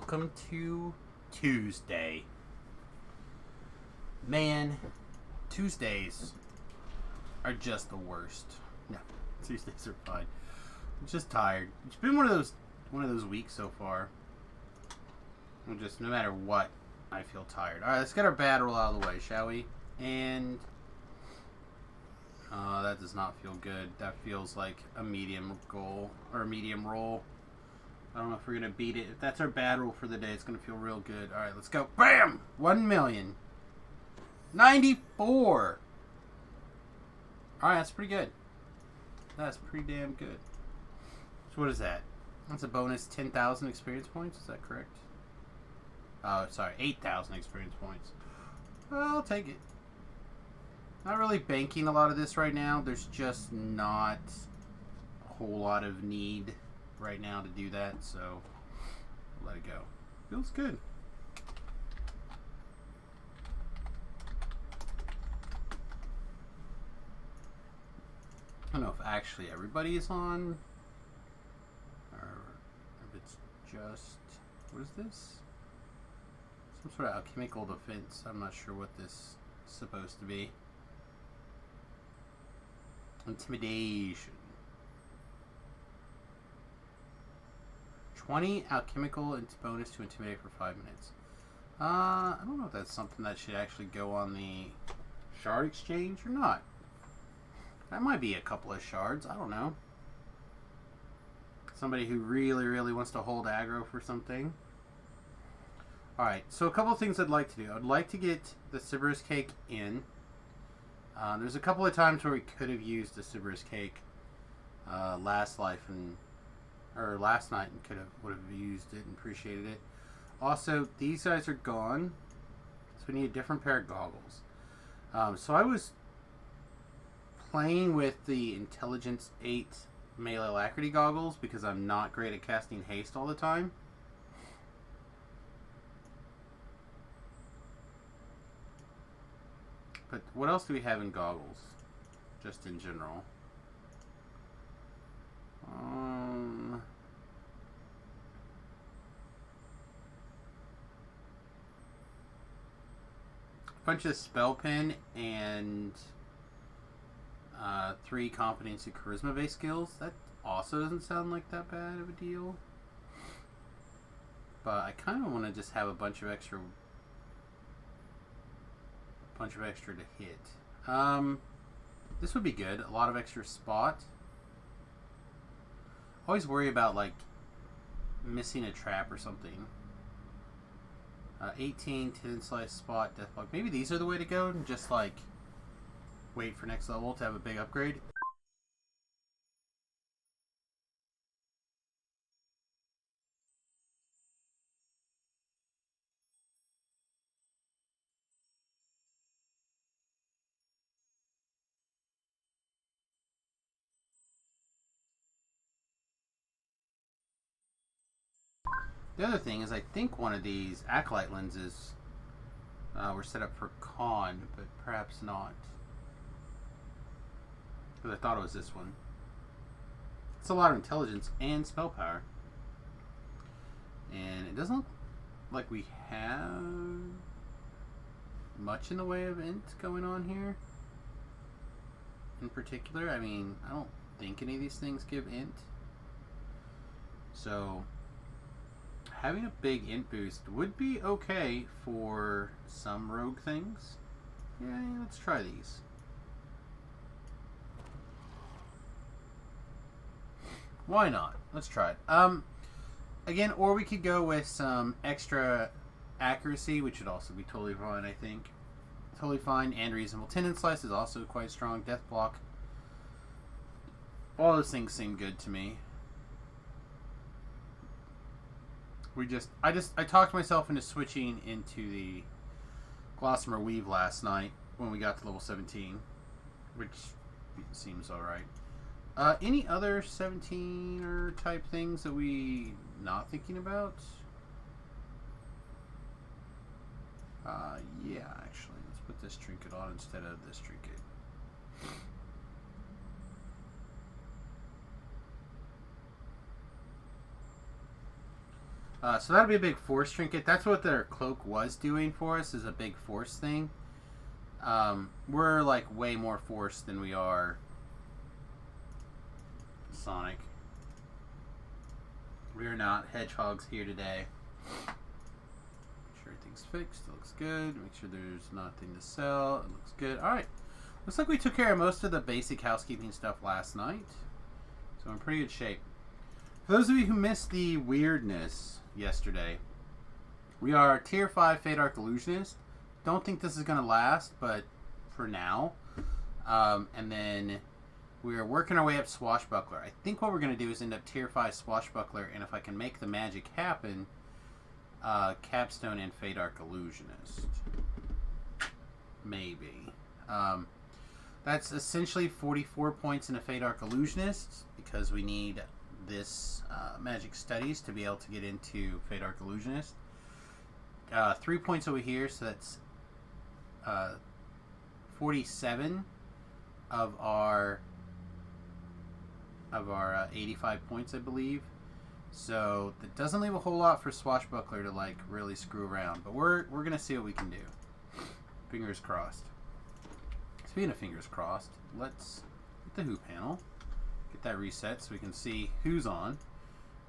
welcome to Tuesday. Man, Tuesdays are just the worst. No, Tuesdays are fine. I'm just tired. It's been one of those weeks so far. I'm just, no matter what, I feel tired. Alright, let's get our bad roll out of the way, shall we? And that does not feel good. That feels like a medium goal, or a medium roll. I don't know if we're going to beat it. If that's our bad roll for the day, it's going to feel real good. Alright, let's go. BAM! 1,094,000. Alright, that's pretty good. That's pretty damn good. So what is that? That's a bonus 10,000 experience points. Is that correct? Oh, sorry. 8,000 experience points. Well, I'll take it. Not really banking a lot of this right now. There's just not a whole lot of need right now to do that, so let it go. Feels good. I don't know if actually everybody is on, or if it's just, what is this? Some sort of alchemical defense. I'm not sure what this is supposed to be. Intimidation. 20 alchemical bonus to intimidate for 5 minutes. I don't know if that's something that should actually go on the shard exchange or not. That might be a couple of shards. I don't know. Somebody who really, really wants to hold aggro for something. Alright, so a couple of things I'd like to do. I'd like to get the Sybaris cake in. There's a couple of times where we could have used the Sybaris cake last night and would have used it and appreciated it. Also, these guys are gone, so we need a different pair of goggles. So I was playing with the Intelligence 8 melee alacrity goggles because I'm not great at casting haste all the time. But what else do we have in goggles? Just in general. Bunch of spell pen and 3 competency charisma based skills. That also doesn't sound like that bad of a deal. But I kind of want to just have a bunch of extra to hit. This would be good. A lot of extra spot. Always worry about like missing a trap or something. 18, 10 slice spot, death block. Maybe these are the way to go and just like wait for next level to have a big upgrade. The other thing is I think one of these Acolyte lenses were set up for Con, but perhaps not. Because I thought it was this one. It's a lot of intelligence and spell power. And it doesn't look like we have much in the way of int going on here. In particular, I mean, I don't think any of these things give int. So having a big int boost would be okay for some rogue things. Yeah, let's try these. Why not? Let's try it. Again, or we could go with some extra accuracy, which would also be totally fine, I think. Totally fine. And reasonable. Tendon slice is also quite strong. Death block. All those things seem good to me. I talked myself into switching into the Gossamer Weave last night when we got to level 17, which seems alright. Any other 17er type things that we not thinking about? Yeah, actually, let's put this trinket on instead of this trinket. So that'll be a big force trinket. That's what their cloak was doing for us, is a big force thing. We're like way more force than we are Sonic. We are not hedgehogs here today. Make sure everything's fixed. It looks good. Make sure there's nothing to sell. It looks good. Alright. Looks like we took care of most of the basic housekeeping stuff last night. So we're in pretty good shape. For those of you who missed the weirdness yesterday, we are Tier 5 Fade Arc Illusionist. Don't think this is going to last, but for now. And then we are working our way up Swashbuckler. I think what we're going to do is end up Tier 5 Swashbuckler, and if I can make the magic happen, Capstone and Fade Arc Illusionist. Maybe. That's essentially 44 points in a Fade Arc Illusionist, because we need this Magic Studies to be able to get into Fade Arc Illusionist. 3 points over here, so that's 47 of our 85 points, I believe. So that doesn't leave a whole lot for Swashbuckler to like really screw around, but we're gonna see what we can do. Fingers crossed. Speaking of fingers crossed, let's get the Who panel, get that reset so we can see who's on, and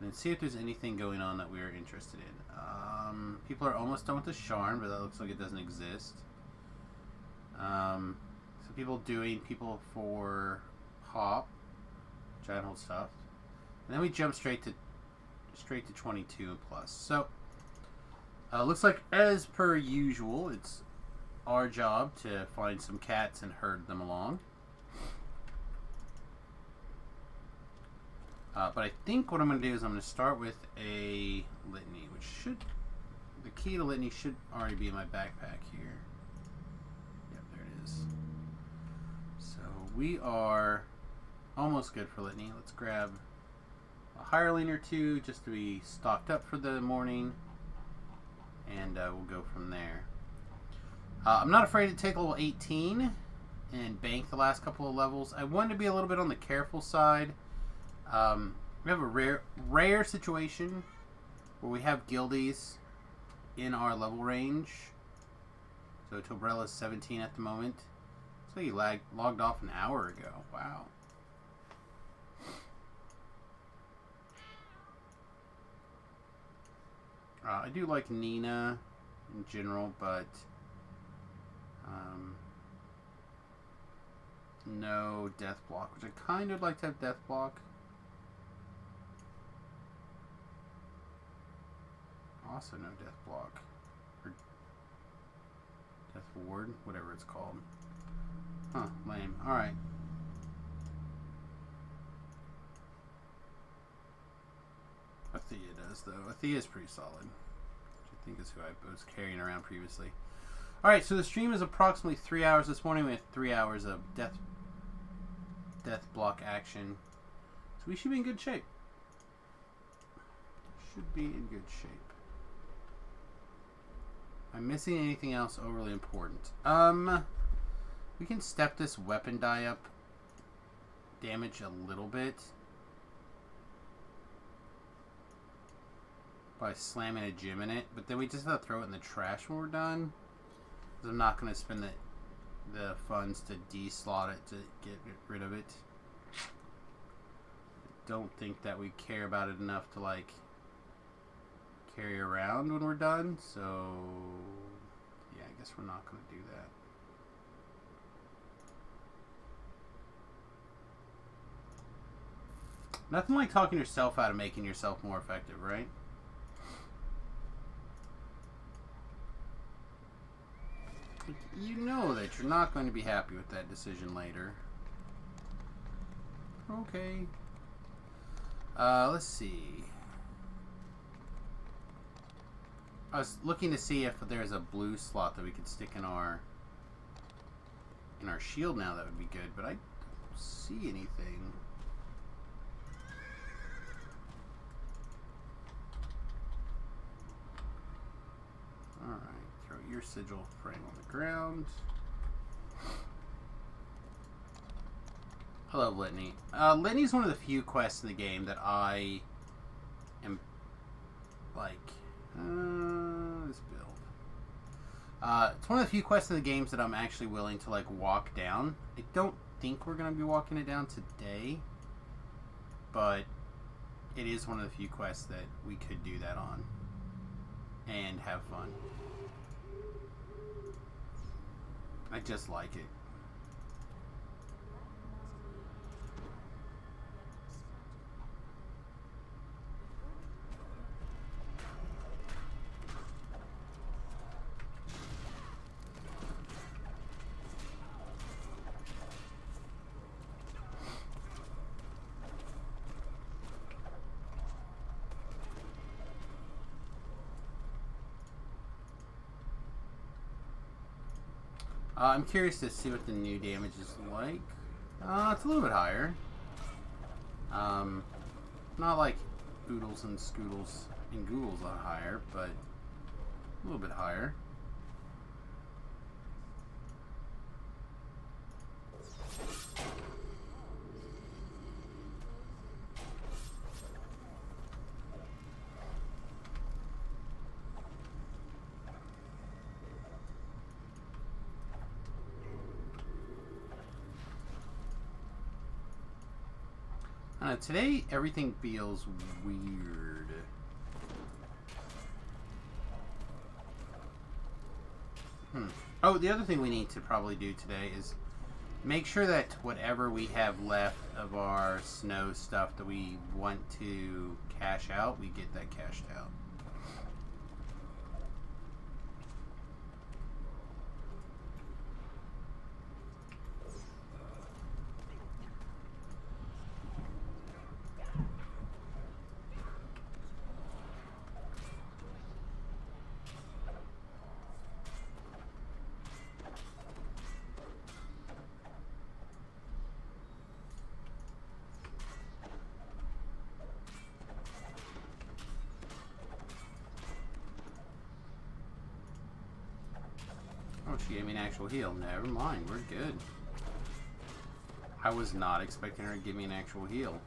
then see if there's anything going on that we are interested in. People are almost done with the Sharn, but that looks like it doesn't exist. So people for Hop, Giant Hold stuff, and then we jump straight to 22 and plus. So looks like, as per usual, it's our job to find some cats and herd them along. But I think what I'm going to do is I'm going to start with a litany, which should, the key to litany should already be in my backpack here. Yep, there it is. So we are almost good for litany. Let's grab a hireling or two just to be stocked up for the morning, and we'll go from there. I'm not afraid to take level 18 and bank the last couple of levels. I wanted to be a little bit on the careful side. We have a rare situation where we have guildies in our level range. So Tobrella's 17 at the moment. So he logged off an hour ago. Wow. I do like Nina in general, but no death block, which I kind of like to have death block. Also no death block, or death ward, whatever it's called. Huh, lame. Alright. Athea does, though. Athea's pretty solid, which I think is who I was carrying around previously. Alright, so the stream is approximately 3 hours this morning. We have 3 hours of death block action. So we should be in good shape. Should be in good shape. Am I missing anything else overly important? We can step this weapon die up damage a little bit by slamming a gem in it, but then we just have to throw it in the trash when we're done. Because I'm not going to spend the funds to de-slot it to get rid of it. I don't think that we care about it enough to like carry around when we're done, so yeah, I guess we're not going to do that. Nothing like talking yourself out of making yourself more effective, right? You know that you're not going to be happy with that decision later. Okay. Let's see. I was looking to see if there's a blue slot that we could stick in our shield now. That would be good, but I don't see anything. Alright, throw your sigil frame on the ground. I love Litany. Litany is one of the few quests in the game that I am like this build. It's one of the few quests in the games that I'm actually willing to like walk down. I don't think we're gonna be walking it down today, but it is one of the few quests that we could do that on and have fun. I just like it. I'm curious to see what the new damage is like. It's a little bit higher. Not like oodles and scoodles and googles are higher, but a little bit higher. Today, everything feels weird. Oh, the other thing we need to probably do today is make sure that whatever we have left of our snow stuff that we want to cash out, we get that cashed out. Oh, she gave me an actual heal. Never mind, we're good. I was not expecting her to give me an actual heal.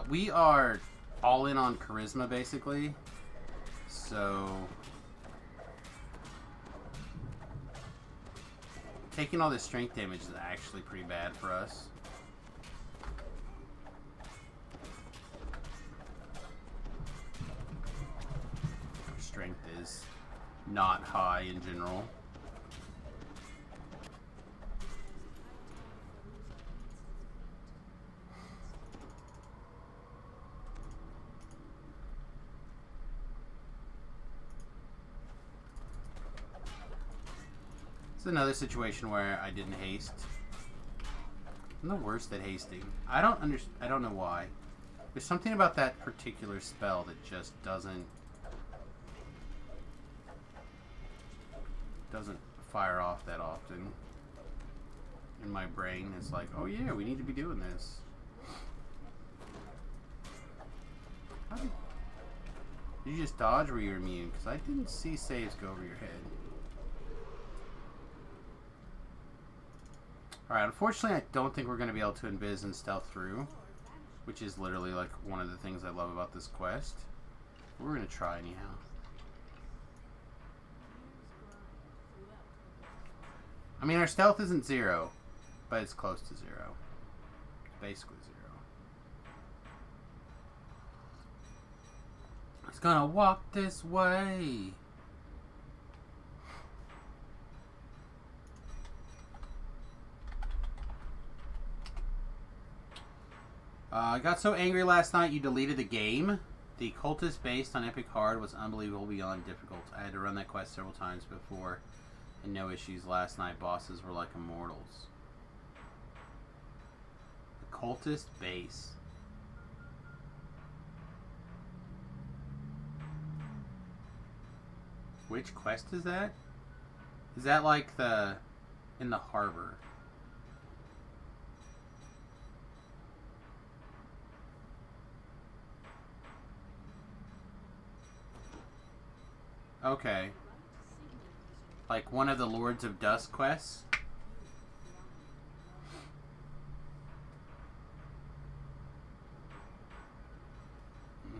We are all in on charisma, basically. So taking all this strength damage is actually pretty bad for us. Our strength is not high in general. Another situation where I didn't haste. I'm the worst at hasting. I don't know why. There's something about that particular spell that just doesn't fire off that often. In my brain, it's like, oh yeah, we need to be doing this. Did you just dodge or were you immune? Because I didn't see saves go over your head. Alright, unfortunately I don't think we're going to be able to invis and stealth through, which is literally like one of the things I love about this quest. We're going to try anyhow. I mean, our stealth isn't 0, but it's close to 0. It's basically 0. It's gonna walk this way. I got so angry last night you deleted the game. The cultist based on Epic Hard was unbelievable beyond difficult. I had to run that quest several times before and no issues last night. Bosses were like immortals. The cultist base. Which quest is that? Is that like in the harbor? Okay. Like one of the Lords of Dusk quests?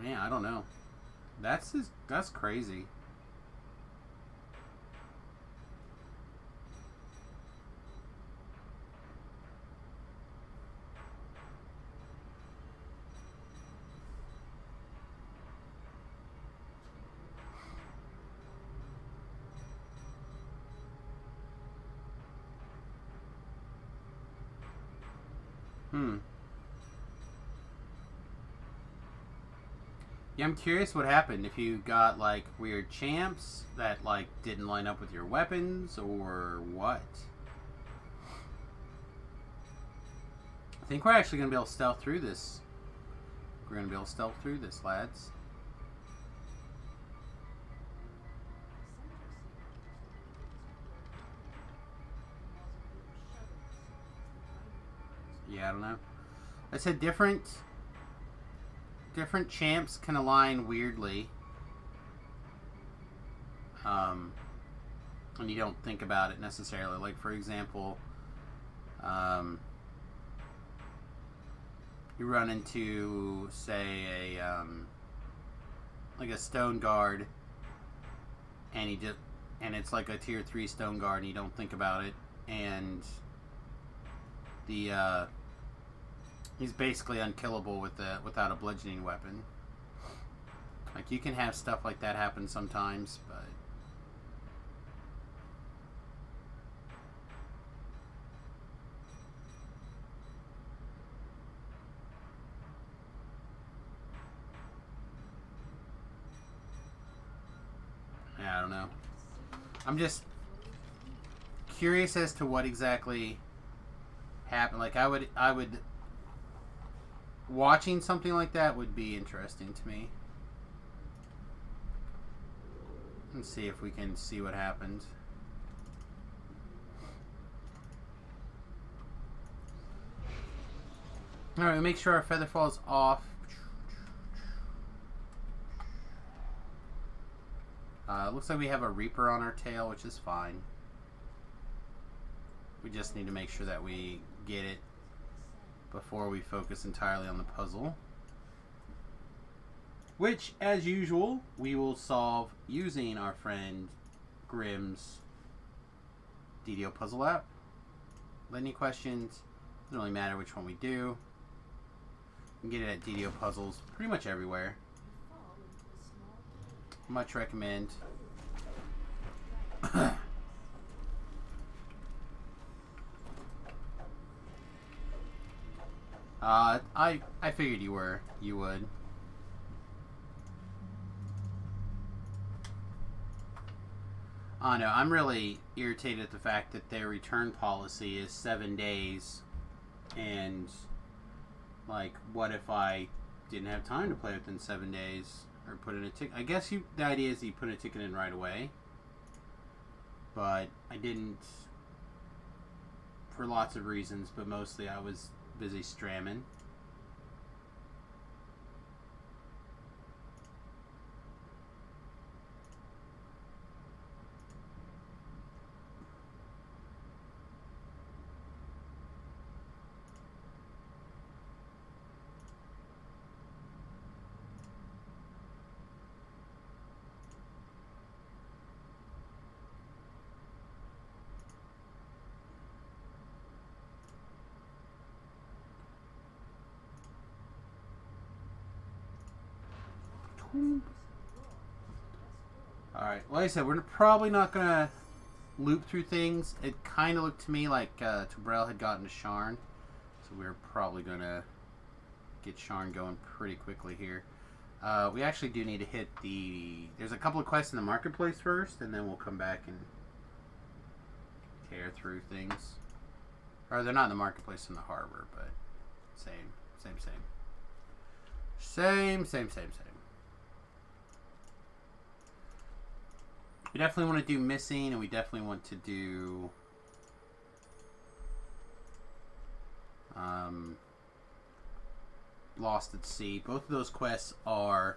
Man, I don't know. That's crazy. Yeah, I'm curious what happened. If you got like weird champs that like didn't line up with your weapons or what. I think we're actually gonna be able to stealth through this. We're gonna be able to stealth through this, lads. Yeah, I don't know. I said different champs can align weirdly. And you don't think about it necessarily. Like for example, you run into say a like a stone guard, and it's like a tier 3 stone guard, and you don't think about it, and the he's basically unkillable without a bludgeoning weapon. Like you can have stuff like that happen sometimes, but yeah, I don't know. I'm just curious as to what exactly happened. Like I would watching something like that would be interesting to me. Let's see if we can see what happened. Alright, make sure our feather falls off. Looks like we have a Reaper on our tail, which is fine. We just need to make sure that we get it before we focus entirely on the puzzle. Which, as usual, we will solve using our friend Grimm's DDO puzzle app. Any questions? Doesn't really matter which one we do. You can get it at DDO Puzzles pretty much everywhere. Much recommend. I figured you would. Oh no, I'm really irritated at the fact that their return policy is 7 days, and like, what if I didn't have time to play within 7 days or put in a ticket? I guess the idea is you put a ticket in right away, but I didn't for lots of reasons, but mostly I was busy stramming. Alright, like I said, we're probably not going to loop through things. It kind of looked to me like Tubrel had gotten to Sharn, so we're probably going to get Sharn going pretty quickly here. We actually do need to hit there's a couple of quests in the marketplace first, and then we'll come back and tear through things. Or they're not in the marketplace, in the harbor, but same. We definitely want to do missing, and we definitely want to do Lost at Sea. Both of those quests are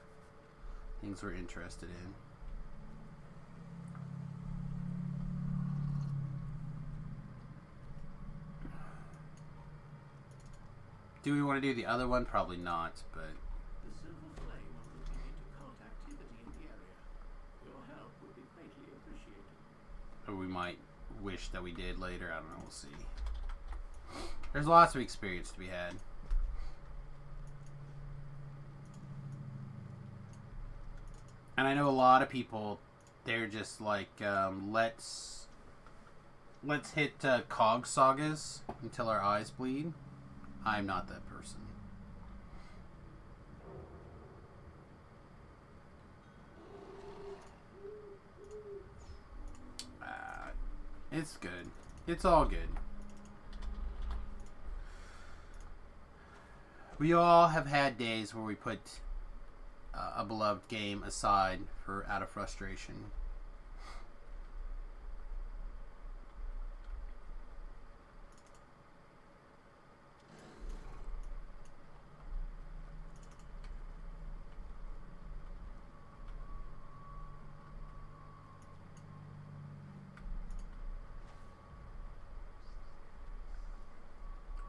things we're interested in. Do we want to do the other one? Probably not, but might wish that we did later. I don't know. We'll see. There's lots of experience to be had. And I know a lot of people, they're just like, let's hit cog sagas until our eyes bleed. I'm not that person. It's good. It's all good. We all have had days where we put a beloved game aside out of frustration.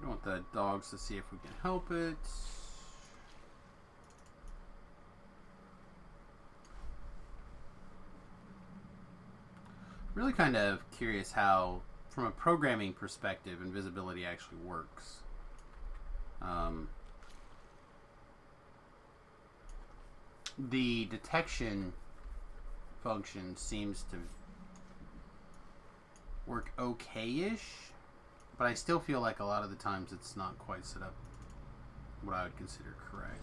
We want the dogs to see if we can help it. Really kind of curious how, from a programming perspective, invisibility actually works. The detection function seems to work okay-ish, but I still feel like a lot of the times it's not quite set up what I would consider correct.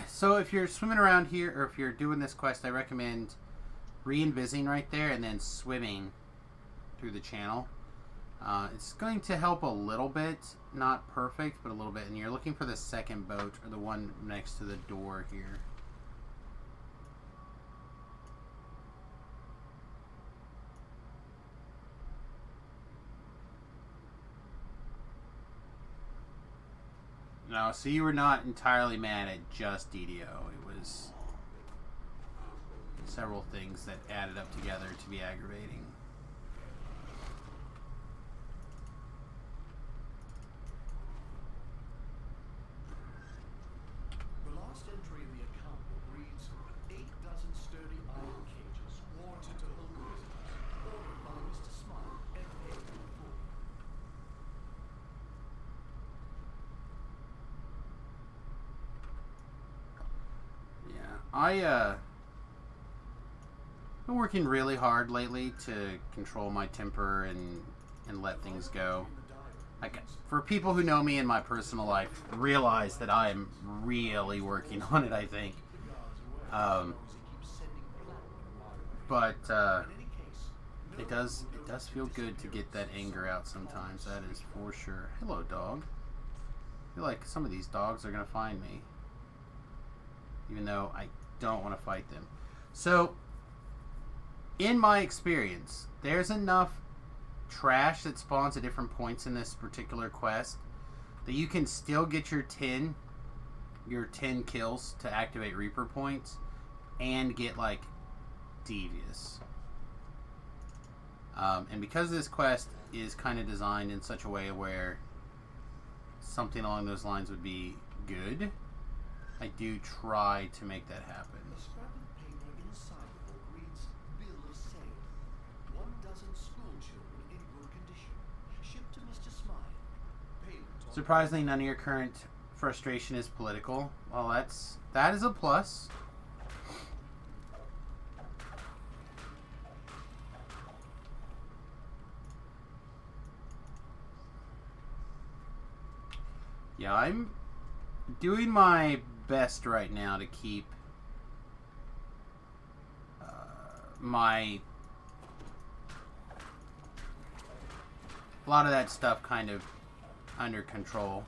So if you're swimming around here, or if you're doing this quest, I recommend re-invising right there and then swimming through the channel. It's going to help a little bit, not perfect, but a little bit. And you're looking for the second boat, or the one next to the door here. No, so you were not entirely mad at just DDO. It was several things that added up together to be aggravating. The last entry in the account reads 8 dozen sturdy iron cages warranted to hold prisoners, ordered by Mr. Smile, FA. I've been working really hard lately to control my temper and let things go. Like, for people who know me in my personal life, realize that I'm really working on it, I think. But it does feel good to get that anger out sometimes. That is for sure. Hello, dog. I feel like some of these dogs are gonna find me, even though I don't want to fight them. So, in my experience, there's enough trash that spawns at different points in this particular quest that you can still get your 10 kills to activate Reaper points and get, like, Devious. And because this quest is kind of designed in such a way where something along those lines would be good, I do try to make that happen. The scrap of paper inside the book reads Bill of Sale. 1 dozen school children in good condition. Shipped to Mr. Smile. Payment on Surprisingly, none of your current frustration is political. Well, that is a plus. Yeah, I'm doing my best right now to keep a lot of that stuff kind of under control.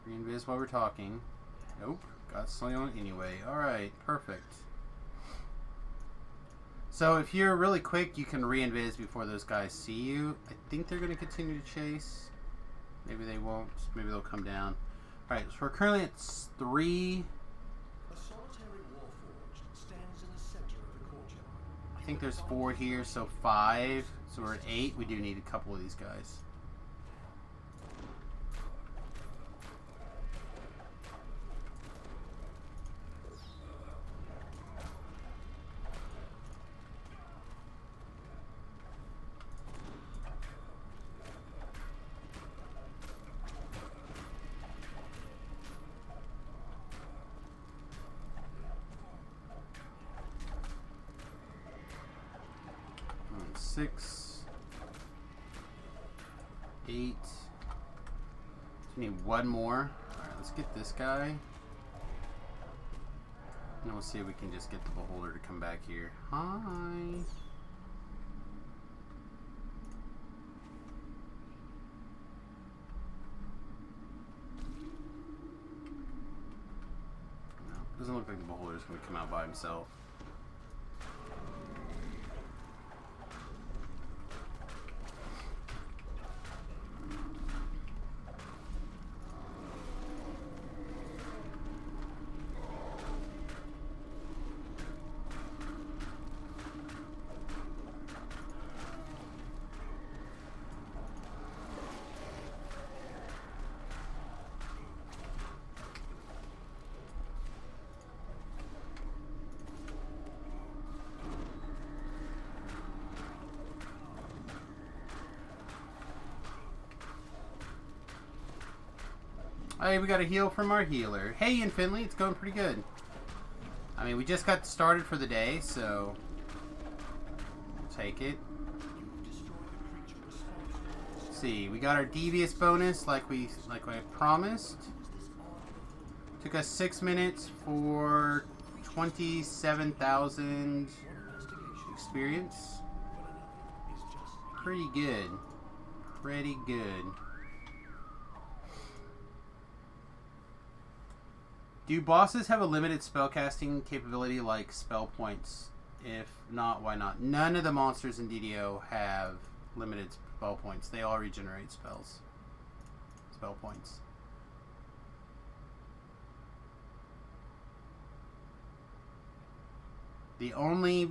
Reinvis while we're talking. Nope. Got something on anyway. Alright, perfect. So if you're really quick, you can re-invis before those guys see you. I think they're going to continue to chase. Maybe they won't. Maybe they'll come down. Alright, so we're currently at 3 think there's 4 here, so 5. So we're at 8. We do need a couple of these guys. Six, 8. So we need one more. Alright, let's get this guy. And then we'll see if we can just get the beholder to come back here. Hi. No, doesn't look like the beholder's going to come out by himself. Hey, we got a heal from our healer. Hey, Infinitely, it's going pretty good. I mean, we just got started for the day, so we'll take it. Let's see, we got our devious bonus like I promised. Took us 6 minutes for 27,000 experience. Pretty good. Pretty good. Do bosses have a limited spellcasting capability like spell points? If not, why not? None of the monsters in DDO have limited spell points. They all regenerate spells. Spell points. The only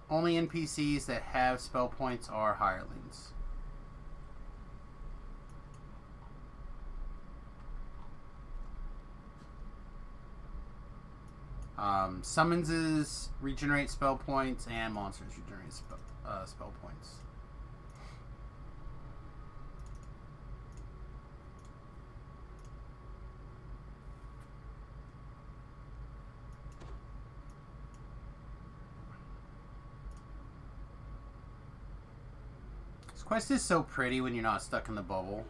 NPCs that have spell points are hirelings. Summonses regenerate spell points, and monsters regenerate spell points. This quest is so pretty when you're not stuck in the bubble.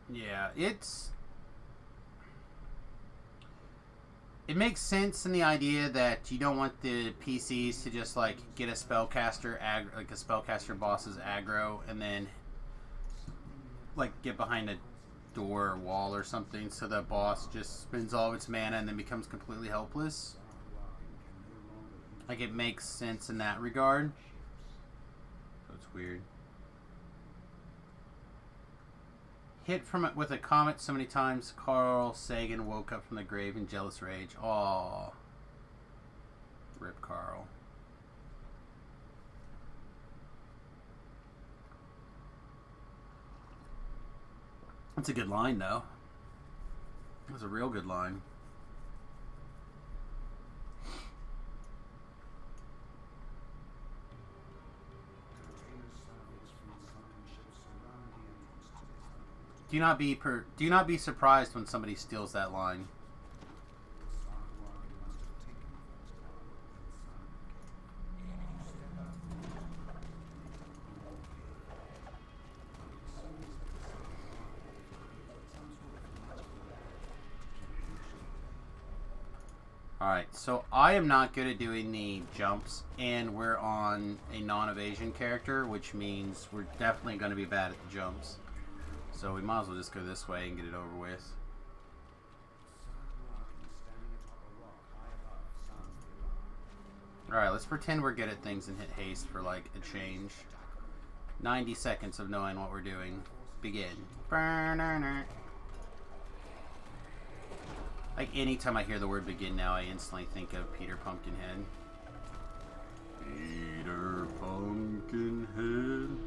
Yeah, it makes sense in the idea that you don't want the PCs to just like get a spellcaster like a spellcaster boss's aggro and then like get behind a door or wall or something, so the boss just spends all of its mana and then becomes completely helpless. Like, it makes sense in that regard. So it's weird. Hit from it with a comet so many times, Carl Sagan woke up from the grave in jealous rage. Aww. Rip Carl. That's a good line, though. That was a real good line. Do not be surprised when somebody steals that line. Alright, so I am not good at doing the jumps, and we're on a non-evasion character, which means we're definitely going to be bad at the jumps. So we might as well just go this way and get it over with. Alright, let's pretend we're good at things and hit haste for like a change. 90 seconds of knowing what we're doing. Begin. Like anytime I hear the word begin now, I instantly think of Peter Pumpkinhead. Peter Pumpkinhead.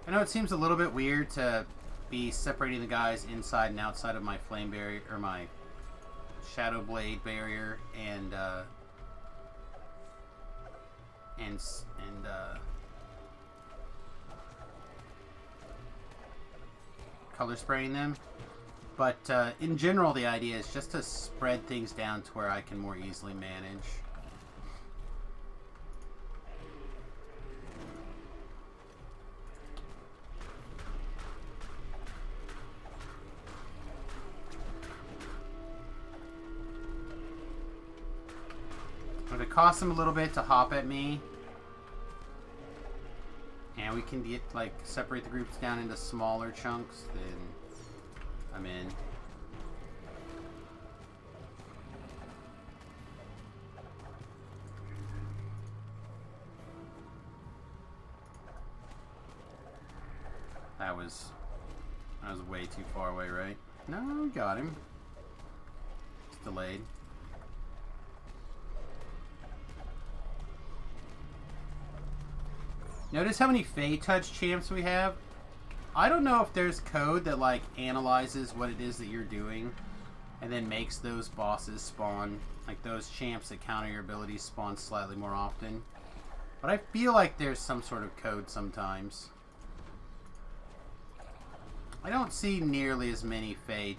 I know it seems a little bit weird to be separating the guys inside and outside of my flame barrier, or my shadow blade barrier, and color spraying them, but in general the idea is just to spread things down to where I can more easily manage. But it costs them a little bit to hop at me. And we can get, like, separate the groups down into smaller chunks, then I'm in. That was way too far away, right? No, we got him. It's delayed. Notice how many Fey Touch champs we have? I don't know if there's code that like analyzes what it is that you're doing and then makes those bosses spawn, like those champs that counter your abilities spawn slightly more often. But I feel like there's some sort of code sometimes. I don't see nearly as many Fey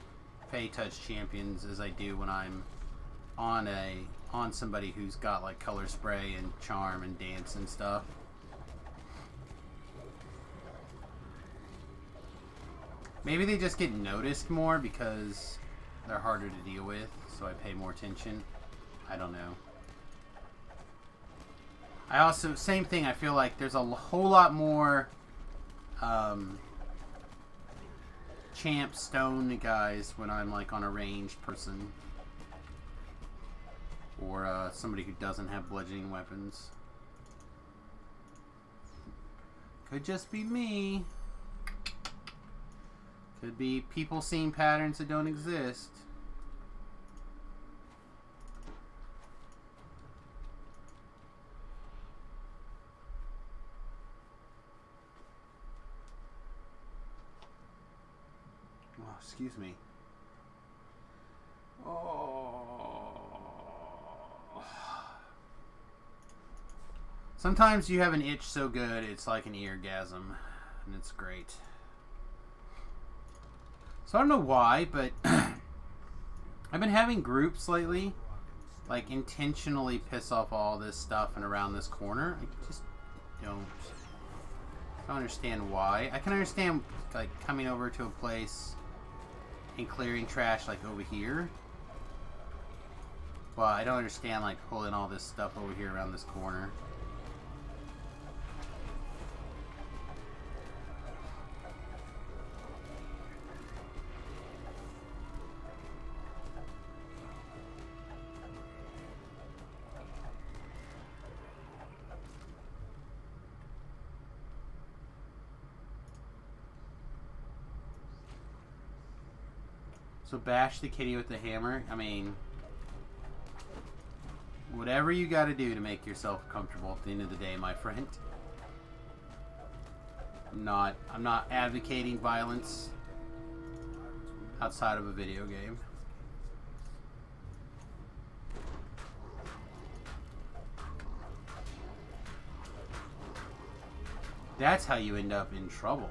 Touch champions as I do when I'm on somebody who's got like color spray and charm and dance and stuff. Maybe they just get noticed more because they're harder to deal with, so I pay more attention. I don't know. I also, same thing, I feel like there's a whole lot more champ stone guys when I'm like on a ranged person. Or somebody who doesn't have bludgeoning weapons. Could just be me. Could be people seeing patterns that don't exist. Oh, excuse me. Oh. Sometimes you have an itch so good it's like an eargasm, and it's great. So I don't know why, but I've been having groups lately, like, intentionally piss off all this stuff and around this corner. I just don't understand why. I can understand, like, coming over to a place and clearing trash, like, over here. But I don't understand, like, pulling all this stuff over here around this corner. So bash the kitty with the hammer. I mean, whatever you got to do to make yourself comfortable at the end of the day, my friend. I'm not advocating violence outside of a video game. That's how you end up in trouble.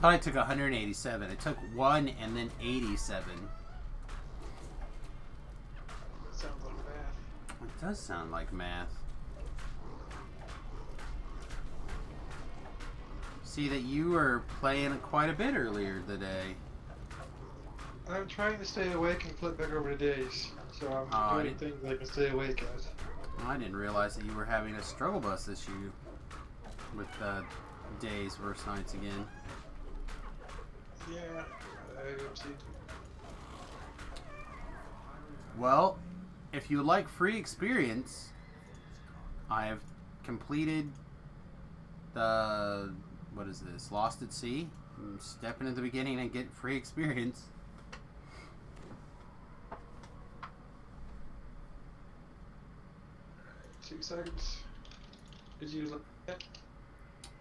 thought I took 187. I took 1 and then 87. That sounds like math. It does sound like math. See that you were playing quite a bit earlier today. I'm trying to stay awake and flip back over to days, so I'm doing things I can stay awake at. I didn't realize that you were having a struggle bus issue with days versus nights again. Yeah, I've seen. Well, if you would like free experience, I have completed the, what is this, Lost at Sea. I'm stepping at the beginning and get free experience. Alright, 2 seconds. Did you litany yet?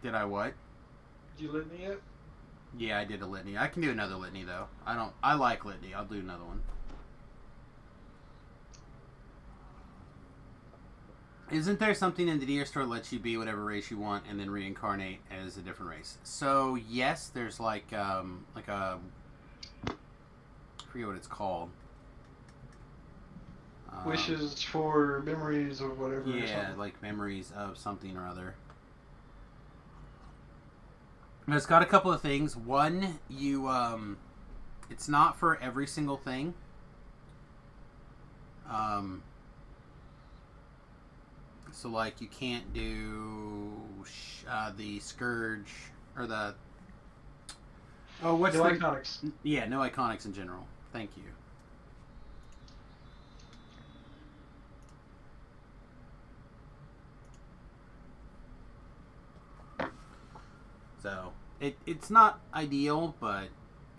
Did I what? Did you litany yet? Yeah, I did a litany. I can do another litany though. I like litany. I'll do another one. Isn't there something in the DR store that lets you be whatever race you want and then reincarnate as a different race? So yes, there's like a, I forget what it's called. Wishes for memories or whatever. Or Yeah, something. like memories of something or other. And it's got a couple of things. One, you it's not for every single thing. So like you can't do the Scourge or the what's No the iconics. Yeah, no iconics in general. Thank you. So it's not ideal, but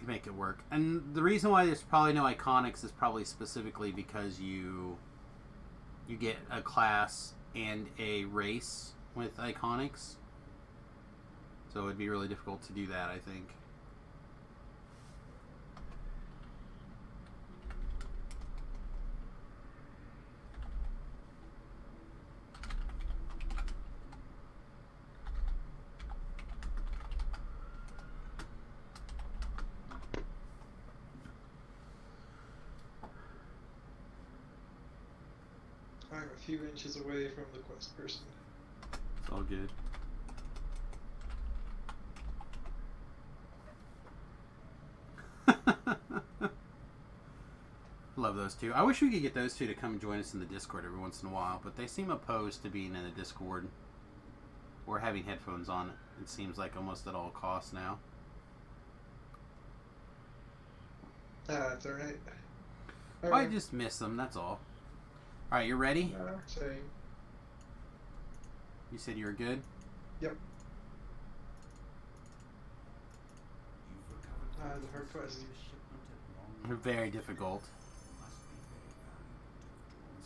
you make it work. And the reason why there's probably no iconics is probably specifically because you get a class and a race with iconics. So it'd be really difficult to do that, I think. I'm a few inches away from the quest person. It's all good. Love those two. I wish we could get those two to come join us in the Discord every once in a while, but they seem opposed to being in the Discord or having headphones on. It seems like almost at all costs now. That's alright. I just miss them, that's all. Alright, you ready? Same. You said you were good? Yep. The hard quest. They're very difficult.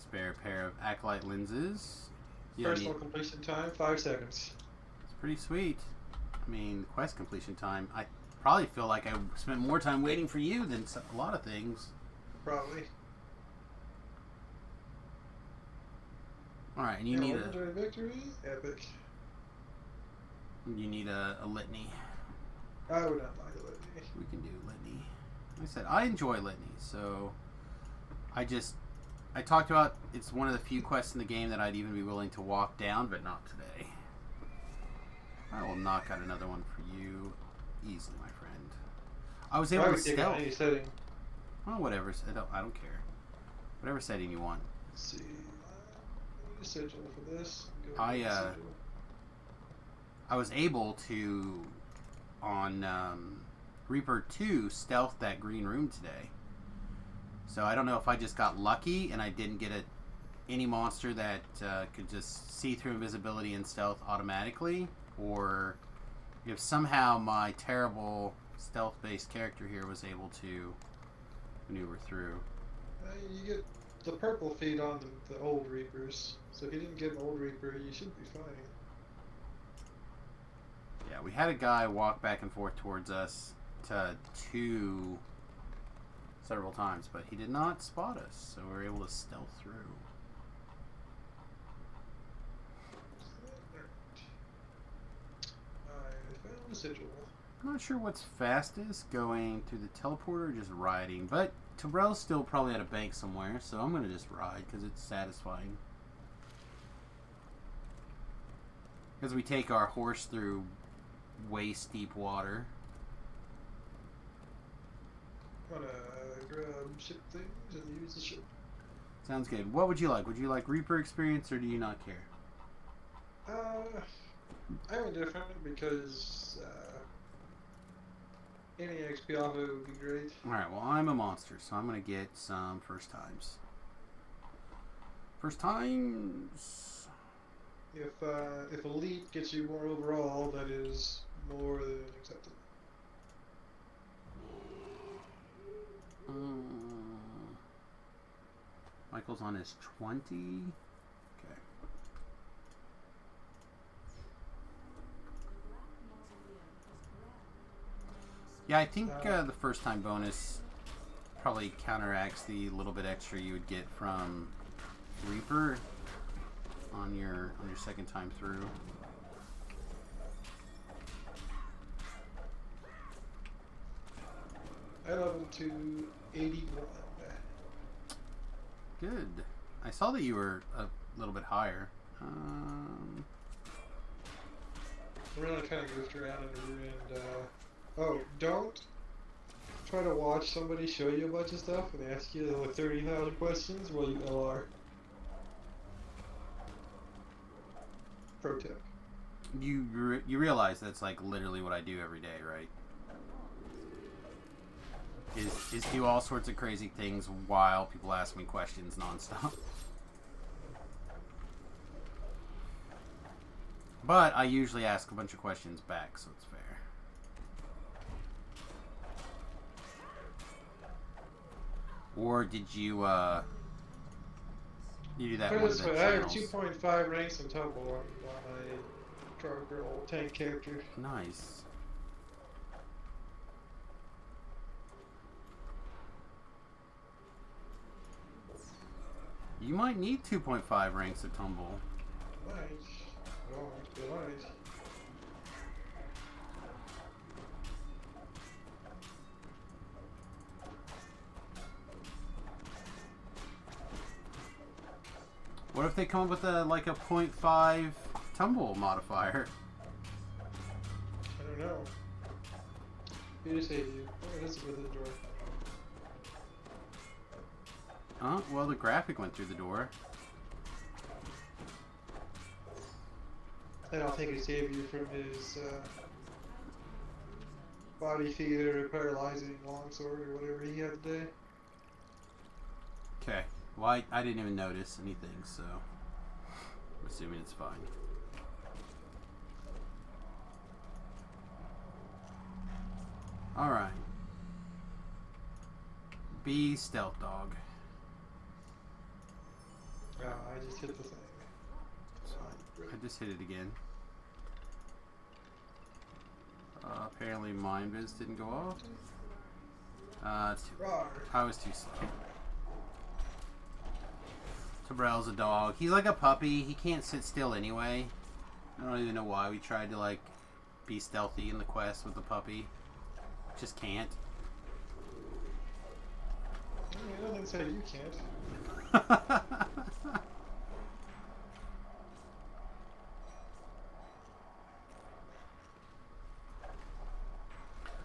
Spare pair of Acolyte lenses. Yeah, Personal completion time, 5 seconds. it's pretty sweet. I mean, quest completion time. I probably feel like I spent more time waiting for you than a lot of things. Probably. Alright, and you need a legendary victory? Epic. litany. I would not mind a litany. We can do litany. Like I said, I enjoy litany, so I talked about it's one of the few quests in the game that I'd even be willing to walk down, but not today. I will knock out another one for you easily, my friend. I was able to stealth. Any setting. Well, whatever. I don't care. Whatever setting you want. Let's see. Sigil for this. Go I, with sigil. I was able to, on Reaper 2, stealth that green room today. So I don't know if I just got lucky and I didn't get any monster that could just see through invisibility and stealth automatically, or if somehow my terrible stealth-based character here was able to maneuver through. You get the purple feed on the old Reapers. So if you didn't get an old Reaper, you should be fine. Yeah, we had a guy walk back and forth towards us to 2 several times, but he did not spot us, so we were able to stealth through. I found a sigil. I'm not sure what's fastest, going through the teleporter or just riding. But Terrell's still probably at a bank somewhere, so I'm going to just ride because it's satisfying. Because we take our horse through waist deep water. I'm gonna grab ship things and use the ship. Sounds good. What would you like? Would you like Reaper experience or do you not care? I'm indifferent because any XP off it would be great. Alright, well, I'm a monster, so I'm going to get some first times. First times. If elite gets you more overall, that is more than acceptable. Michael's on his 20. Okay. Yeah, I think the first time bonus probably counteracts the little bit extra you would get from Reaper on your second time through. I leveled to 81. Good. I saw that you were a little bit higher. Really kind of goofed around and oh, don't try to watch somebody show you a bunch of stuff and ask you like 30,000 questions while you LR. Pro tip. You realize that's like literally what I do every day, right? Is do all sorts of crazy things while people ask me questions nonstop. But I usually ask a bunch of questions back, so it's fair. Or did you you do that Put one it of this the way, I have channels? 2.5 ranks in total on my Dark Girl tank character. Nice. You might need 2.5 ranks of tumble. Nice. Oh, that's good. Nice. What if they come up with a like a 0.5 tumble modifier? I don't know. You just hate you. Oh, it is within the door. Huh? Well, the graphic went through the door. I don't think he saved you from his body feeder, paralyzing longsword, or whatever he had today. Okay. Well, I didn't even notice anything, so I'm assuming it's fine. Alright. Be stealth dog. Oh, I just hit the thing. It's fine. I just hit it again. Apparently mine biz didn't go off. I was too slow. Tabrell's a dog. He's like a puppy. He can't sit still anyway. I don't even know why we tried to like be stealthy in the quest with the puppy. Just can't. I don't say you can't.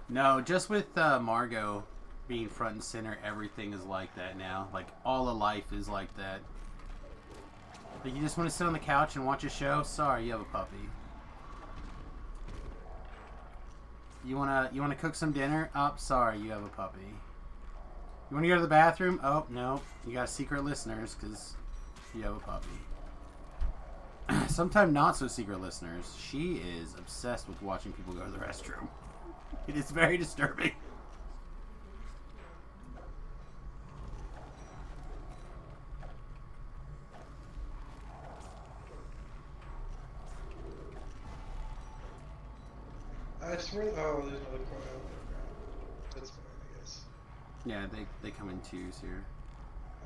No, just with Margot being front and center, everything is like that now. Like all of life is like that. Like you just want to sit on the couch and watch a show? Sorry, you have a puppy. You wanna cook some dinner? Oh, sorry, you have a puppy. You wanna go to the bathroom? Oh, no. You got secret listeners because you have a puppy. Sometimes not so secret listeners. She is obsessed with watching people go to the restroom. It is very disturbing. I swear. Oh, there's another coil. That's fine, I guess. Yeah, they come in twos here.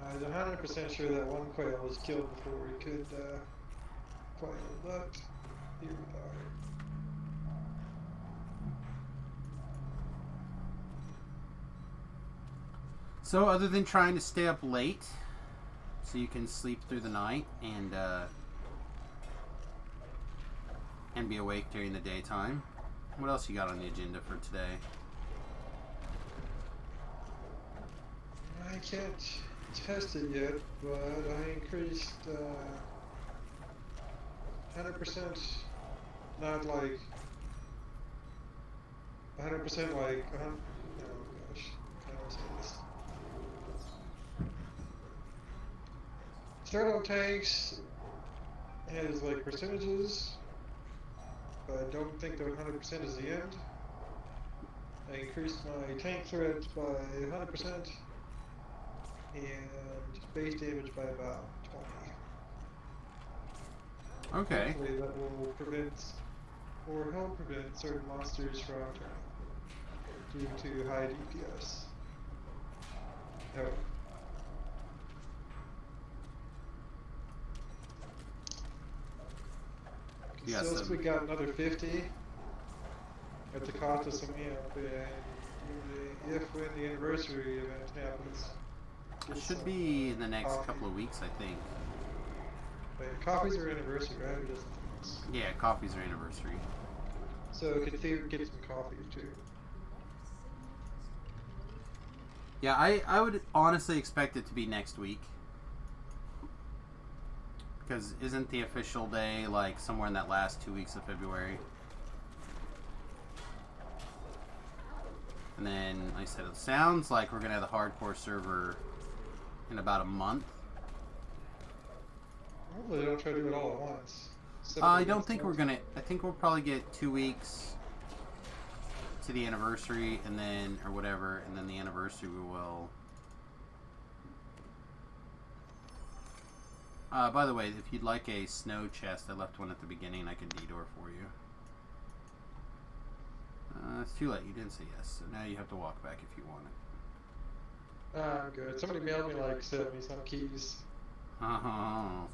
I was 100% sure that one quail was killed before we could quail, but here we are. So other than trying to stay up late so you can sleep through the night and be awake during the daytime, what else you got on the agenda for today? I can't test it yet, but I increased 100%, not like 100% like, oh gosh, how do I say this? Startup tanks has like percentages, but I don't think that 100% is the end. I increased my tank threat by 100% and base damage by about 20. Okay. Hopefully that will prevent or help prevent certain monsters from turning due to high DPS. Oh. Yeah, Since so- we got another 50 at the cost of some amp, and if when the anniversary event happens, It get should some, be in the next coffee. couple of weeks, I think. Wait, coffees are anniversary, right? Or just things? Yeah, coffee's our anniversary. So could they get some coffee too? Yeah, I would honestly expect it to be next week. Because isn't the official day like somewhere in that last 2 weeks of February? And then, like I said, it sounds like we're going to have the hardcore server in about a month. Hopefully they don't try to do it all at once. I don't think we're going to... I think we'll probably get 2 weeks to the anniversary and then, or whatever, and then the anniversary we will... by the way, if you'd like a snow chest, I left one at the beginning. I can detour for you. It's too late. You didn't say yes, so now you have to walk back if you want it. I'm good. Somebody mailed me like 70 some keys. Oh.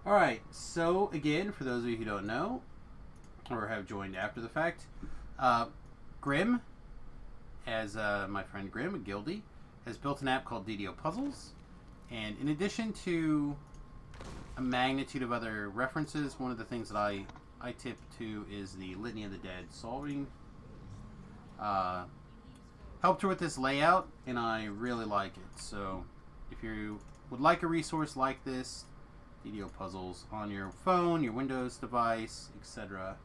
Alright, so again, for those of you who don't know, or have joined after the fact, Grim, as my friend Grim, Gildy, has built an app called DDO Puzzles, and in addition to a magnitude of other references, one of the things that I tip to is the Litany of the Dead solving. Helped her with this layout, and I really like it. So if you would like a resource like this, DDO Puzzles on your phone, your Windows device, etc.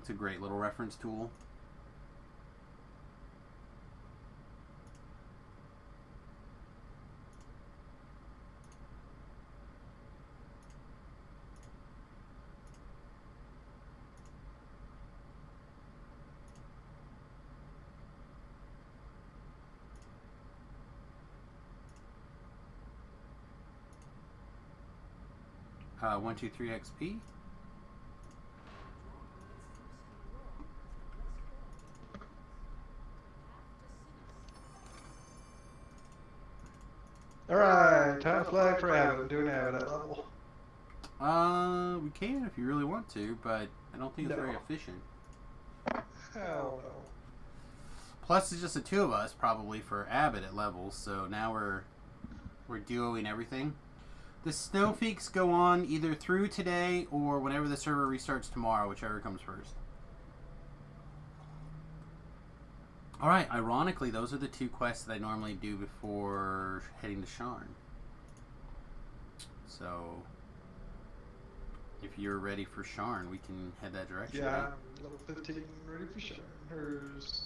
It's a great little reference tool. Uh, 123 XP. Alright, time to flag for Abbott. Doing Abbott at level. We can if you really want to, but I don't think it's very No. efficient. Hell no. Plus, it's just the two of us probably for Abbott at levels, so now we're duoing everything. The snowpeaks go on either through today or whenever the server restarts tomorrow, whichever comes first. Alright, ironically, those are the two quests that I normally do before heading to Sharn. So, if you're ready for Sharn, we can head that direction. Yeah, right? I'm level 15, ready for sure. Hers.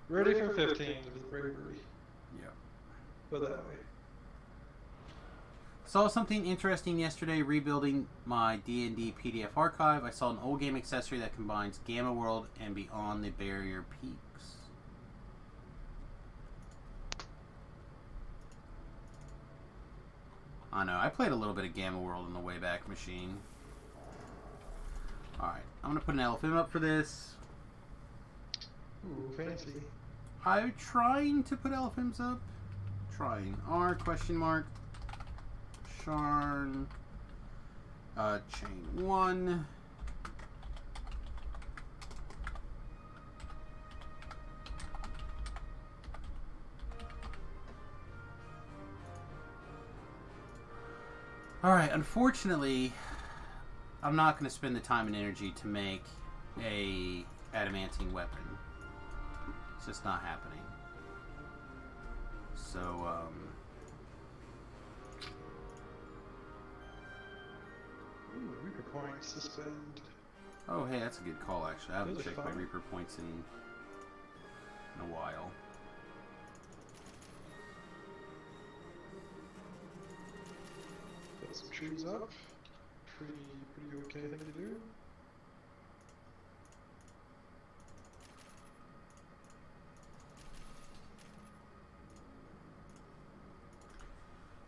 Ready for 15 with bravery. Yeah. Put that way. Saw something interesting yesterday rebuilding my D&D PDF archive. I saw an old game accessory that combines Gamma World and Beyond the Barrier Peaks. I know, I played a little bit of Gamma World in the Wayback Machine. Alright, I'm going to put an LFM up for this. Ooh, fancy. I'm trying to put LFMs up. Trying. R question mark. Sharn. Chain 1. Alright, unfortunately, I'm not going to spend the time and energy to make a adamantine weapon. It's just not happening. So, Ooh, Reaper points to spend. oh, hey, that's a good call, actually. I haven't Those are checked my fun. Reaper points in a while. Put some trees up. Pretty okay thing to do.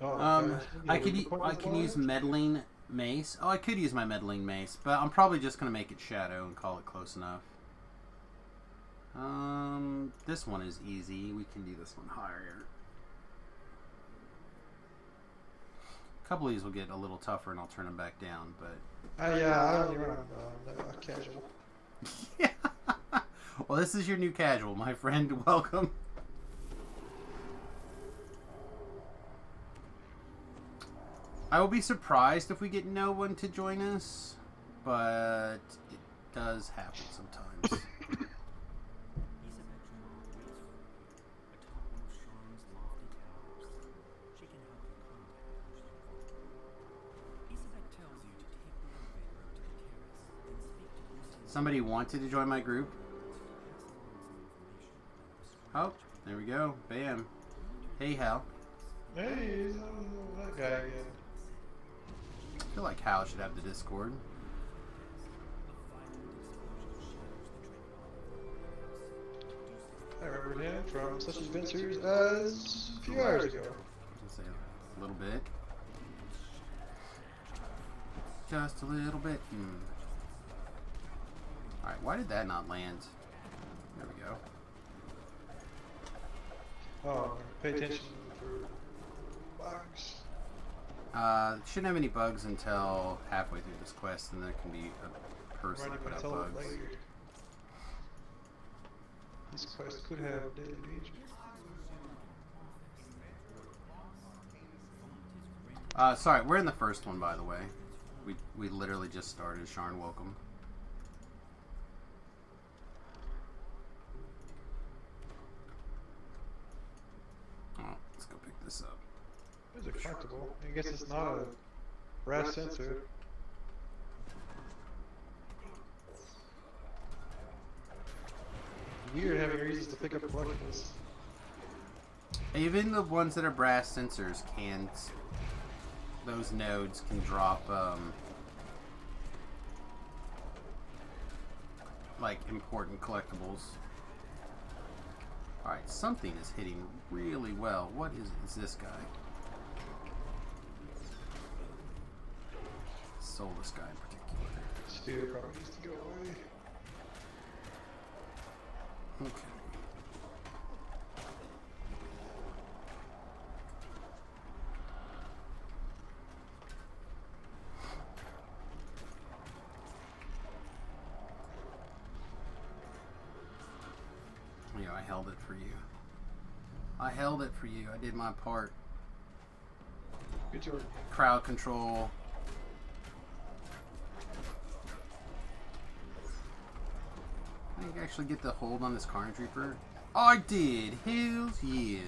Oh, guys, I Reaper could points I can use left. meddling mace. Oh, I could use my meddling mace, but I'm probably just gonna make it shadow and call it close enough. This one is easy. We can do this one higher. A couple of these will get a little tougher, and I'll turn them back down. But Yeah, I only run casual. yeah. Well, this is your new casual, my friend. Welcome. I will be surprised if we get no one to join us, but it does happen sometimes. Somebody wanted to join my group. Oh, there we go. Bam. Hey, Hal. Hey, that guy again. I feel like Hal should have the Discord. I remember him from such adventures as a few hours ago. Let's say a little bit. Just a little bit. Alright, why did that not land? There we go. Oh, pay attention for bugs. Shouldn't have any bugs until halfway through this quest, and there can be a person Running put up until bugs. later. This quest could have daily danger. Sorry, we're in the first one, by the way. We literally just started. Sharn, welcome. Oh, let's go pick this up. Those are collectible. I guess it's not a brass sensor. Weird having reasons to pick up collectibles. Even the ones that are brass sensors can't. Those nodes can drop like important collectibles. Alright, something is hitting really well. What is this guy? Soulless guy in particular. Sphere probably needs to go away. Okay. Yeah, I held it for you. I held it for you. I did my part. Good job. Crowd control. I can actually get the hold on this Carnage Reaper. I did! Hells yeah!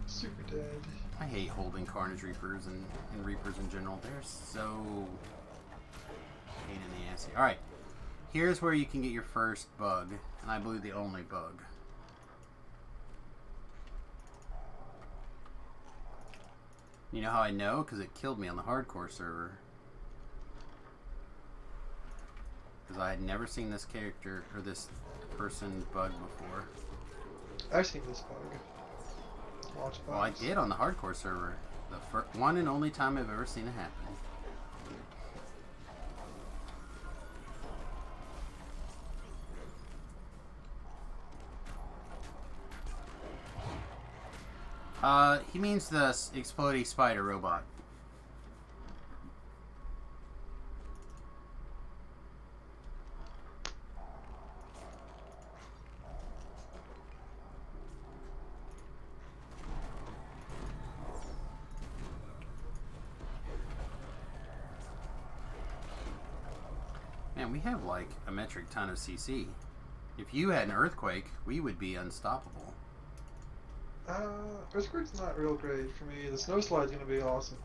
Super dead. I hate holding Carnage Reapers and Reapers in general. They're so pain in the ass. Alright, here's where you can get your first bug, and I believe the only bug. You know how I know? Because it killed me on the hardcore server. Because I had never seen this character, or this person bug before. I've seen this bug. Watch Well, I bugs. did on the hardcore server. The one and only time I've ever seen it happen. He means the exploding spider robot. Man, we have like a metric ton of CC. If you had an earthquake, we would be unstoppable. Earthquake's not real great for me. The snow slide's gonna be awesome.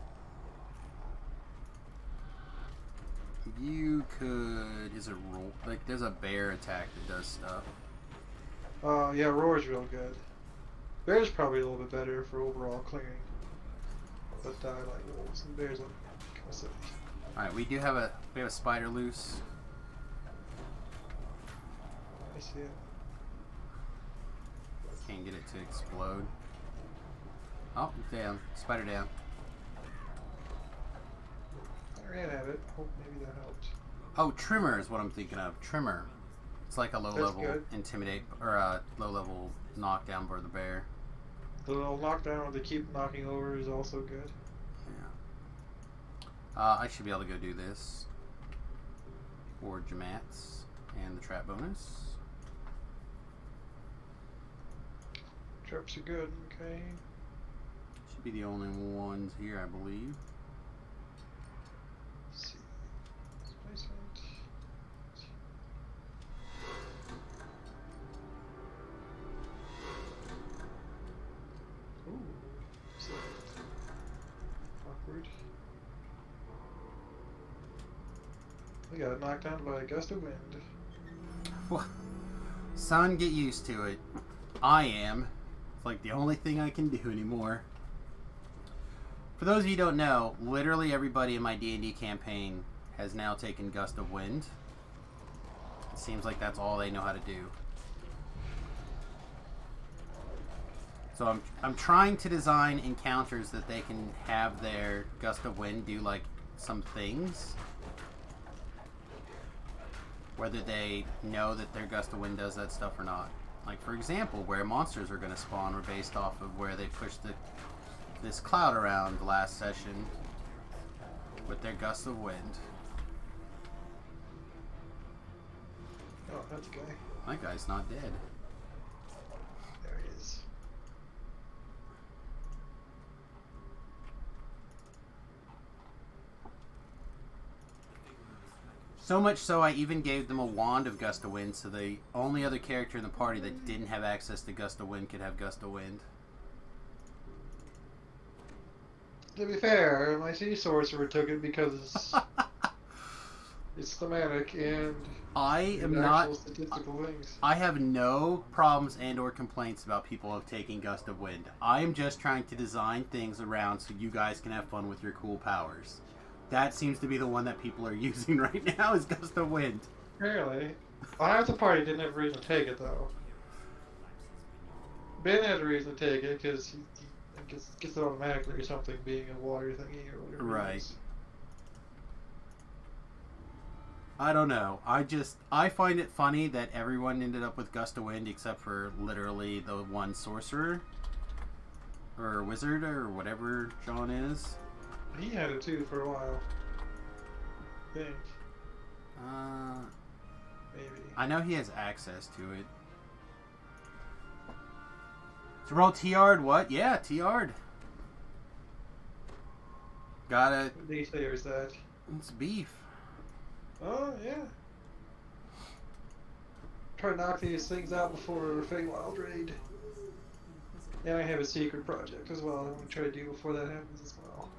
You could... Is it roll? Like, there's a bear attack that does stuff. Yeah, Roar's real good. Bear's probably a little bit better for overall clearing. But I like wolves and bears are kind of silly. Alright, we have a spider loose. I see it. Can't get it to explode. Oh, down. Spider down. I ran at it. Hope maybe that helped. Oh, Trimmer is what I'm thinking of. Trimmer. It's like a low-level good. intimidate, or a low-level knockdown for the bear. The little knockdown where they keep knocking over is also good. Yeah. I should be able to go do this. For Jamats and the trap bonus. Traps are good, okay. Should be the only ones here, I believe. Let's see. Placement. Ooh. So awkward. We got knocked down by a gust of wind. Well, son, get used to it. I am. It's like the only thing I can do anymore. For those of you who don't know, literally everybody in my D&D campaign has now taken Gust of Wind. It seems like that's all they know how to do. So I'm trying to design encounters that they can have their Gust of Wind do like some things. Whether they know that their Gust of Wind does that stuff or not. Like, for example, where monsters are going to spawn were based off of where they pushed this cloud around the last session with their Gust of Wind. Oh, that's a guy. That guy's not dead. There he is. So much so I even gave them a wand of Gust of Wind, so the only other character in the party that didn't have access to Gust of Wind could have Gust of Wind. To be fair, my sea sorcerer took it because it's thematic and I am actual not... statistical things. I have no problems and or complaints about people of taking Gust of Wind. I am just trying to design things around so you guys can have fun with your cool powers. That seems to be the one that people are using right now is Gust of Wind. Apparently. Half the party didn't have a reason to take it, though. Ben had a reason to take it because he gets it automatically or something, being a water thingy or whatever. Right. It is. I don't know. I find it funny that everyone ended up with Gust of Wind except for literally the one sorcerer. Or wizard or whatever John is. He had it too for a while. I think. Maybe. I know he has access to it. To roll TR'd, what? Yeah, TR'd. Got it. What day is that? It's beef. Oh, yeah. Try to knock these things out before Feywild raid. And I have a secret project as well I'm going to try to do before that happens as well.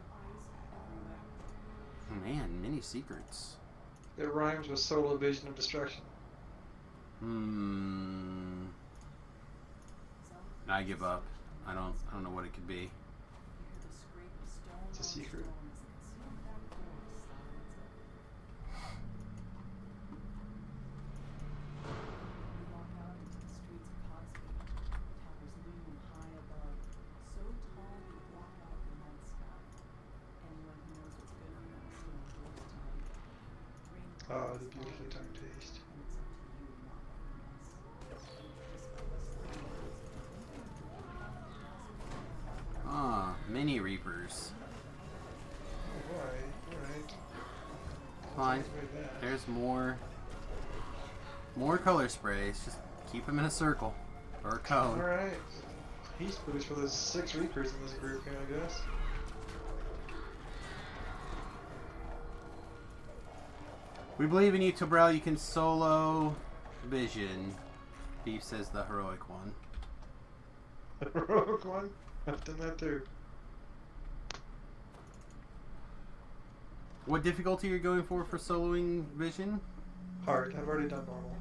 Man, many secrets. It rhymes with Solo Vision of Destruction. I give up. I don't know what it could be. It's a secret. Oh, the beautifully timed taste. Ah, mini reapers. Alright. Fine. There's more color sprays. Just keep them in a circle or a cone. Alright. He's boost for those 6 Reapers in this group here, I guess. We believe in you, Tobrel. You can solo Vision. Beef says the heroic one. The heroic one? I've done that too. What difficulty are you going for soloing Vision? Hard. I've already done normal.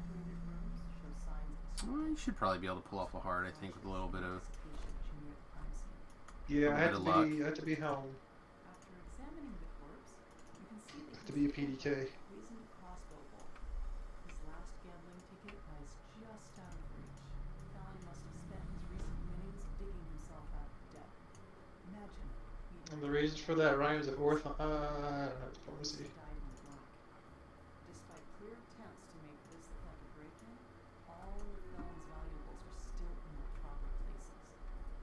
Well, you should probably be able to pull off a hard, I think, with a little bit of... Yeah, I bit of luck. have to be home. I have to be a PDK. And the reasons for that rhymes with orth. I don't have diplomacy. Despite clear attempts to make this look like a break-in, all of Felon's valuables are still in their proper places.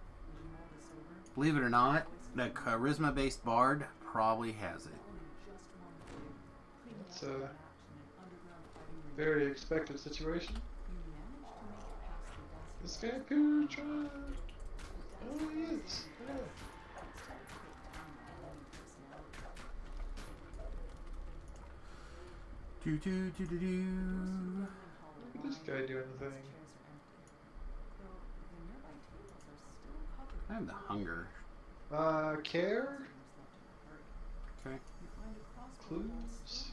As you mull this over, Believe it or not, the charisma-based bard probably has it. It's a very expected situation. This guy could try. Oh, he is. Yeah. Do do do do do. Look at this guy doing the thing. I have the hunger. Care? Okay. Clues?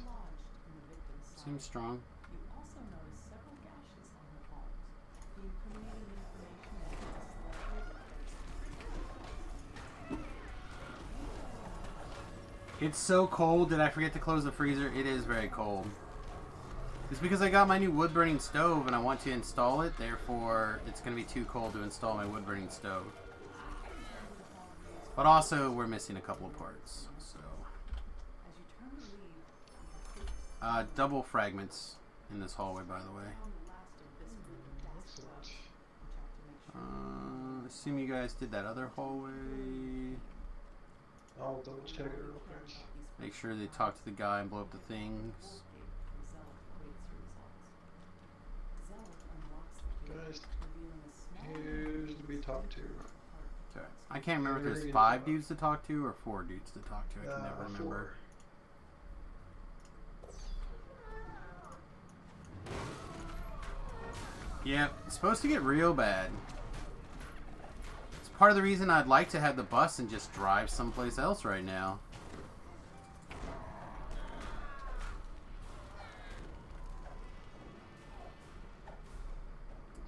Seems strong. you also notice several gashes on her palms. The incriminating information It's so cold. Did I forget to close the freezer? It is very cold. It's because I got my new wood-burning stove and I want to install it. Therefore, it's going to be too cold to install my wood-burning stove. But also, we're missing a couple of parts. So, as you turn to leave, double fragments in this hallway, by the way. found the last of this group of gas Excellent. which have to make sure Assume you guys did that other hallway. I'll double check it real quick. Make sure they talk to the guy and blow up the things. Guys, here's to be talked to. Okay. I can't remember if there's 5 dudes to talk to or 4 dudes to talk to. I can never remember. 4. Yeah, it's supposed to get real bad. It's part of the reason I'd like to have the bus and just drive someplace else right now.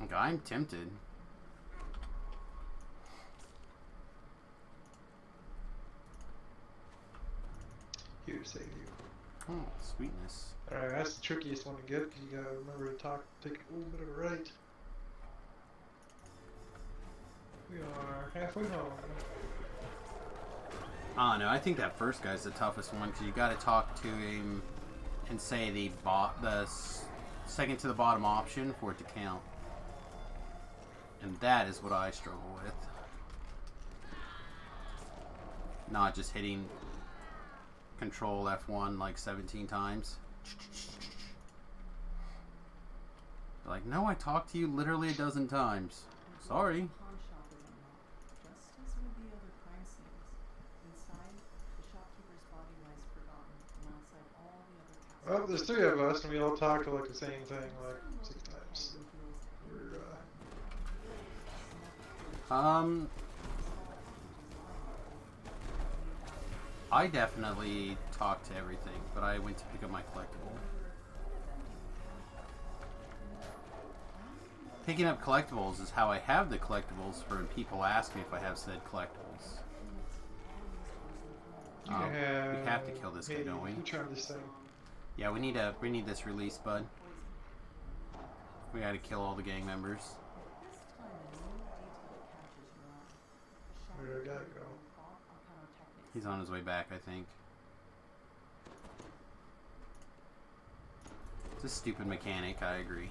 Like, I'm tempted. Here to save you. Oh, sweetness. Alright, that's the trickiest one to get because you gotta remember to take a little bit of a right. We are halfway home. Oh no, I think that first guy's the toughest one because you got to talk to him and say the second to the bottom option for it to count. And that is what I struggle with. Not just hitting Control F1 like 17 times. Like, no, I talked to you literally a dozen times. Sorry. pawn shop is unlocked, just as with the other crime scenes. Inside, the shopkeeper's body lies forgotten, alongside all the other cast Well, there's 3 of us and we all talk to like the same thing like 6 times. We're, I definitely talked to everything, but I went to pick up my collectible. Picking up collectibles is how I have the collectibles for when people ask me if I have said collectibles. We have to kill this guy, hey, don't we? who tried this thing? Yeah, we need this release, bud. We gotta kill all the gang members. Where did I go? He's on his way back, I think. It's a stupid mechanic, I agree.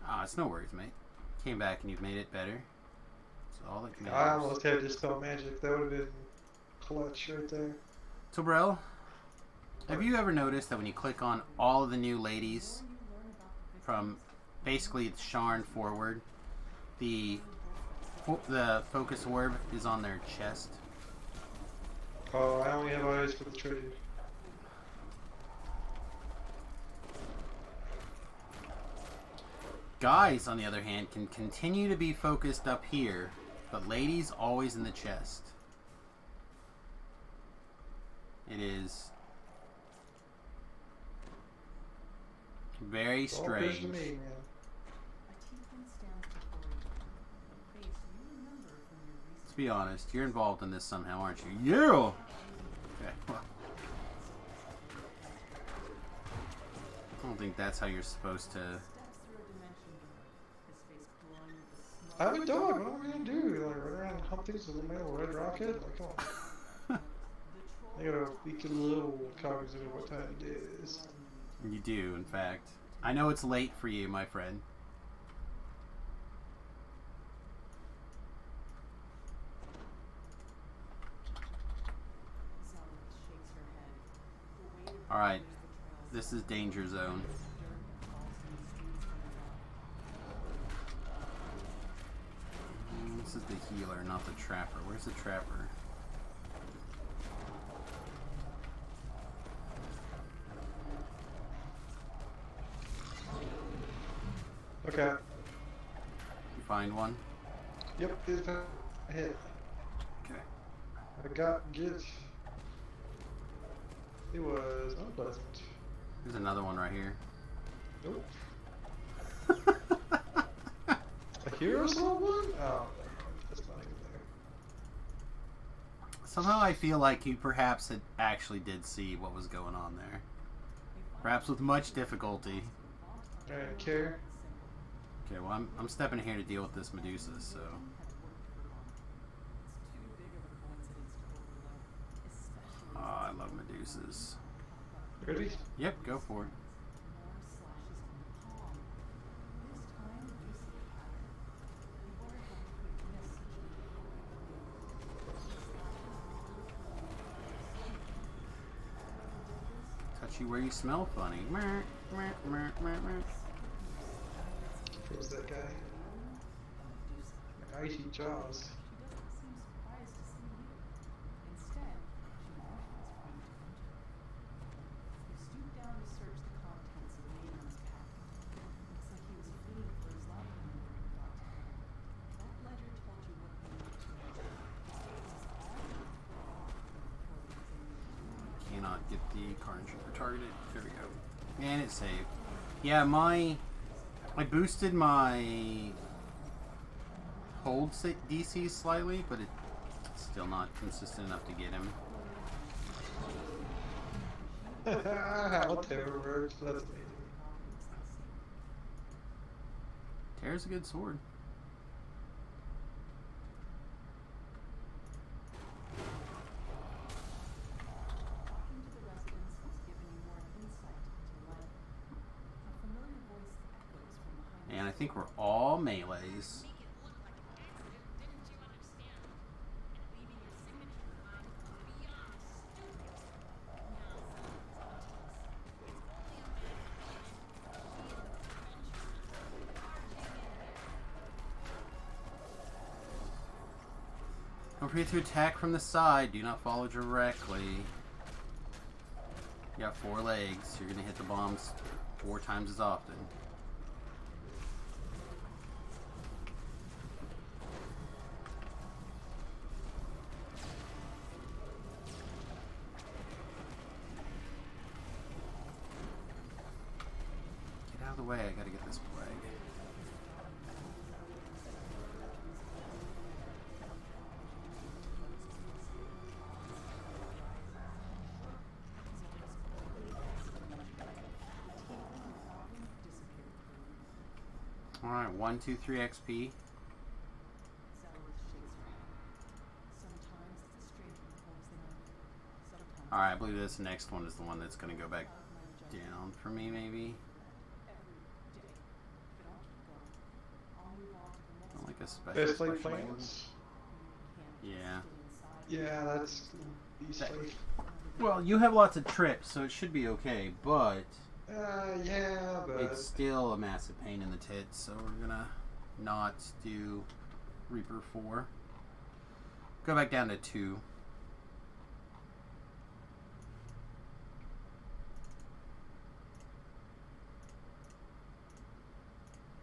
Ah, it's no worries, mate. Came back and you've made it better. That's all that matters. I almost had Dispel Magic. That would have been clutch right there. Tobrel, have you ever noticed that when you click on all of the new ladies from basically Sharn forward, the the focus orb is on their chest. Oh, I only have eyes for the trade. Guys, on the other hand, can continue to be focused up here, but ladies always in the chest. It is very It's all good to strange. me, man. A tiefling stands before you, a face you remember from your recent Let's be honest, you're involved in this somehow, aren't you? Yeah! Okay, well. I don't think that's how you're supposed to... steps through a dimension door, his face glowing with a smug I'm a dog. What am I gonna do? Like run around and hump things with a little red rocket? Like, come on. I gotta be a little cognizant of what time it is. You do, in fact. I know it's late for you, my friend. Alright, this is danger zone. This is the healer, not the trapper. Where's the trapper? Okay. You find one? Yep, it's a hit. Okay. I got get. It was unpleasant. There's another one right here. Nope. A hero saw one? Oh, that's not even there. Somehow I feel like you perhaps had actually did see what was going on there. Perhaps with much difficulty. I didn't care. Okay, well I'm stepping here to deal with this Medusa, so... Oh, I love Medusas. Ready? Yep, go for it. Touch you where you smell funny. Who's that guy? Like icy jaws. Cannot get the Carnage Trooper targeted. There we go. And it's saved. Yeah, I boosted my hold DC slightly, but it's still not consistent enough to get him. How terror works. That's amazing. Terror's a good sword. And I think we're all melees. Don't forget to attack from the side. Do not follow directly. You got 4 legs. You're going to hit the bombs 4 times as often. Get out of the way. I got to get this plague. Alright, 1, 2, 3 XP. Alright, I believe this next one is the one that's going to go back down for me, maybe. Not like a special. Best like one. plans? Yeah. Yeah, that's beastly. Well, you have lots of trips, so it should be okay, but Yeah, but it's still a massive pain in the tits, so we're gonna not do Reaper 4. Go back down to 2.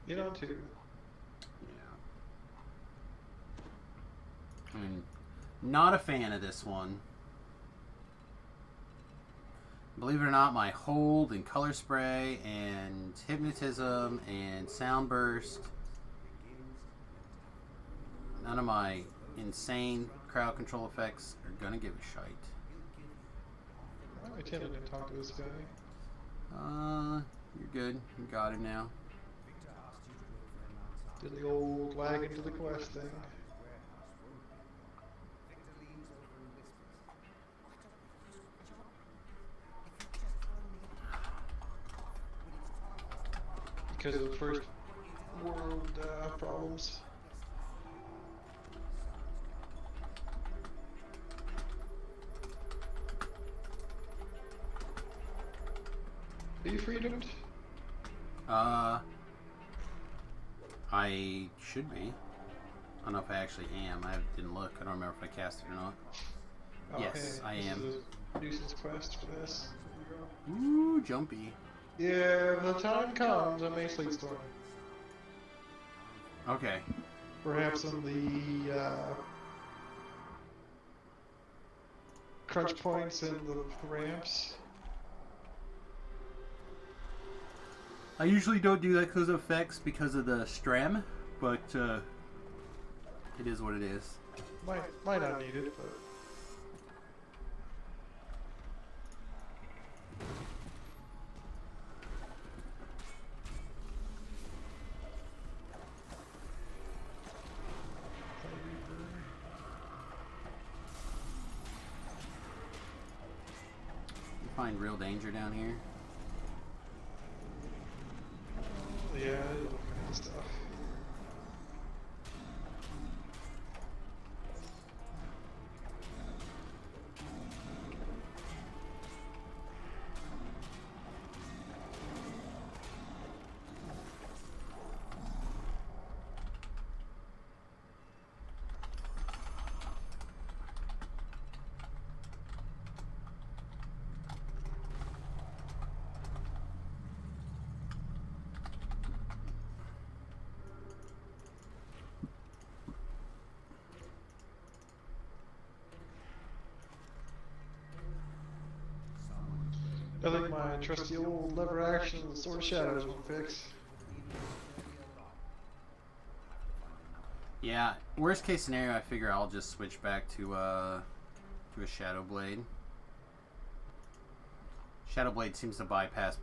Get on 2. Yeah. I mean, not a fan of this one. Believe it or not, my hold and color spray and hypnotism and sound burst, none of my insane crowd control effects are gonna give a shite. I can't even talk to this guy. You're good. You got him now. Did the old lag into the quest thing. Because of the first world problems. Are you freedomed? I should be. I don't know if I actually am. I didn't look. I don't remember if I cast it or not. Oh, Yes, hey, I am. This is a nuisance quest for this. Ooh, jumpy. Yeah, when the time comes, I may sleep storm. Okay. Perhaps on the crunch points and the ramps. I usually don't do that because of effects, because of the strem, but it is what it is. Might not need it, but You find real danger down here. yeah, all kinds of stuff. I think my trusty old lever action and Sword of Shadows will fix. Yeah, worst case scenario, I figure I'll just switch back to a Shadow Blade. Shadow Blade seems to bypass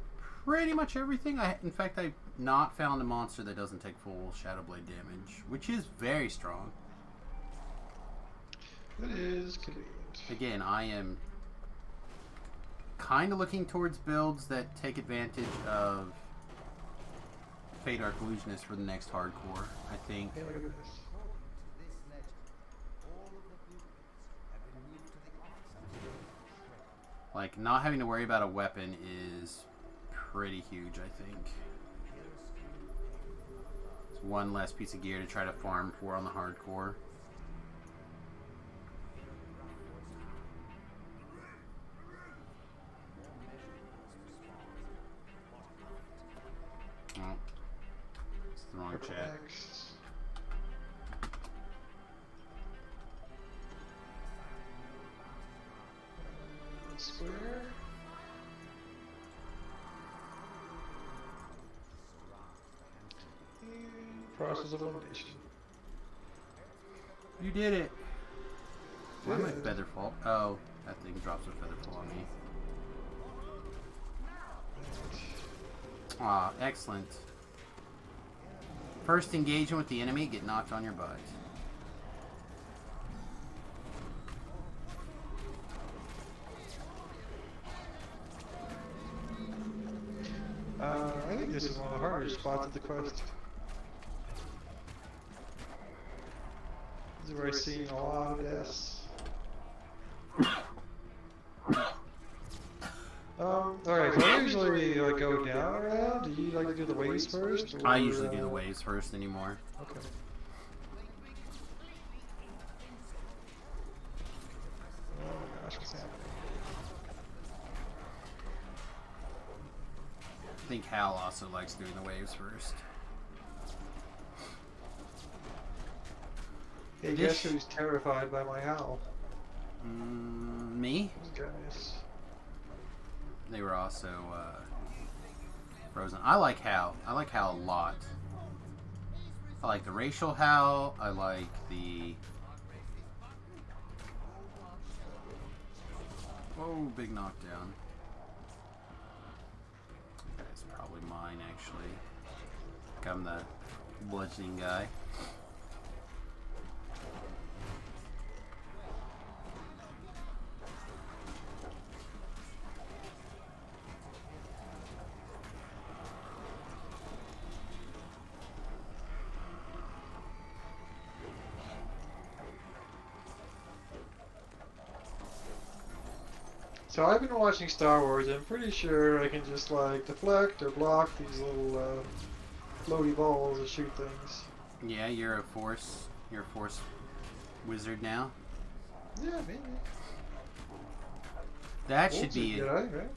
pretty much everything. In fact, I've not found a monster that doesn't take full Shadow Blade damage, which is very strong. It is convenient. Again, I am kind of looking towards builds that take advantage of Fate Arc Illusionist for the next hardcore. I think. Hey, look at this. Like, not having to worry about a weapon is pretty huge, I think. It's one less piece of gear to try to farm for on the hardcore. Oh, it's the wrong chat. Next. Square. And process of elimination. You did it! Why am I Good. Featherfall? Oh, that thing drops a Featherfall on me. Ah, excellent. First engagement with the enemy, get knocked on your butt. I think this is one of the harder spots of the quest. This is where I see a lot of deaths. Alright, so I usually go down around. Do you like to do the waves first? I usually do the waves first anymore. Okay. Oh my gosh, what's happening? I think Hal also likes doing the waves first. Hey, This- guess who's terrified by my howl? Me? These guys. They were also frozen. I like Hal. I like Hal a lot. I like the racial Hal. I like the... Whoa, big knockdown. That's probably mine, actually. I'm the bludgeoning guy. So I've been watching Star Wars. I'm pretty sure I can just like deflect or block these little floaty balls that shoot things. Yeah, you're a force wizard now. Yeah, maybe. That Wolves should be are Jedi, right?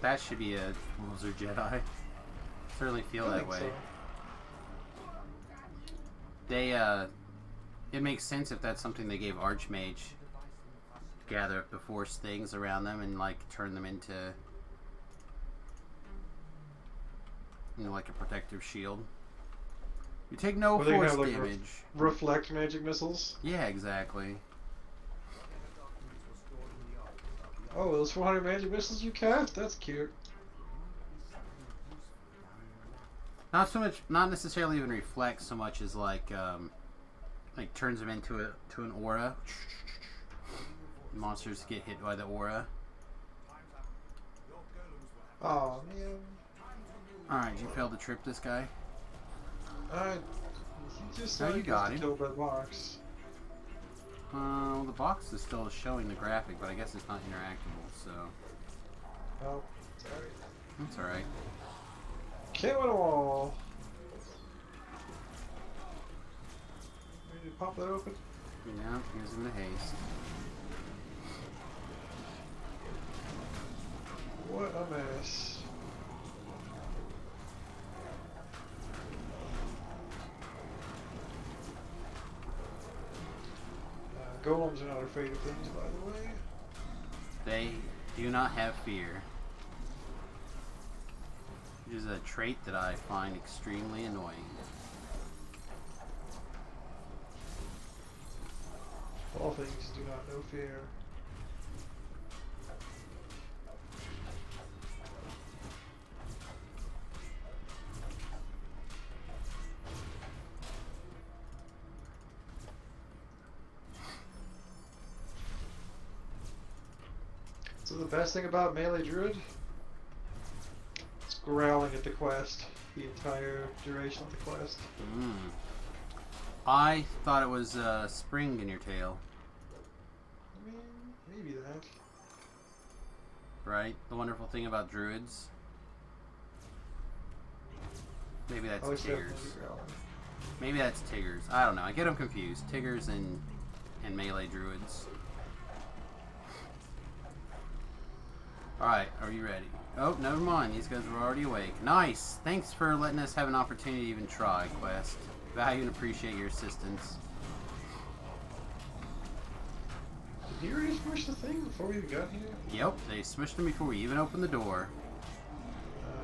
that should be a wizard Jedi. Certainly feel I that think way. so. They it makes sense if that's something they gave Archmage. Gather up the force things around them and like turn them into, you know, like a protective shield. You take no Or they can force have, like, damage. Reflect magic missiles. Yeah, exactly. Oh, those 400 magic missiles you cast? That's cute. Not so much, not necessarily even reflect so much as like turns them into an aura. Monsters get hit by the aura. Oh man. Alright, you failed to trip this guy. He just No, you got him. killed that box. Well, the box is still showing the graphic, but I guess it's not interactable, so Oh, sorry. that's alright. Can't win them all. Ready to pop that open? Yeah, here's him in a haste. What a mess. Golems are not afraid of things, by the way. They do not have fear. Which is a trait that I find extremely annoying. All things do not know fear. So the best thing about Melee Druid? It's growling at the quest the entire duration of the quest. I thought it was a spring in your tail, I mean, maybe that. right? The wonderful thing about druids. Maybe that's Oh, it's Tigers. definitely growling. Maybe that's Tigers. I don't know. I get them confused. Tigers and melee druids. Alright, are you ready? Oh, never mind. These guys were already awake. Nice! Thanks for letting us have an opportunity to even try, Quest. Value and appreciate your assistance. Did you already smush the thing before we even got here? Yep, they smushed them before we even opened the door.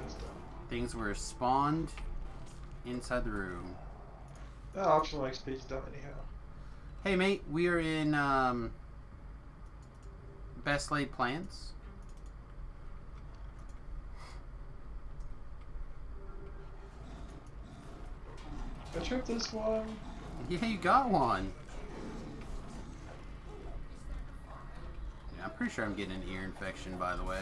It's done. Things were spawned inside the room. The optional XP is done anyhow. Hey mate, we are in Best Laid Plans. I tripped this one. Yeah, you got one. Yeah, I'm pretty sure I'm getting an ear infection, by the way.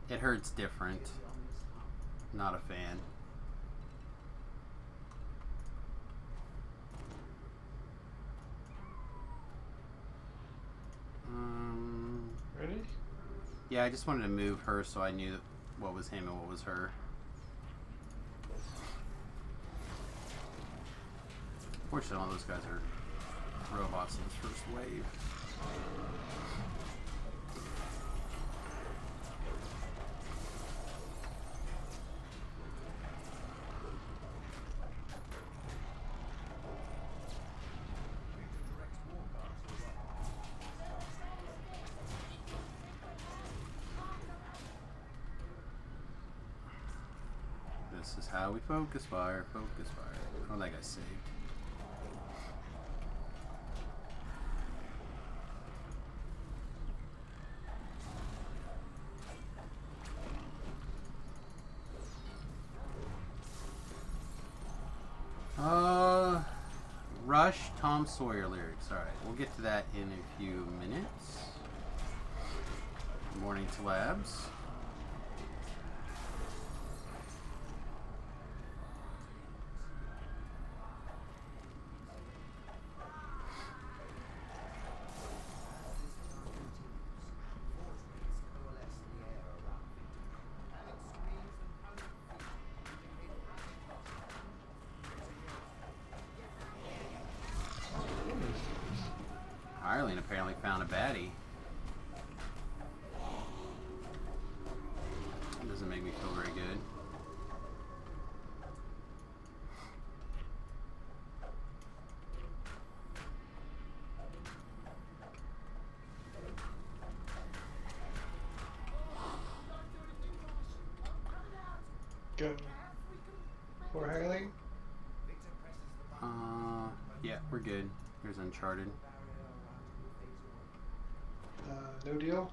It hurts different. Not a fan. Ready? Yeah, I just wanted to move her so I knew what was him and what was her. Fortunately, all those guys are robots in this first wave. This is how we focus fire, focus fire. Oh, that guy's saved. Rush Tom Sawyer lyrics. Alright, we'll get to that in a few minutes. Good morning to Labs. Ireland apparently found a baddie. That doesn't make me feel very good. Go. For Hireling? Yeah, we're good. Here's Uncharted. No deal?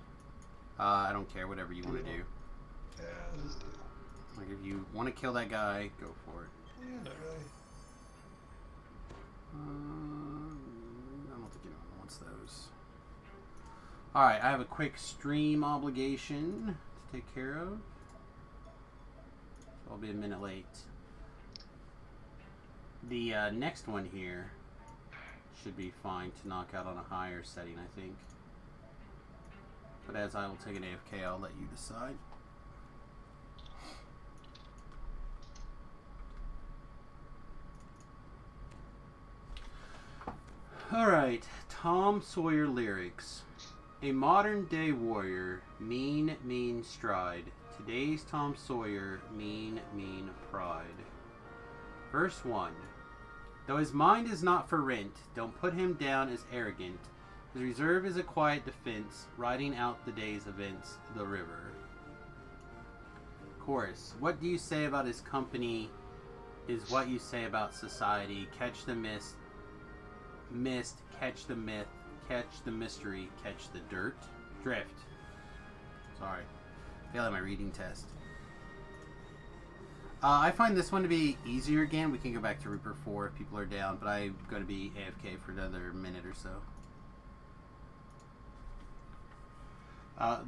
I don't care, whatever you want to do. Yeah, let's do. Like, if you want to kill that guy, go for it. Yeah, not really. I don't think anyone wants those. Alright, I have a quick stream obligation to take care of. So I'll be a minute late. The next one here should be fine to knock out on a higher setting, I think. But as I will take an AFK, I'll let you decide. Alright, Tom Sawyer lyrics. A modern day warrior, mean, mean stride. Today's Tom Sawyer, mean, mean pride. Verse 1. Though his mind is not for rent, don't put him down as arrogant. His reserve is a quiet defense, riding out the day's events, the river. Chorus. What do you say about his company is what you say about society. Catch the mist, catch the myth, catch the mystery, catch the dirt. Drift. Sorry. Failing my reading test. I find this one to be easier again. We can go back to Reaper 4 if people are down, but I'm going to be AFK for another minute or so.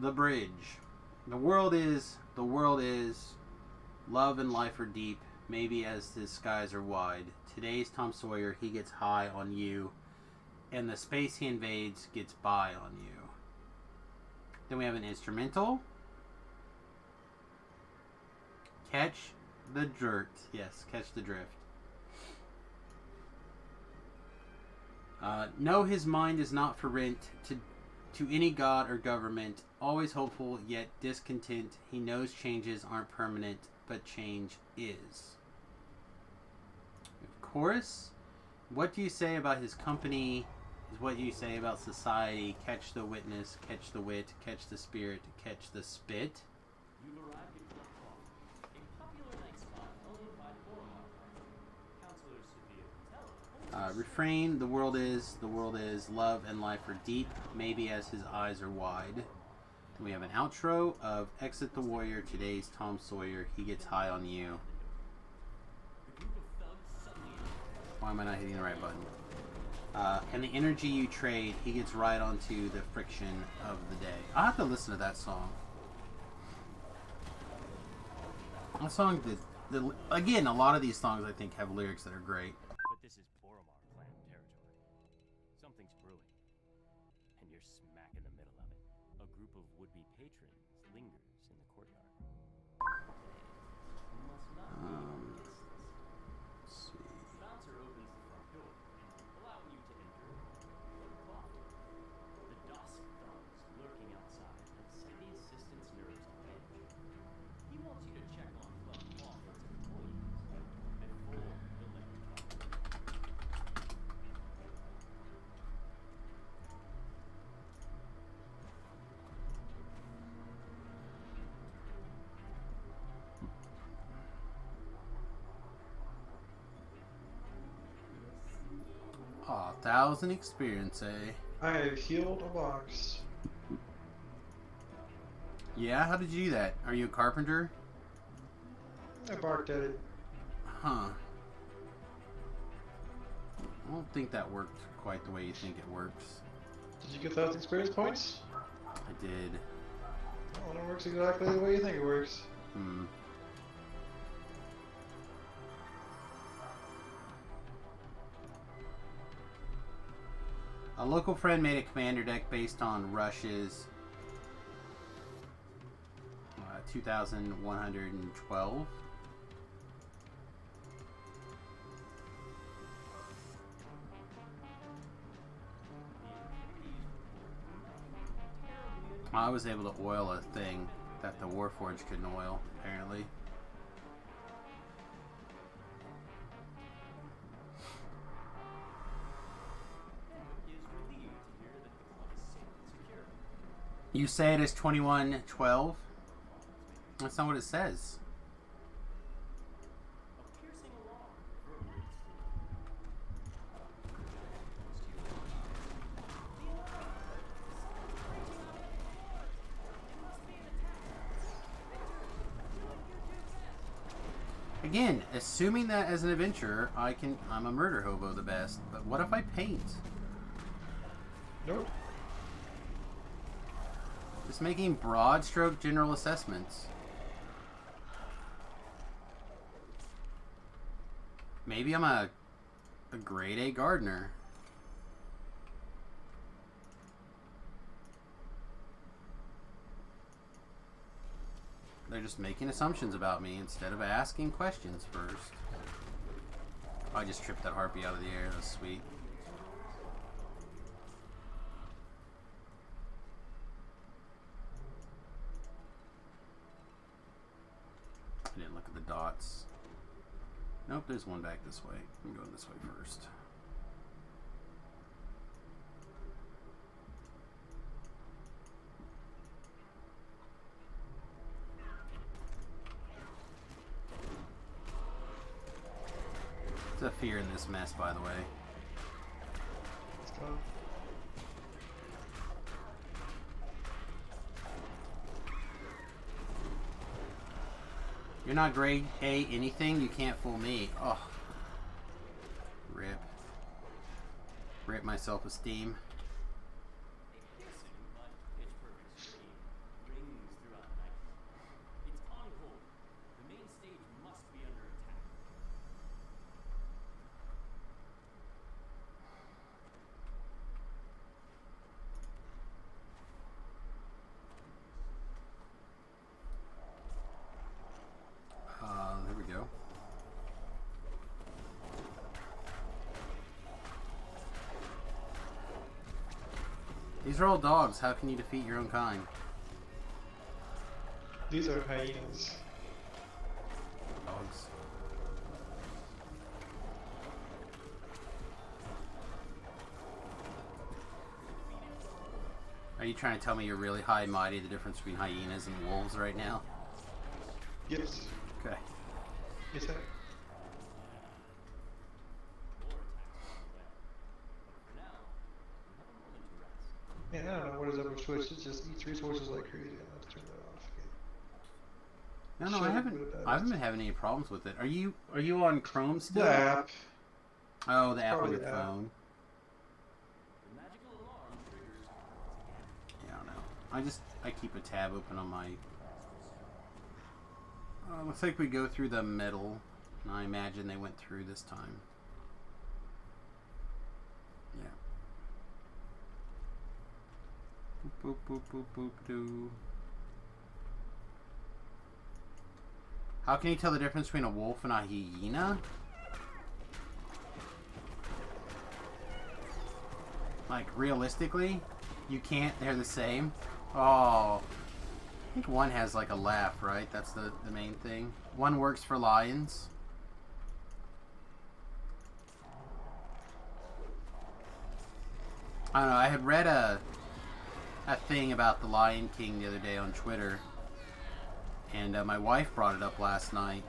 The bridge. The world is, love and life are deep, maybe as the skies are wide. Today's Tom Sawyer, he gets high on you, and the space he invades gets by on you. Then we have an instrumental. Catch the dirt. Yes, catch the drift. No, his mind is not for rent to any god or government. Always hopeful, yet discontent. He knows changes aren't permanent, but change is. Chorus. What do you say about his company is what you say about society. Catch the witness, catch the wit, catch the spirit, catch the spit. You've arrived at Club Hall, a popular night spot owned by the Boromar family. Counselor Sophia Patella. Refrain, the world is, love and life are deep, maybe as his eyes are wide. Then we have an outro of Exit the Warrior, today's Tom Sawyer, he gets high on you. The group of thugs suddenly Why am I not hitting the right button? And the energy you trade, he gets right onto the friction of the day. I'll have to listen to that song. That song did, again, a lot of these songs I think have lyrics that are great. But this is Boromar clan territory. Something's brewing. And you're smack in the middle of it. A group of would-be patrons lingers in the courtyard. They must not be listless. Let's see. The bouncer opens the front door, allowing you to enter 1,000 experience, eh? I have healed a box. Yeah, how did you do that? Are you a carpenter? I barked at it. Huh. I don't think that worked quite the way you think it works. Did you get 1,000 experience points? I did. Well, it works exactly the way you think it works. Hmm. A local friend made a commander deck based on Rush's 2,112. I was able to oil a thing that the Warforged couldn't oil, apparently. You say it is 2112? That's not what it says. Again, assuming that as an adventurer, I'm a murder hobo the best. But what if I paint? Nope. Just making broad stroke general assessments. Maybe I'm a grade A gardener. They're just making assumptions about me instead of asking questions first. I just tripped that harpy out of the air. That's sweet. I didn't look at the dots. Nope, there's one back this way. I'm going this way first. There's a fear in this mess, by the way. Let's go. You're not grade A anything, you can't fool me. Oh. Rip. Rip my self-esteem. There we go. These are all dogs. How can you defeat your own kind? These are hyenas. Dogs. Are you trying to tell me you're really high and mighty the difference between hyenas and wolves right now? Yes. Okay. Yes, sir. Man, I don't know what is up with Twitch. It just eats resources like crazy. I have to turn that off. Okay. No, Shut I up haven't. with that. I haven't been having any problems with it. Are you on Chrome still? The app. Oh, the app on Probably the the app. phone. Yeah, I don't know. I keep a tab open on my. Looks like we go through the middle. And I imagine they went through this time. Yeah. Boop boop boop boop boop doo. How can you tell the difference between a wolf and a hyena? Like, realistically, you can't. They're the same. Oh, I think one has like a laugh, right? That's the main thing. One works for lions. I don't know. I had read a thing about the Lion King the other day on Twitter, and my wife brought it up last night,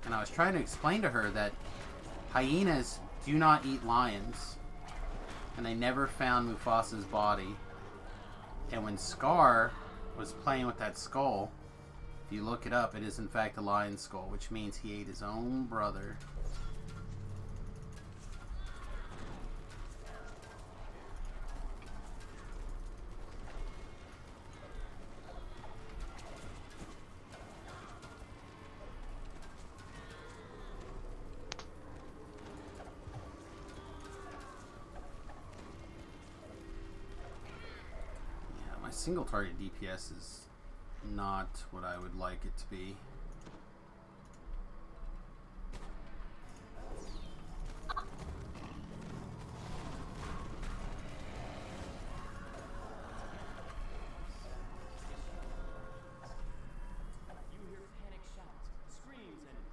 and I was trying to explain to her that hyenas do not eat lions. and they never found Mufasa's body. And when Scar was playing with that skull, if you look it up, it is in fact a lion skull, which means he ate his own brother. Single target DPS is not what I would like it to be. You hear panic shouts, screams, and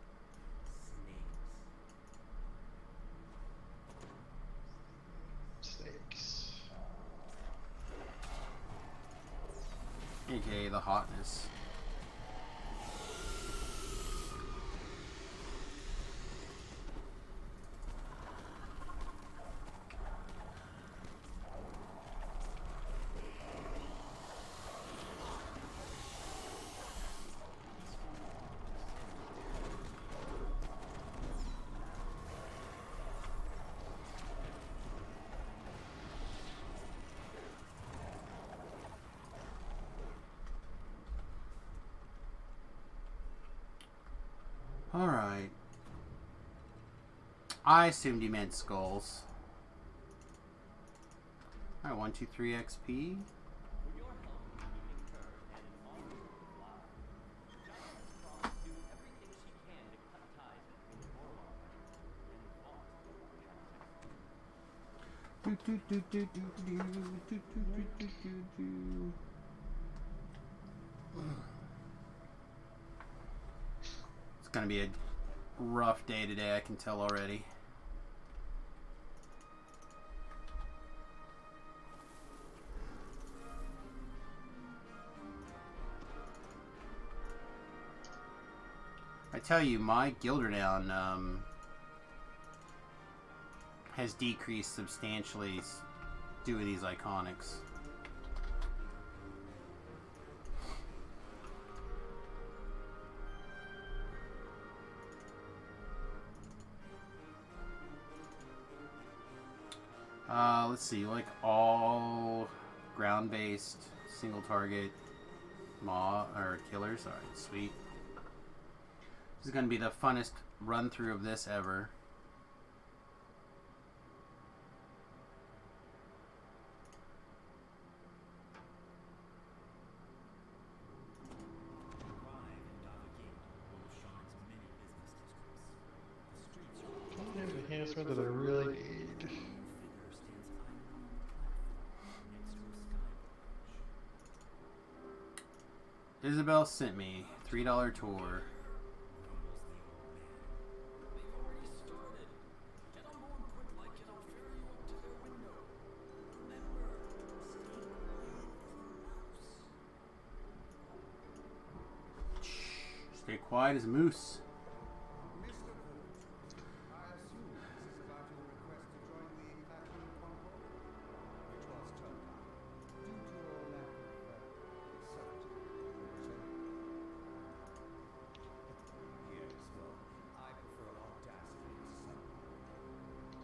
snakes. Snakes. AKA the hotness. Alright. I assumed you meant skulls. Alright, 1, 2, 3 XP. For your help in keeping her and an honorable alive, Jaya has promised to do everything she can to cut ties between the Warlock and Vaught transaction. It's gonna be a rough day today, I can tell already. I tell you, my Gilderdown has decreased substantially due to these iconics. Let's see, like all ground-based single target killers. Alright, sweet. This is going to be the funnest run through of this ever. Enhancement that I really need. Isabel sent me $3 tour. Stay quiet as a moose. Mr. Vogt, I assume this is about your request to join the Faction Concord, which was turned down due to your lack of certainty. Yes, well, I prefer audacity to certainty.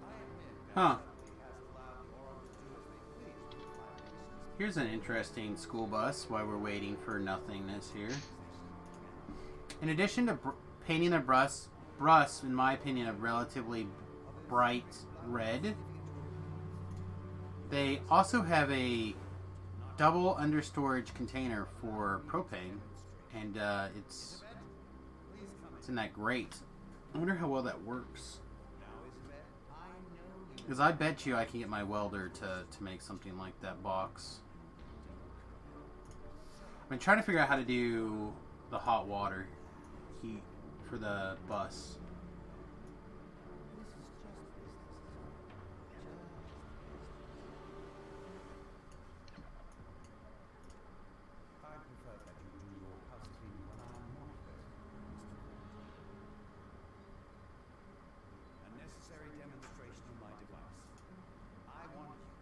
I admit Huh. that certainty has allowed the Orals to do as they please with my reasons. Here's an interesting school bus while we're waiting for nothingness here. In addition to painting the bus, in my opinion, a relatively bright red, they also have a double understorage container for propane, and it's in that grate. I wonder how well that works. Because I bet you I can get my welder to make something like that box. I've been trying to figure out how to do the hot water heat for the bus. I prefer that you do your housekeeping when I am not present, Mr. Vogt. A necessary demonstration of my device. I want you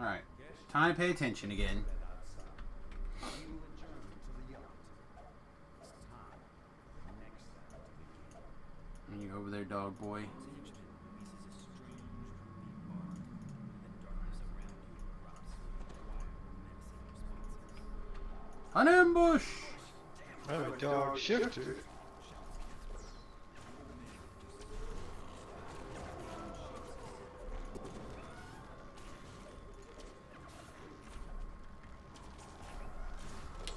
Alright. Time to pay attention again. Bed outside. We will adjourn to the yacht. It's time for the next act to begin. You over there, dog boy. An ambush! I'm a dog shifter.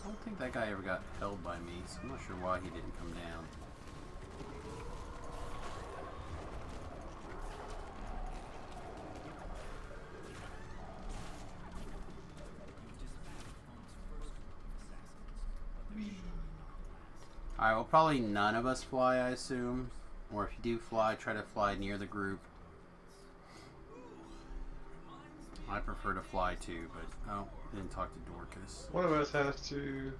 I don't think that guy ever got held by me, so I'm not sure why he didn't come down. Alright, well, probably none of us fly, I assume. Or if you do fly, try to fly near the group. I prefer to fly too, but oh, didn't talk to Dorcas. One of us has to.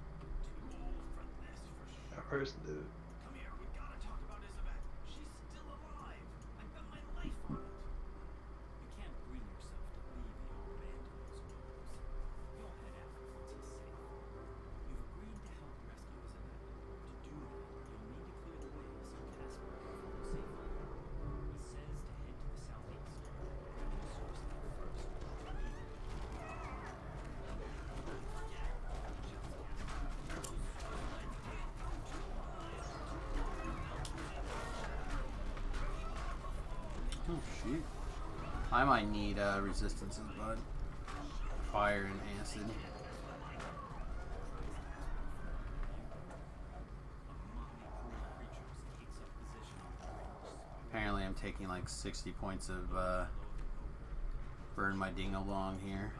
That person did it. Come here, we gotta talk about Isabel. She's still alive. I bet my life on it. You can't bring yourself to leave the old man to those wolves. You'll head out once he's safe. You've agreed to help rescue Isabel. To do that, you'll need to clear the way so Casper can follow safely. He says to head to the southeast. Grab the source there first. Oh shoot. I might need resistances, bud. Fire and acid. Apparently I'm taking like 60 points of burn my ding along here.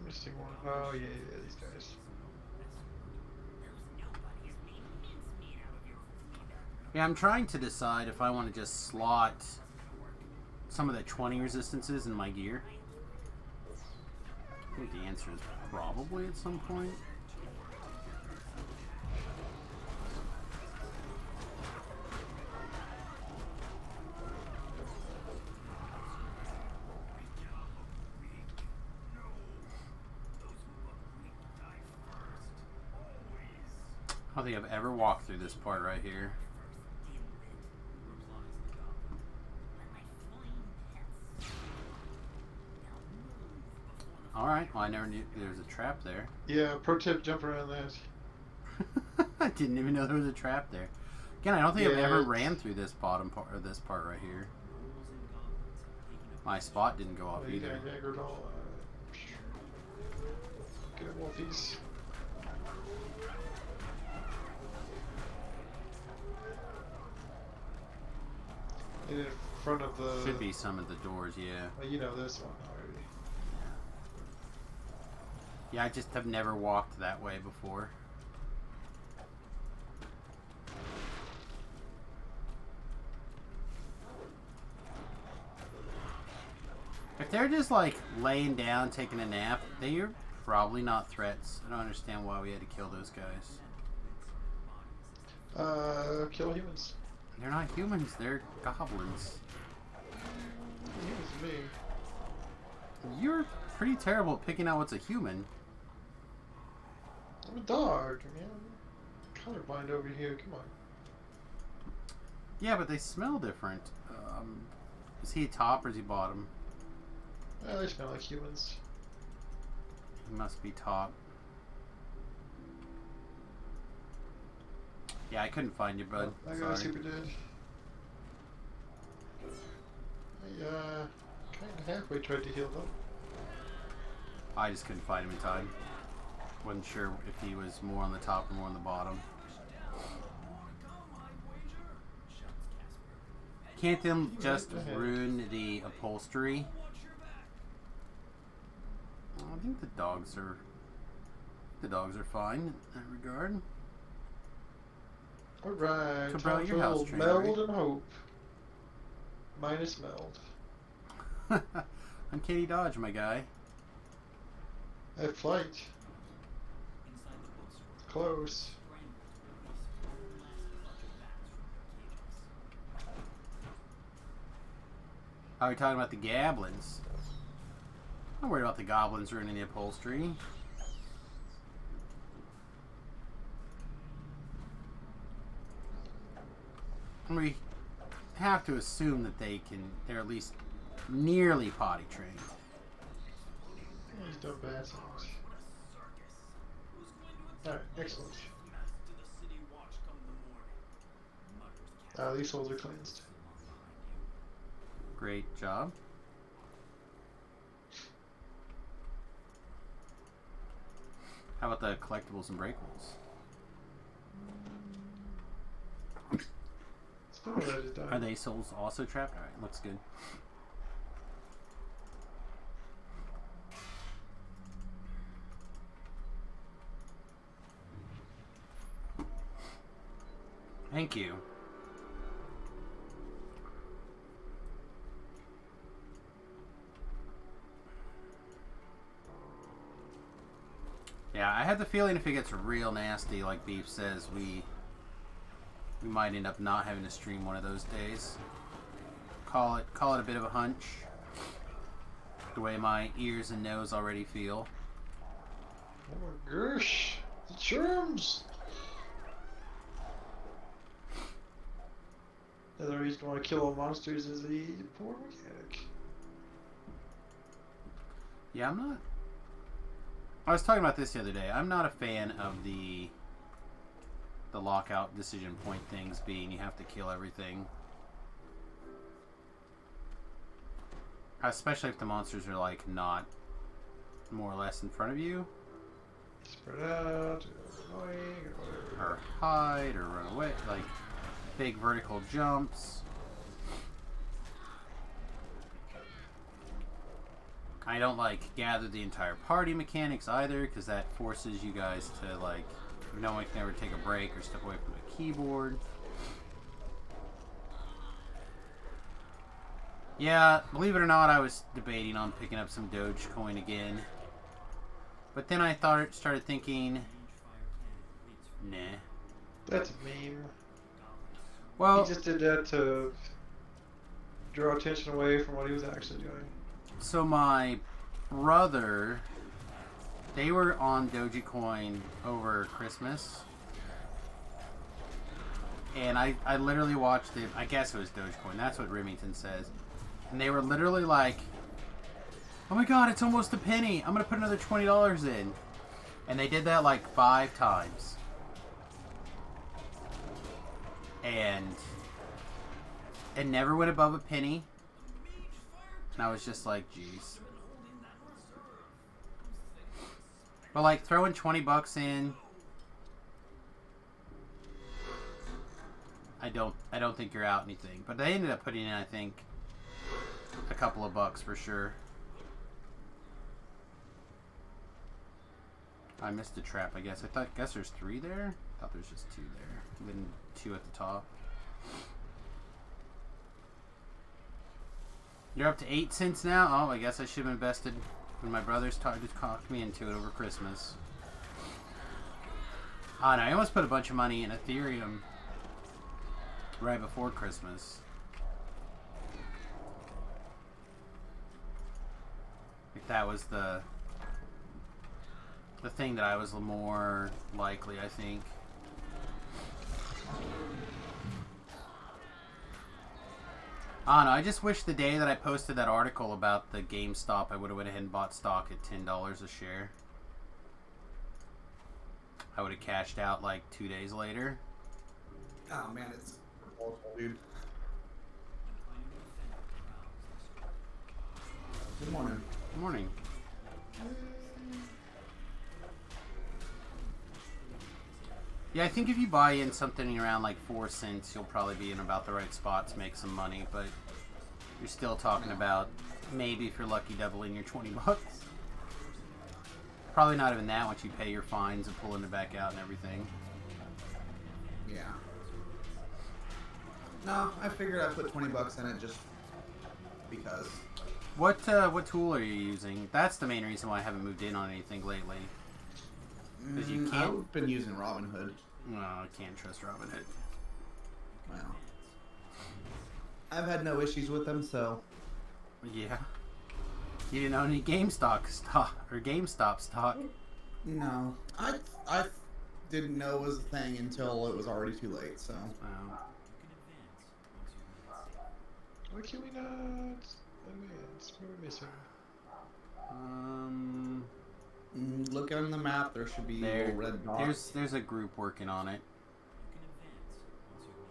Missing one. Oh yeah, these guys. Yeah, I'm trying to decide if I want to just slot some of the 20 resistances in my gear. I think the answer is probably at some point. I don't think I've ever walked through this part right here. Alright, well I never knew there was a trap there. Yeah, pro tip: jump around that. I didn't even know there was a trap there. Again, I don't think I've Yeah, ever it's- ran through this bottom part, or this part right here. My spot didn't go off Oh, you either. got Jagger doll. Get a wolfies. In front of the. Should be some at the doors, yeah. Well, you know this one already. Yeah, I just have never walked that way before. If they're just like laying down, taking a nap, they're probably not threats. I don't understand why we had to kill those guys. Kill humans. They're not humans, they're goblins. Humans to me. You're pretty terrible at picking out what's a human. I'm a dog, man. Colorblind over here. Come on. Yeah, but they smell different. Is he top or is he bottom? They smell like humans. He must be top. Yeah, I couldn't find you, bud. That Sorry. guy's super dead. I kind of halfway tried to heal them. I just couldn't find him in time. Wasn't sure if he was more on the top or more on the bottom. Can't them just ruin the upholstery? I think the dogs are fine in that regard. Alright, So, bro, time your for house old trainer, Meld right? and Hope. Minus meld. Uncanny dodge, my guy. I have flight. Inside the bookstore, Close. scrambled to release one last clutch of bats from their cages. How are we talking about the goblins? I'm not worried about the goblins ruining the upholstery. And we have to assume that they're at least nearly potty trained. These don't bad songs. Alright, excellent. These souls are cleansed. Great job. How about the collectibles and breakables? Still not ready to die. Are they souls also trapped? Alright, looks good. Thank you. Yeah, I have the feeling if it gets real nasty, like Beef says, we might end up not having to stream one of those days. Call it a bit of a hunch. The way my ears and nose already feel. Oh my gosh, the germs! The other reason why I kill all monsters is the poor mechanic. Yeah, I'm not. I was talking about this the other day. I'm not a fan of the lockout decision point things being you have to kill everything. Especially if the monsters are like not more or less in front of you. Spread out, annoying, Or hide or run away. Like big vertical jumps. I don't like gather the entire party mechanics either, because that forces you guys to like no one can ever take a break or step away from the keyboard. Yeah, believe it or not, I was debating on picking up some Dogecoin again, but then I started thinking, nah. That's a meme. Well, He just did that to draw attention away from what he was actually doing. so my brother, they were on Dogecoin over Christmas, and I literally watched it. I guess it was Dogecoin. That's what Remington says. And they were literally like, "Oh my God, it's almost a penny. I'm gonna put another $20 in," and they did that like 5 times, and it never went above a penny. And I was just like, "Geez." But like throwing $20 in, I don't think you're out anything. But they ended up putting in, I think, a couple of bucks for sure. I missed a trap, I guess. Guess there's 3 there. I thought there's just 2 there. And then 2 at the top. You're up to 8 cents now. Oh, I guess I should have invested when my brothers talked me into it over Christmas. Oh no, I almost put a bunch of money in Ethereum right before Christmas. If that was the thing that I was more likely, I think. I don't know, I just wish the day that I posted that article about the GameStop, I would have went ahead and bought stock at $10 a share. I would have cashed out like 2 days later. Oh man, it's awful, dude. Good morning. Good morning. Yeah, I think if you buy in something around like 4 cents, you'll probably be in about the right spot to make some money, but you're still talking about maybe, if you're lucky, doubling your $20. Probably not even that once you pay your fines and pulling it back out and everything. Yeah. No, I figured I'd put $20 in it just because What tool are you using? That's the main reason why I haven't moved in on anything lately. 'Cause you can't- I've been using Robinhood. No, I can't trust Robinhood. Well, I've had no issues with them, so Yeah. You didn't own any GameStop stock. no. I didn't know it was a thing until it was already too late. So Why can we not advance? What are we missing? look on the map. There should be There. little red dots. There's a group working on it.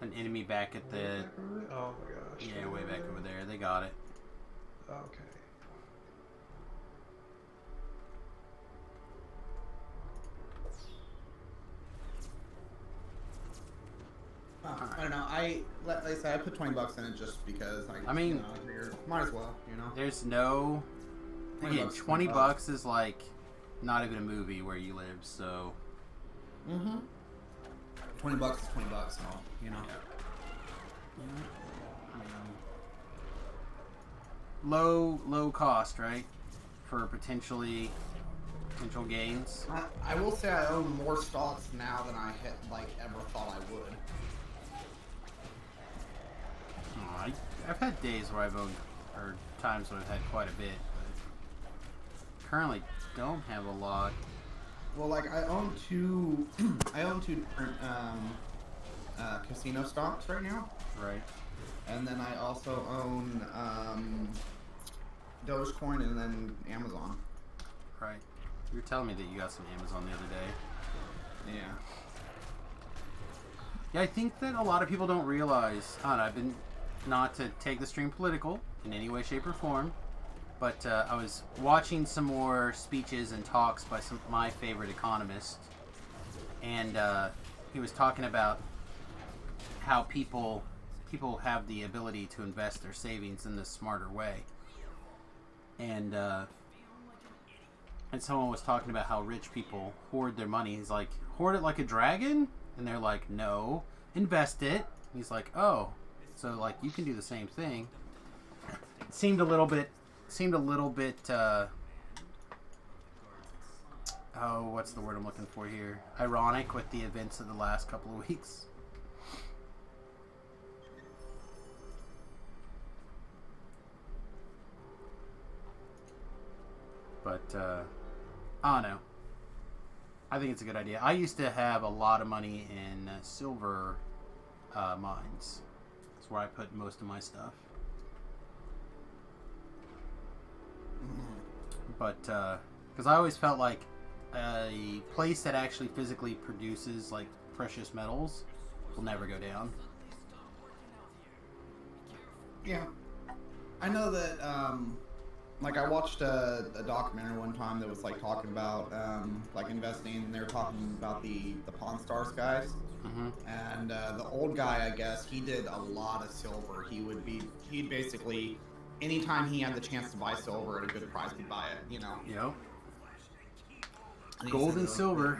An enemy back at the Back over there? Oh my gosh. yeah, way back over there. They got it. Okay. I don't know. Like I said, I put $20 in it just because I mean- you know, I figured, might as well, you know. There's no. 20 Again, bucks, $20 is like not even a movie where you live. So Mm-hmm. $20 is $20, so you know. low cost, right? For potential gains. I will say I own more stocks now than I ever thought I would. I've had days where I've owned, or times when I've had quite a bit, but currently don't have a lot. Well, like I own two, I own two different casino stocks right now, Right. and then I also own Dogecoin and then Amazon. Right. You were telling me that you got some Amazon the other day. Yeah. Yeah, I think that a lot of people don't realize. I've been not to take the stream political in any way, shape, or form, but I was watching some more speeches and talks by some my favorite economists, and he was talking about how people have the ability to invest their savings in this smarter way, and someone was talking about how rich people hoard their money. He's like, hoard it like a dragon? And they're like, no, invest it. He's like, oh, so like you can do the same thing. It seemed a little bit, oh, what's the word I'm looking for here? Ironic with the events of the last couple of weeks. But, I don't know. I think it's a good idea. I used to have a lot of money in silver mines. That's where I put most of my stuff. But, because I always felt like a place that actually physically produces, like, precious metals will never go down. Yeah. I know that, like I watched a documentary one time that was like talking about like investing, and they were talking about the Pawn Stars guys. Mm-hmm. And the old guy, I guess, he did a lot of silver. He'd basically, anytime he had the chance to buy silver at a good price, he'd buy it, you know? Yep. And he Gold said and that, silver.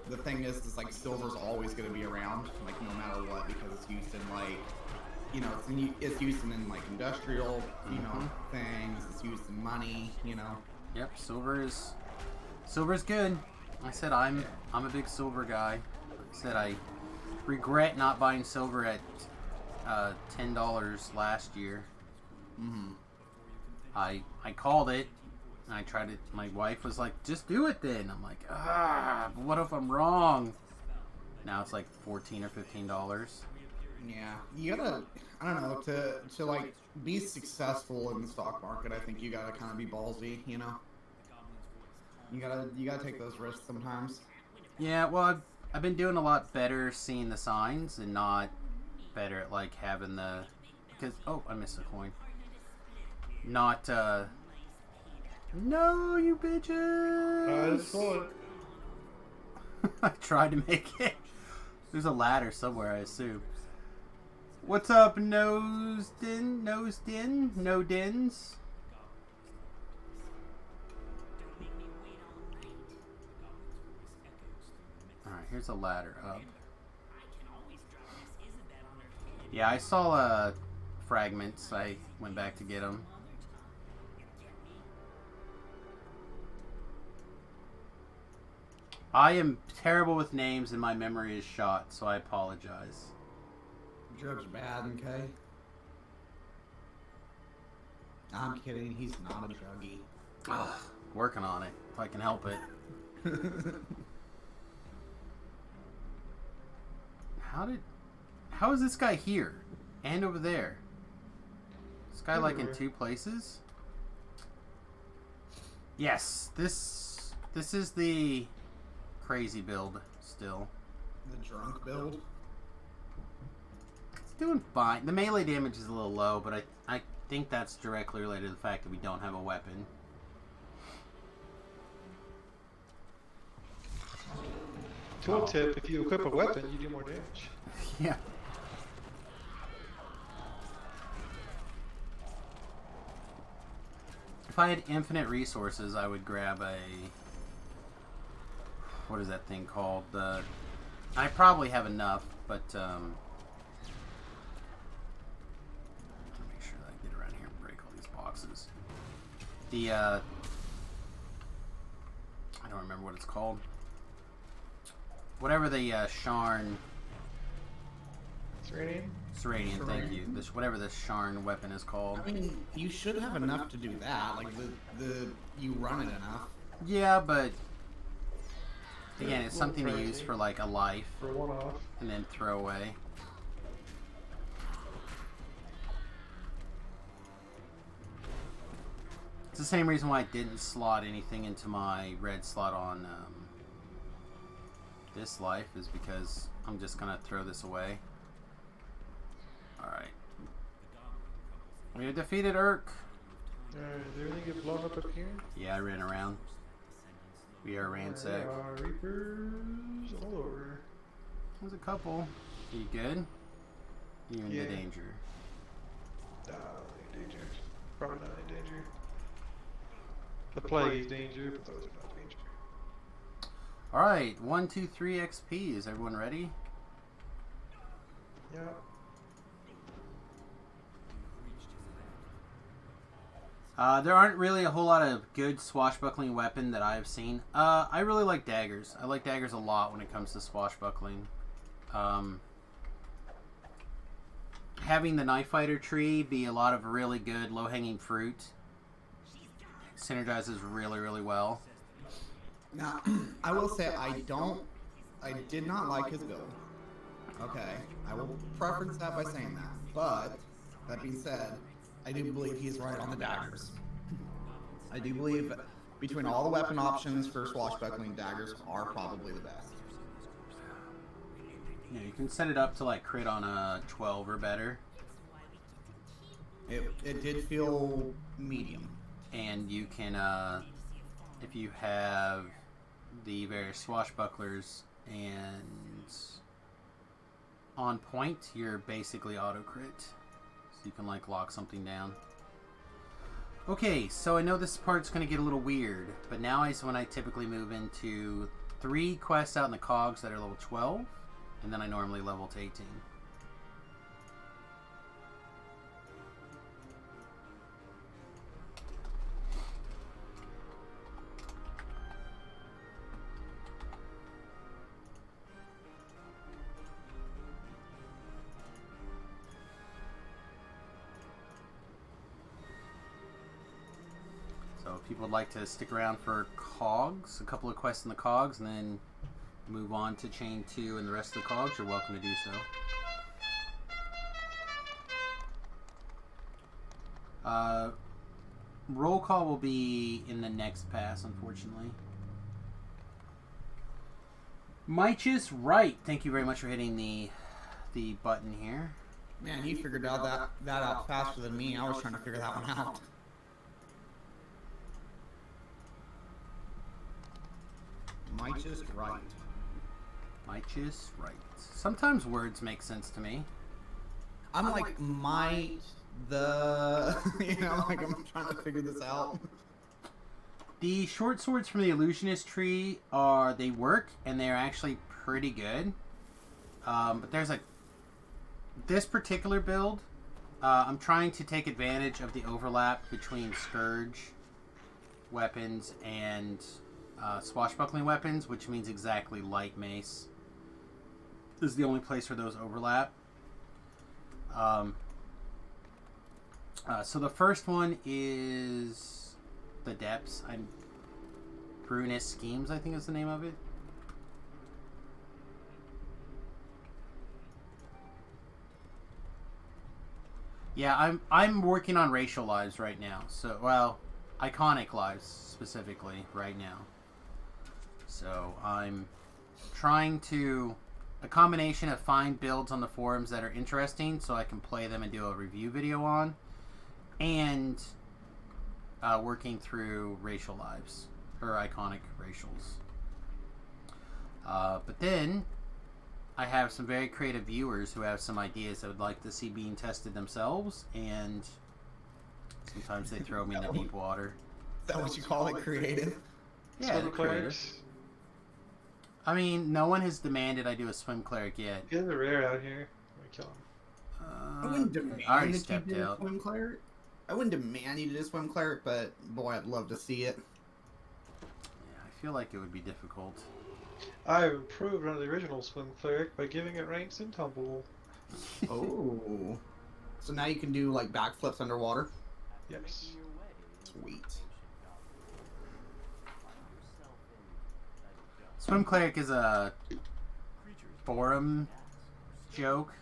The thing is like silver's always going to be around, like no matter what, because it's used in like, you know, it's used in like industrial, you know, things. It's used in money, you know. Yep, silver's good. I said I'm a big silver guy. I said I regret not buying silver at $10 last year. Mm-hmm. I called it. And I tried it. My wife was like, "Just do it then." I'm like, but what if I'm wrong? Now it's like $14 or $15. Yeah, you gotta, I don't know, to like be successful in the stock market, I think you gotta kind of be ballsy, you know. You gotta take those risks sometimes. Yeah, well, I've been doing a lot better seeing the signs and not better at like having the, because I missed a coin. Not no, you bitches. I just saw it. I tried to make it. There's a ladder somewhere, I assume. What's up, No Dins? Alright, here's a ladder up. Yeah, I saw fragments. I went back to get them. I am terrible with names and my memory is shot, so I apologize. Drugs are bad, okay? I'm kidding. He's not a druggie. Ugh, working on it, if I can help it. How is this guy here? And over there? This guy like in Everywhere. 2 places? Yes, this is the crazy build still. The drunk build. It's doing fine. The melee damage is a little low, but I think that's directly related to the fact that we don't have a weapon. Tooltip: if you equip a weapon, you do more damage. Yeah. If I had infinite resources, I would grab a... What is that thing called? I probably have enough, but... I'll make sure that I get around here and break all these boxes. I don't remember what it's called. Whatever the Sharn... Serenian, thank you. Whatever the Sharn weapon is called. I mean, you should have enough to do that. Like you run it enough. Yeah, but again, it's something to use for like a life For one-off. and then throw away. It's the same reason why I didn't slot anything into my red slot on this life, is because I'm just gonna throw this away. Alright. We have defeated Urk. Did everything get blown up here? Yeah, I ran around. We are ransacked. There are reapers all over. There's a couple. You good? You in Yeah. the danger? Nah, in danger. Probably not in danger. The plague is danger, but those are not danger. Alright, 1, 2, 3 XP. Is everyone ready? Yeah. There aren't really a whole lot of good swashbuckling weapon that I've seen. I really like daggers. I like daggers a lot when it comes to swashbuckling. Having the knife fighter tree be a lot of really good low-hanging fruit synergizes really, really well. Now, I will say I did not like his build. Okay, I will preference that by saying that. But that being said, I do believe he's right on the daggers. I do believe between all the weapon options for swashbuckling, daggers are probably the best. Yeah, you can set it up to like crit on a 12 or better, It did feel medium. and you can, if you have the various swashbucklers and on point, you're basically auto crit. So you can like lock something down. Okay, so I know this part's going to get a little weird, but now is when I typically move into 3 quests out in the cogs that are level 12, and then I normally level to 18. So if people would like to stick around for cogs, a couple of quests in the cogs, and then move on to chain 2 and the rest of the cogs, you're welcome to do so. Roll call will be in the next pass, unfortunately. Michus Right, thank you very much for hitting the button here. Man, he figured out that out faster than me. I was trying to figure that one out. Michus Right. Michus Right. Sometimes words make sense to me. I'm like, might the... you know, like I'm trying to figure this out. The short swords from the illusionist tree they work, and they're actually pretty good. But there's this particular build, I'm trying to take advantage of the overlap between Scourge weapons and swashbuckling weapons, which means exactly like mace. This is the only place where those overlap. So the first one is the Depths. Brunus Schemes, I think is the name of it. Yeah, I'm working on racial lives right now. So, well, iconic lives specifically right now. So I'm trying to a combination of find builds on the forums that are interesting, so I can play them and do a review video on, and working through racial lives or iconic racials. But then I have some very creative viewers who have some ideas that would like to see being tested themselves, and sometimes they throw me in the deep water. Is that what you call it, creative? Yeah, Swim they're creative. clerics. I mean, no one has demanded I do a swim cleric yet. He's a rare out here. I'm gonna kill him. I wouldn't demand I already that you stepped do a out. swim cleric. I wouldn't demand you to do a swim cleric, but boy, I'd love to see it. Yeah, I feel like it would be difficult. I improved on the original swim cleric by giving it ranks in tumble. Oh. So now you can do like backflips underwater? Yes. Sweet. Swim cleric is a forum joke,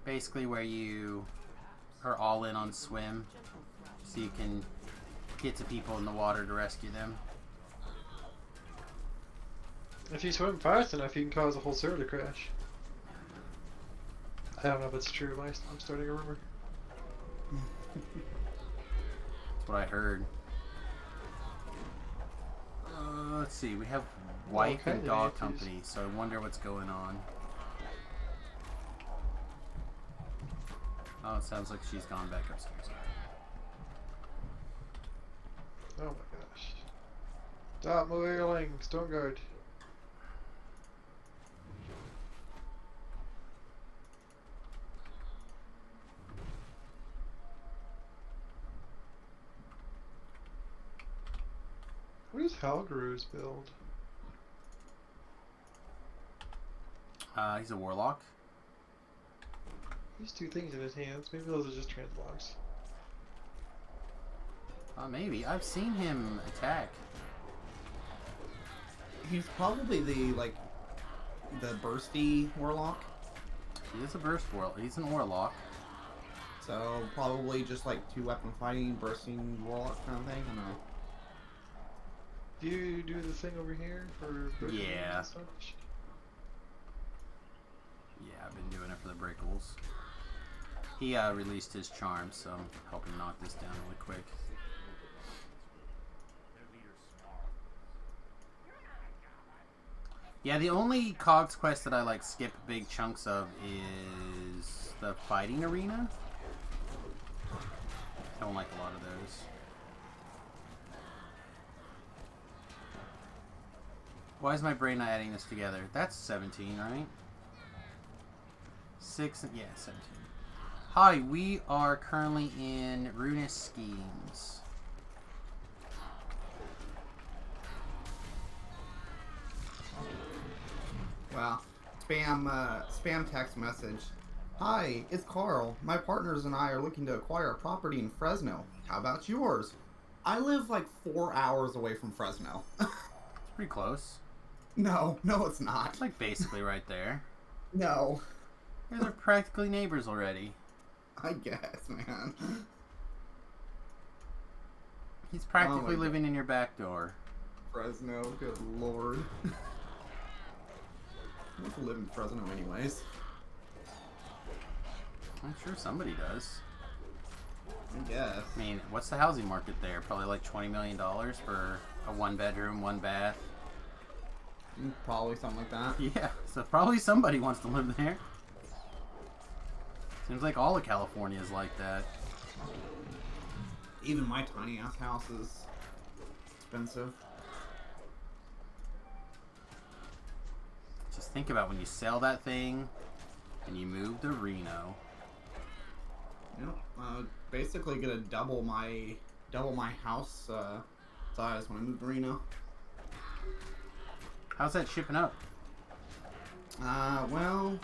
basically where you are all in on swim, so you can get to people in the water to rescue them. If you swim fast enough, you can cause a whole server to crash. I don't know if it's true. I'm starting a rumor. That's what I heard. Let's see, we have wife Okay, and dog yeah, company, so I wonder what's going on. Oh, it sounds like she's gone back upstairs. Oh my gosh. Stop moving, Stone Guard. What does Halgaru's build? He's a warlock. These two things in his hands. Maybe those are just translogs. Maybe. I've seen him attack. He's probably the bursty warlock. He is a burst warlock. He's an warlock. So probably just like 2-weapon fighting, bursting warlock kind of thing. I don't know. Do you do the thing over here for breakables Yeah. and stuff? Yeah, I've been doing it for the breakables. He released his charm, so I'm helping knock this down really quick. Yeah, the only Cogs quest that I like skip big chunks of is the fighting arena. I don't like a lot of those. Why is my brain not adding this together? That's 17, right? 6, yeah, 17. Hi, we are currently in Runus Schemes. Well, spam text message. Hi, it's Carl. My partners and I are looking to acquire a property in Fresno. How about yours? I live like 4 hours away from Fresno. It's pretty close. No, it's not. It's like basically right there. No. You guys are practically neighbors already. I guess, man. He's practically Oh my living in your back door. Fresno, good lord. I want to live in Fresno anyways. I'm sure somebody does. I guess. I mean, what's the housing market there? Probably like $20 million for a 1-bedroom, 1-bath. Probably something like that. Yeah, so probably somebody wants to live there. Seems like all of California is like that. Even my tiny ass house is expensive. Just think about when you sell that thing and you move to Reno. Yep. Basically gonna double my house So I just want to move to Reno. How's that shipping up? Well,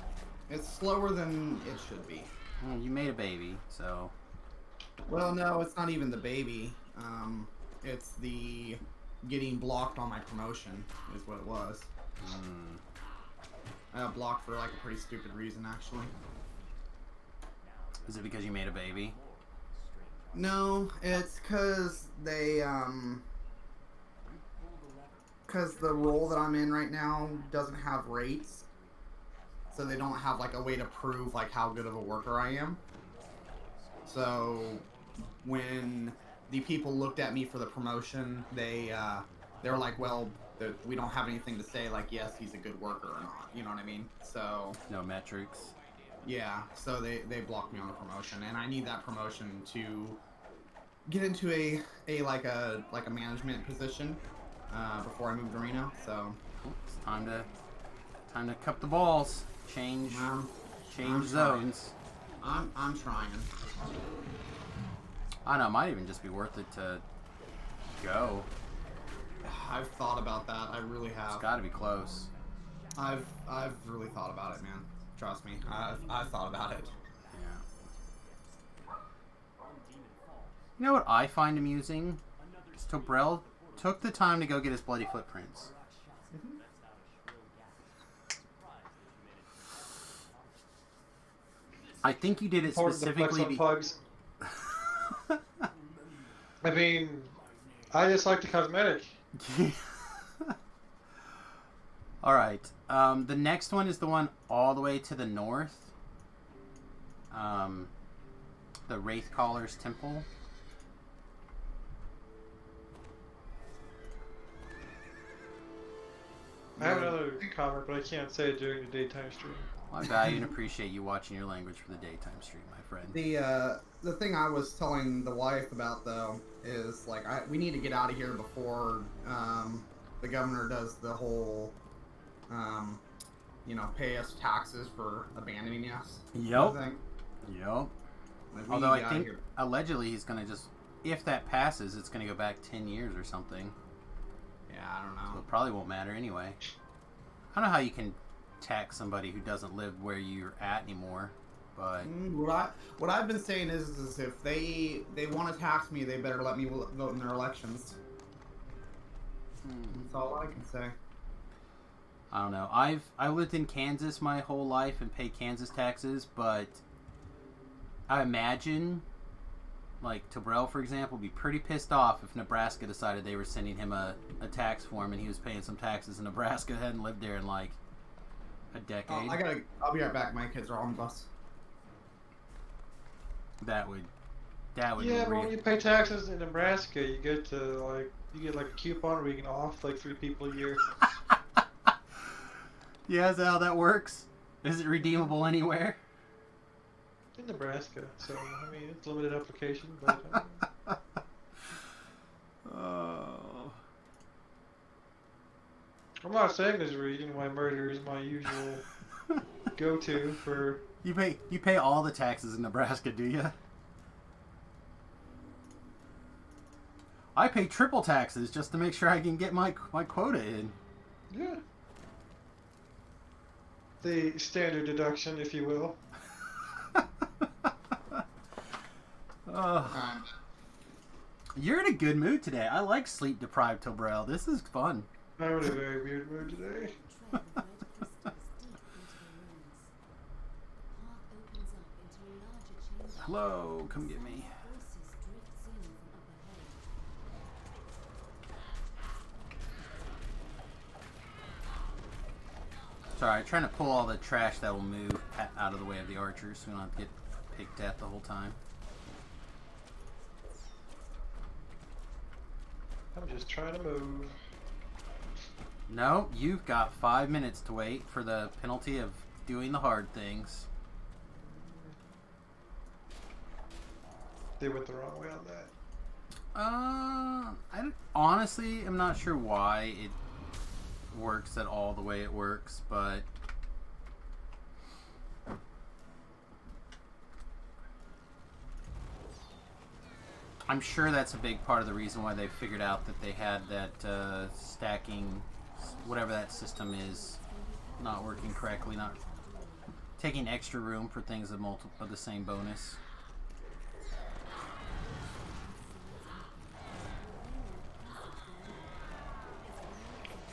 it's slower than it should be. Well, you made a baby, so. Well, no, it's not even the baby. It's the getting blocked on my promotion is what it was. I got blocked for like a pretty stupid reason, actually. Is it because you made a baby? No, it's because they, because the role that I'm in right now doesn't have rates. So they don't have like a way to prove like how good of a worker I am. So when the people looked at me for the promotion, they were like, well, we don't have anything to say like, yes, he's a good worker or not. You know what I mean? So No metrics. yeah, so they blocked me on the promotion, and I need that promotion to get into a management position before I move to Reno. So It's time to cup the balls. Change I'm zones. I'm trying. I don't know, it might even just be worth it to go. I've thought about that. I really have. It's got to be close. I've really thought about it, man. Trust me. I've thought about it. Yeah. You know what I find amusing? Is Tobrell took the time to go get his bloody footprints. I think you did it Important to flex specifically. on pugs. I mean, I just like the cosmetic. All right. The next one is the one all the way to the north. The Wraithcaller's Temple. I have another comment, but I can't say it during the daytime stream. I value and appreciate you watching your language for the daytime stream, my friend. The thing I was telling the wife about though is like we need to get out of here before the governor does the whole pay us taxes for abandoning us. Yep. Thing. Yep. Like, we Although need to get I out of think here. allegedly he's gonna just, if that passes, it's gonna go back 10 years or something. Yeah, I don't So know. it probably won't matter anyway. I don't know how you can tax somebody who doesn't live where you're at anymore, but What I've been saying is if they want to tax me, they better let me vote in their elections. That's all I can say. I don't know. I lived in Kansas my whole life and paid Kansas taxes, but I imagine, like Tobrell, for example, would be pretty pissed off if Nebraska decided they were sending him a tax form and he was paying some taxes and Nebraska hadn't lived there in like a decade. I'll be right back. My kids are on the bus. That would Yeah, be but real. when you pay taxes in Nebraska, you get like a coupon where you can off like 3 people a year. Yeah, is that how that works? Is it redeemable anywhere? In Nebraska, so I mean it's limited application, but Oh. I'm not saying there's a reason why murder is my usual go-to for. You pay all the taxes in Nebraska, do you? I pay triple taxes just to make sure I can get my quota in. Yeah. The standard deduction, if you will. Oh. You're in a good mood today. I like sleep deprived Tobrell. This is fun. I'm in a very weird mood today. Tread the red crystals deep into the ruins. Path opens up into a larger chamber. Hello, come get me. Voices drifts in from up ahead. Sorry, trying to pull all the trash that will move out of the way of the archers so we don't have to get picked at the whole time. I'm just trying to move. No, you've got 5 minutes to wait for the penalty of doing the hard things. They went the wrong way on that. Honestly am not sure why it works at all the way it works, but I'm sure that's a big part of the reason why they figured out that they had that stacking, whatever that system is, not working correctly, not taking extra room for things of the same bonus.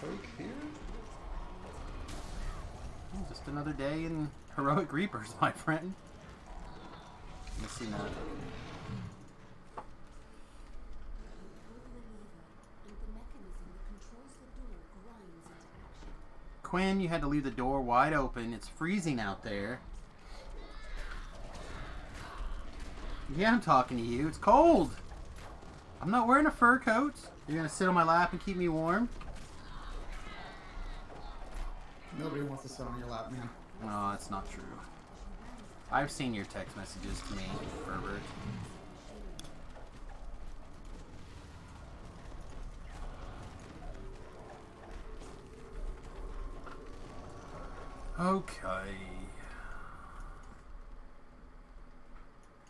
Poke here? Just another day in Heroic Reapers, my friend. Let's see now. Pull the lever, and the mechanism that controls the door grinds into action. Quinn, you had to leave the door wide open. It's freezing out there. Yeah, I'm talking to you. It's cold. I'm not wearing a fur coat. You're gonna sit on my lap and keep me warm? Nobody wants to sit on your lap, man. No, that's not true. I've seen your text messages to me, Herbert. Okay.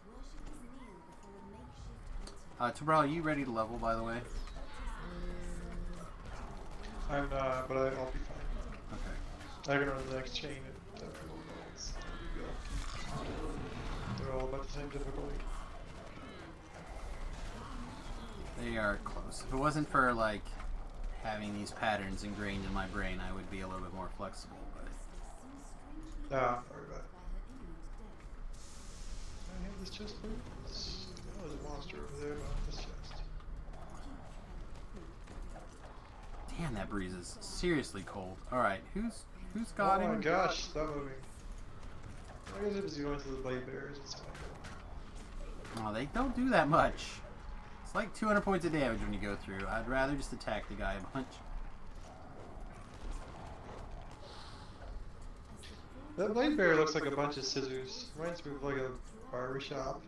Worshippers kneel before a makeshift altar. Tabral, are you ready to level, by the way? I'm not, but I'll be fine. Okay. I can run the next chain and it's no big deal. They're all about the same difficulty. They are close. If it wasn't for, like, having these patterns ingrained in my brain, I would be a little bit more flexible, but... Nah, don't worry about it. I have this chest plate. Oh, there's a monster over there, not this chest. Damn, that breeze is seriously cold. Alright, who's got Oh him? my gosh, stop moving. I guess it was going to the blade bearers, it's fine. Oh, they don't do that much. It's like 200 points of damage when you go through. I'd rather just attack the guy a bunch. That blade bearer looks like a bunch of scissors. Reminds me of like a barber shop.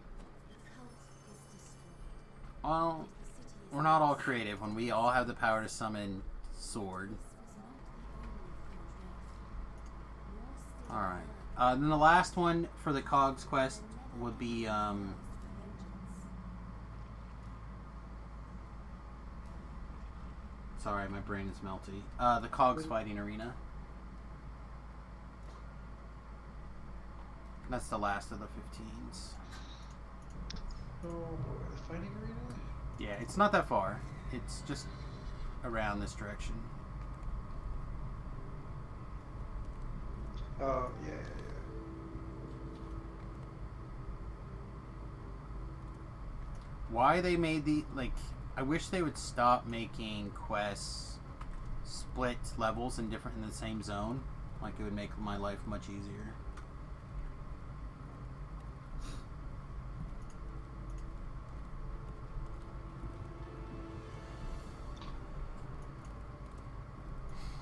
Well, we're not all creative when we all have the power to summon sword. Alright. Then the last one for the Cogs quest would be, sorry, my brain is melty. The Cogs fighting arena. That's the last of the 15s. Oh boy, the fighting arena? Yeah, it's not that far. It's just around this direction. Oh, yeah. Why they made the, like, I wish they would stop making quests split levels in the same zone. Like, it would make my life much easier.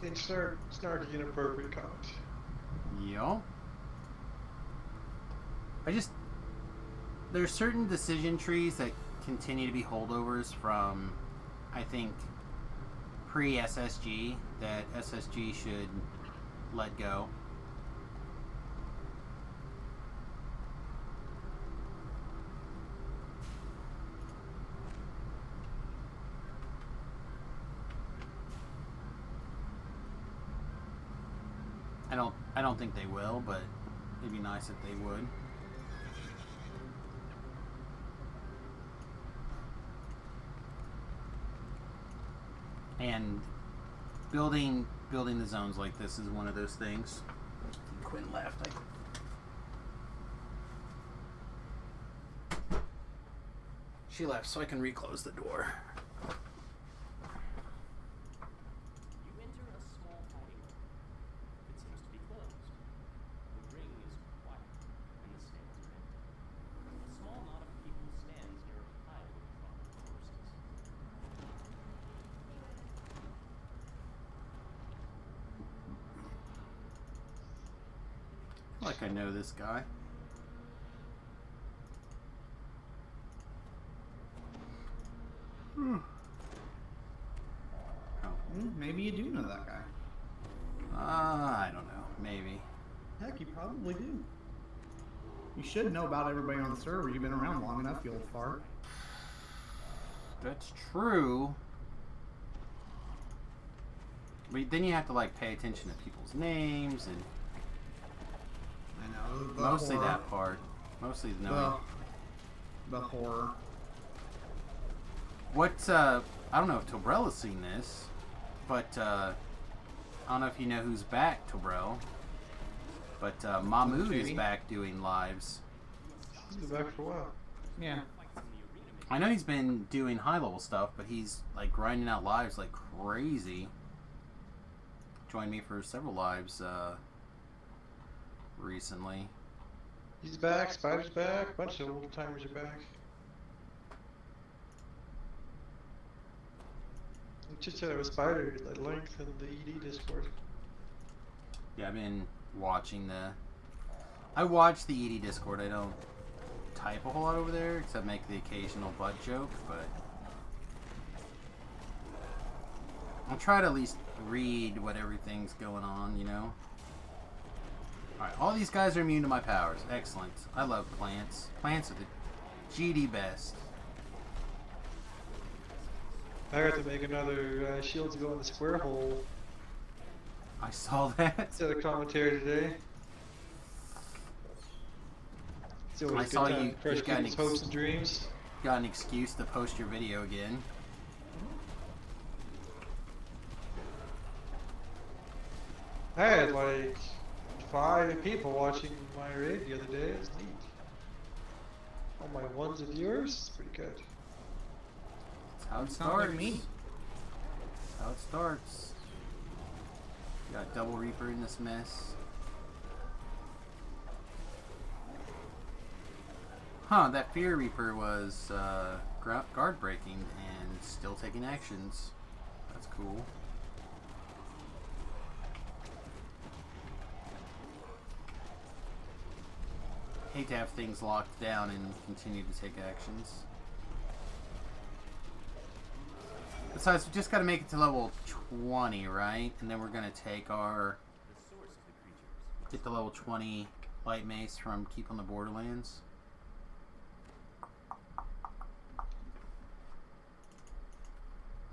Insert snarky inappropriate comment. Yo. There's certain decision trees that continue to be holdovers from, I think, pre-SSG that SSG should let go. I don't think they will, but it'd be nice if they would. And building the zones like this is one of those things. Quinn left. She left, so I can reclose the door. You enter a small dining room. It seems to be closed. The ring is quiet, and the stands are empty. A small knot of people stands near a pile of trodden corpses. Like I know this guy. Maybe you do know that guy. I don't know. Maybe. Heck, you probably do. You should know about everybody on the server. You've been around long enough, you old fart. That's true. But then you have to like pay attention to people's names and I know. The mostly horror. that part. Mostly knowing. The horror. What, I don't know if Tobrella's seen this, but, I don't know if you know who's back, Tobrell, but, Mahmood is Shady. back doing lives. He's been back for a while. Yeah. I know he's been doing high-level stuff, but he's, like, grinding out lives like crazy. Joined me for several lives, recently. He's back, Spider's back, a bunch of old timers are back. We chit chatted with Spider at length in the ED Discord. Yeah, I've been watching I watch the ED Discord. I don't type a whole lot over there, except make the occasional butt joke, but I'll try to at least read what everything's going on, you know? Alright, all these guys are immune to my powers. Excellent. I love plants. Plants are the GD best. I got to make another shield to go in the square hole. I saw that. Did a commentary today. It's always I a good saw time you- to crush you got people's hopes and dreams. Got an excuse to post your video again. I had like 5 people watching my raid the other day. It was neat. All my ones of viewers. It's pretty good. That's how it Sounds like starts. me. That's how it starts. Got Double Reaper in this mess. Huh, that Fear Reaper was guard breaking and still taking actions. That's cool. Hate to have things locked down and continue to take actions. Besides, we just gotta make it to level 20, right? And then we're gonna take our... get the level 20 light mace from Keep on the Borderlands.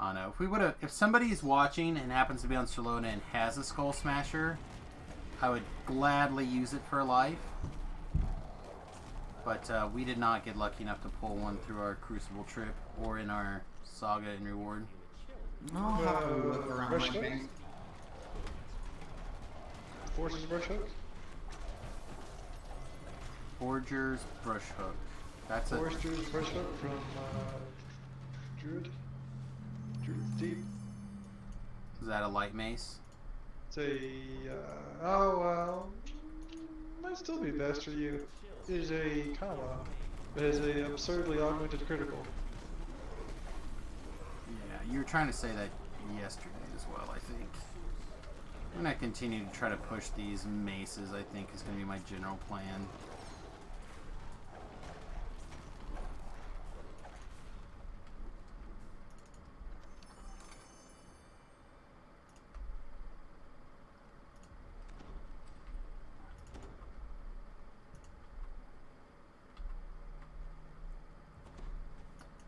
I don't know. If we would have... if somebody's watching and happens to be on Solona and has a Skull Smasher, I would gladly use it for life. But we did not get lucky enough to pull one through our Crucible trip or in our Saga and Reward. I'll have to look around Brush my hook? bank. Forces brush hook. Forger's Brush Hook. That's a... Forester's brush hook from Druid. Druid's Deep. is that a light mace? It's a might still be best for you. It is a comma. It is a absurdly augmented critical. Yeah, you were trying to say that yesterday as well, I think. I'm going to continue to try to push these maces, I think, is going to be my general plan.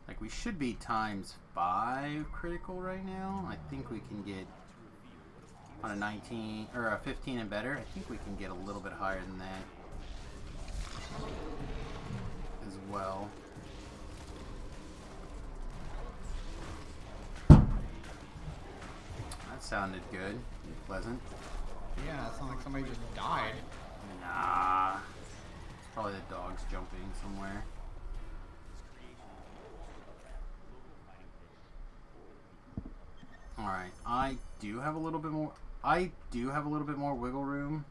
Like, we should be ×5 critical right now. I think we can get on a 19 or a 15 and better. I think we can get a little bit higher than that as well. That sounded good, pleasant. Yeah, it sounds like somebody just died. Nah, it's probably the dogs jumping somewhere. Alright, I do have a little bit more wiggle room.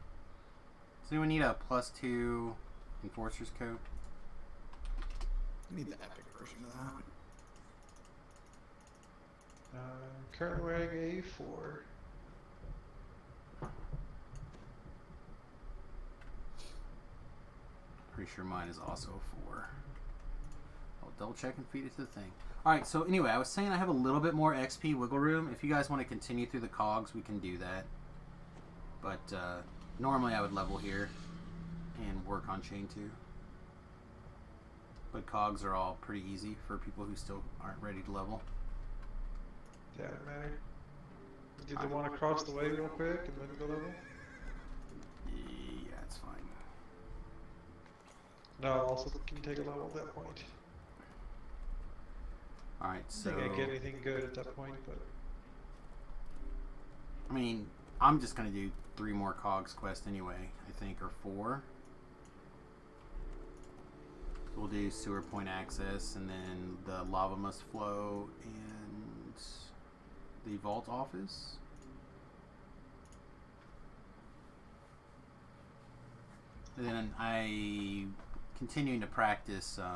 Does anyone need a +2 Enforcer's Coat? I need the epic version of that. Currently wearing a 4. Pretty sure mine is also a 4. I'll double check and feed it to the thing. Alright, so anyway, I was saying I have a little bit more XP wiggle room. If you guys want to continue through the cogs, we can do that. But normally I would level here and work on chain 2. But cogs are all pretty easy for people who still aren't ready to level. Yeah, it matter. Do the one across the way real quick and then go level? Yeah, it's fine. No, also can you take a level at that point? Alright, so... I can't get anything good at that point, but... I mean, I'm just going to do 3 more cogs quest anyway, I think, or 4. We'll do sewer point access, and then the lava must flow, and the vault office. And then I continuing to practice the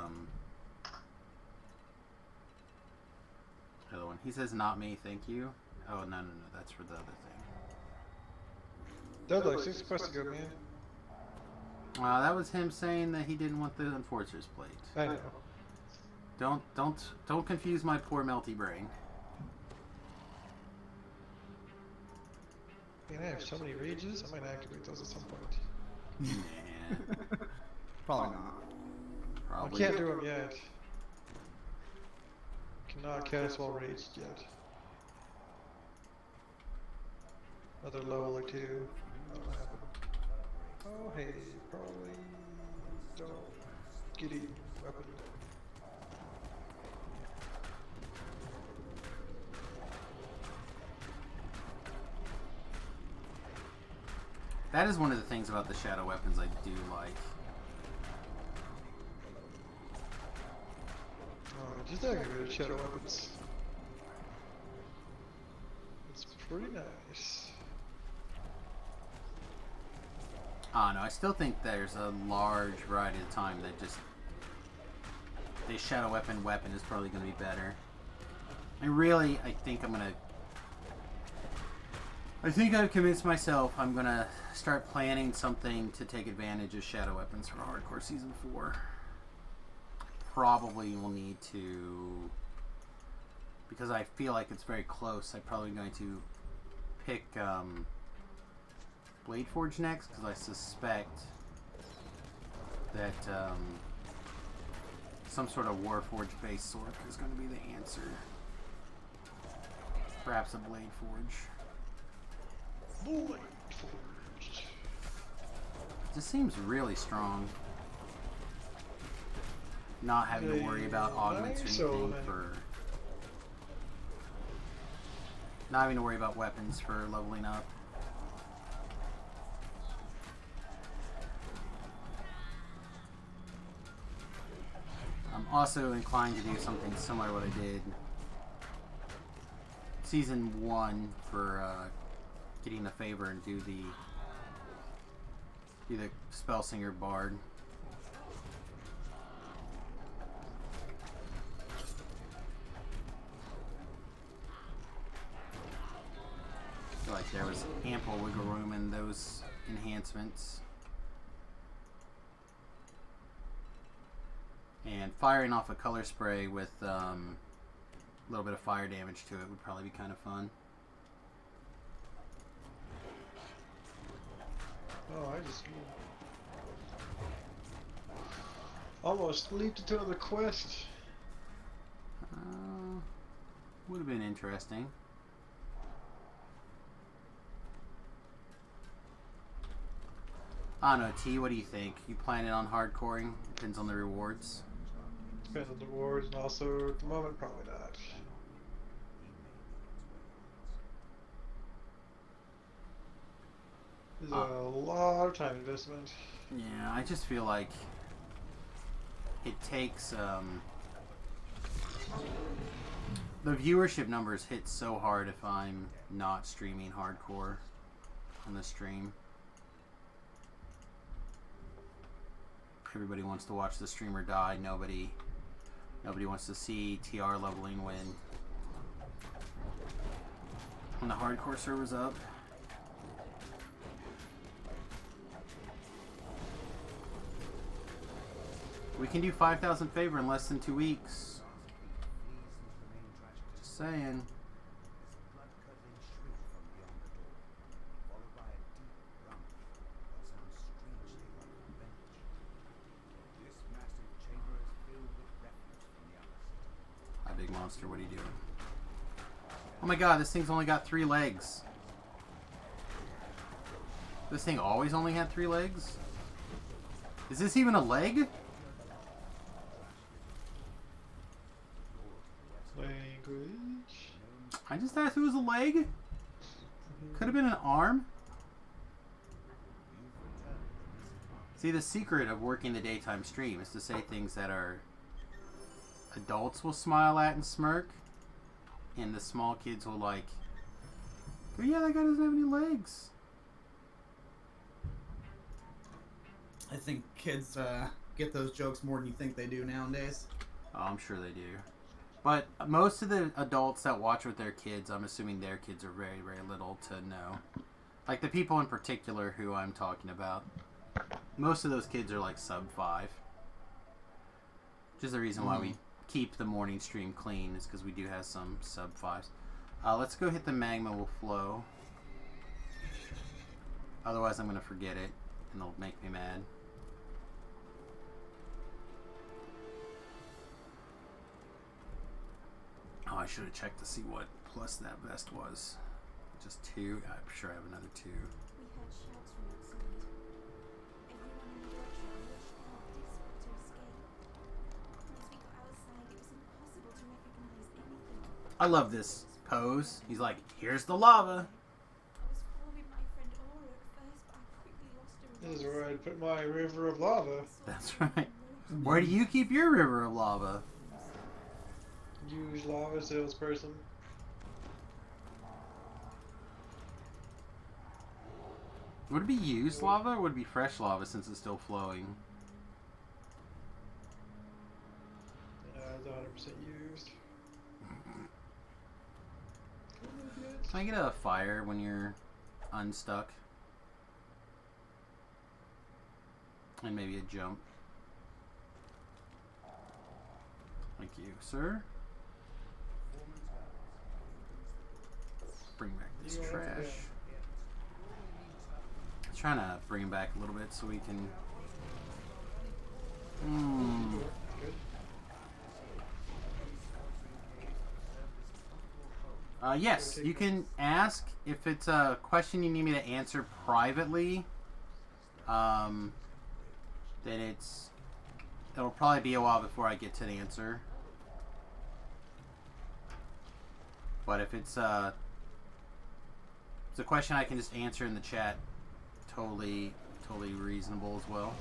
other one. He says not me, thank you. Oh no, that's for the other thing. That like 6 quests to go, man. That was him saying that he didn't want the Enforcer's plate. I know. Don't confuse my poor melty brain. Man, I have so many rages. I might activate those at some point. Nah, Probably not. I probably. can't do them yet. Cannot cast while raged yet. Another level or 2. That'll happen. Oh hey, probably don't get eaten weapon. That is one of the things about the shadow weapons I do like. Oh, just not gonna go to shadow weapons. It's pretty nice. No, I still think there's a large variety of time that just the shadow weapon is probably going to be better. I think I've convinced myself I'm going to start planning something to take advantage of shadow weapons for Hardcore Season 4. Probably will need to, because I feel like it's very close, I'm probably going to pick Blade Forge next, because I suspect that some sort of Warforge based sword is going to be the answer. Perhaps a Blade Forge. Blade Forge. This seems really strong. Not having to worry about augments or anything for... Not having to worry about weapons for leveling up. I'm also inclined to do something similar to what I did Season 1 for getting the favor and do the Spellsinger Bard. I feel like there was ample wiggle room in those enhancements. And firing off a color spray with a little bit of fire damage to it would probably be kind of fun. Oh, I just almost leaped into another quest. Would have been interesting. I don't know, T, what do you think? You planning on hardcoring? Depends on the rewards. Depends on the rewards, and also at the moment, probably not. There's a lot of time investment. Yeah, I just feel like it takes the viewership numbers hit so hard if I'm not streaming hardcore on the stream. Everybody wants to watch the streamer die. Nobody wants to see TR leveling when the hardcore server's up. We can do 5,000 favor in less than 2 weeks. Just saying. big monster. What are you doing? Oh my god, this thing's only got 3 legs. This thing always only had 3 legs? Is this even a leg? Language. I just asked if it was a leg. Could have been an arm. See, the secret of working the daytime stream is to say things that are adults will smile at and smirk, and the small kids will like, oh yeah, that guy doesn't have any legs. I think kids get those jokes more than you think they do nowadays. Oh, I'm sure they do. But most of the adults that watch with their kids, I'm assuming their kids are very, very little to know. Like the people in particular who I'm talking about. Most of those kids are like sub 5. Which is the reason why we keep the morning stream clean, is because we do have some sub 5s. Let's go hit the magma will flow. Otherwise I'm going to forget it and it'll make me mad. Oh, I should have checked to see what plus that vest was. Just 2? I'm sure I have another 2. We heard shouts from outside. Everyone in the dormitory rushed out, desperate to escape. Once we got outside, it was impossible to recognize anything. I love this pose. He's like, here's the lava. I was following my friend Aura at first, but I quickly lost her. This is where I put my river of lava. That's right. Where do you keep your river of lava? Use lava salesperson. Would it be used lava or would it be fresh lava since it's still flowing? It's 100% used. Can I get a fire when you're unstuck? And maybe a jump. Thank you, sir. Bring back this trash. Trying to bring him back a little bit so we can. Yes, you can ask if it's a question you need me to answer privately. Then it'll probably be a while before I get to the answer. But if it's a question I can just answer in the chat. Totally reasonable as well.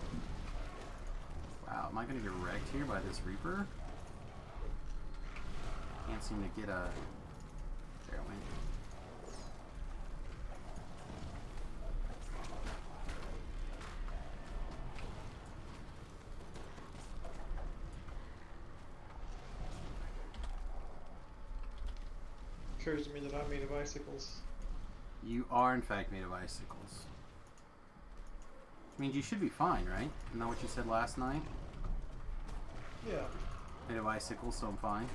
Wow, am I gonna get wrecked here by this Reaper? Can't seem to get a. There it went. Occurs to me that I'm made of icicles. You are in fact made of icicles. I mean, you should be fine, right? Isn't that what you said last night? Yeah. Made of icicles, so I'm fine.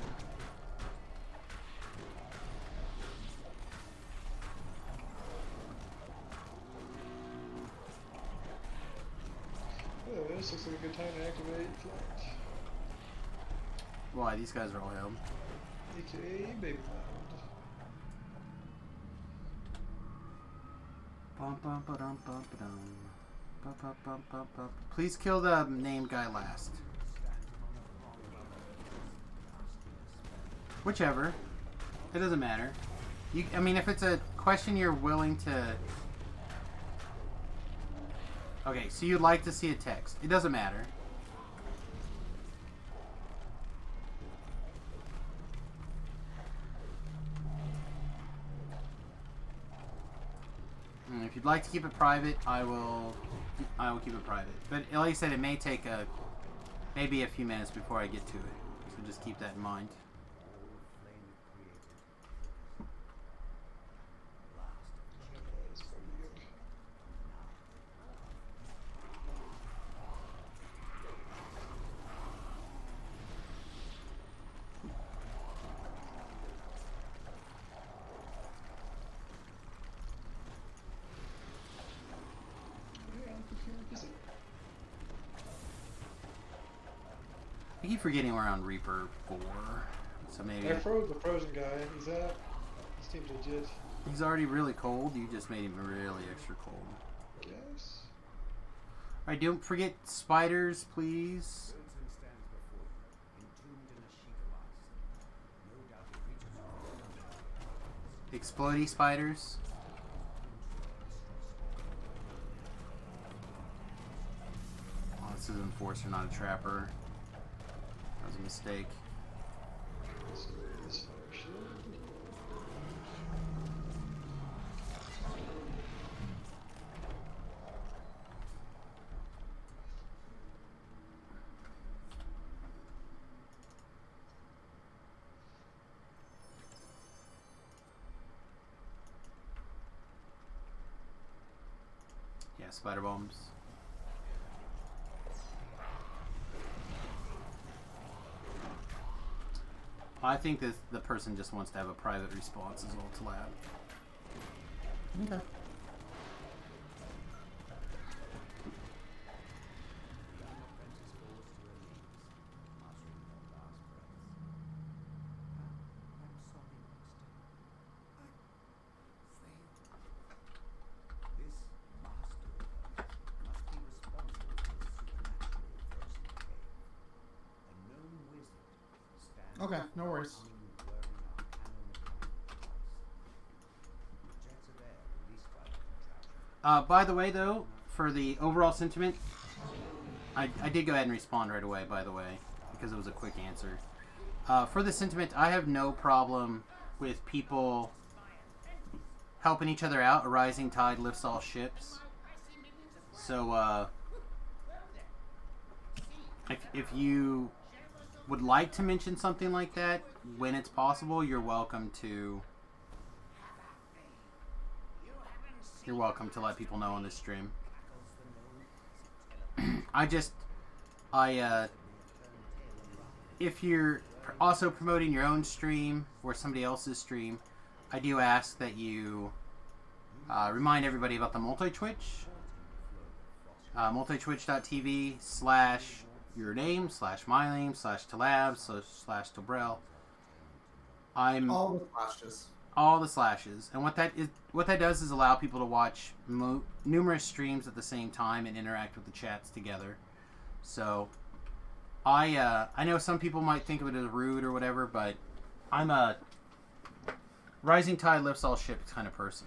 Oh, this looks like a good time to activate flight. Why? These guys are all held. AKA Baby Mound. Please kill the named guy last. Whichever. It doesn't matter. I mean, if it's a question you're willing to... Okay, so you'd like to see a text. It doesn't matter. If you'd like to keep it private, I will keep it private. But like I said, it may take maybe a few minutes before I get to it. So just keep that in mind. I keep forgetting we're on Reaper 4. So maybe I froze the frozen guy. He's out. He seems legit. he's already really cold. You just made him really extra cold. Yes. Alright, don't forget spiders, please. Wilton stands before you, entombed in a sheet of ice. No doubt it reaches you. Explodey spiders. Oh, this is an enforcer, not a trapper. That was a mistake. So this fire shield. Yeah, spider bombs. I think that the person just wants to have a private response as well to lab. Okay. Okay, no worries. By the way, though, for the overall sentiment, I did go ahead and respond right away, by the way, because it was a quick answer. For the sentiment, I have no problem with people helping each other out. A rising tide lifts all ships. So, if you would like to mention something like that, when it's possible, you're welcome to let people know on this stream. If you're also promoting your own stream or somebody else's stream, I do ask that you remind everybody about the multi-twitch. multitwitch.tv/your name /my name /talab /tobrel. I'm All the flashes. all the slashes, and what that does is allow people to watch numerous streams at the same time and interact with the chats together. So I know some people might think of it as rude or whatever, but I'm a rising tide lifts all ships kind of person.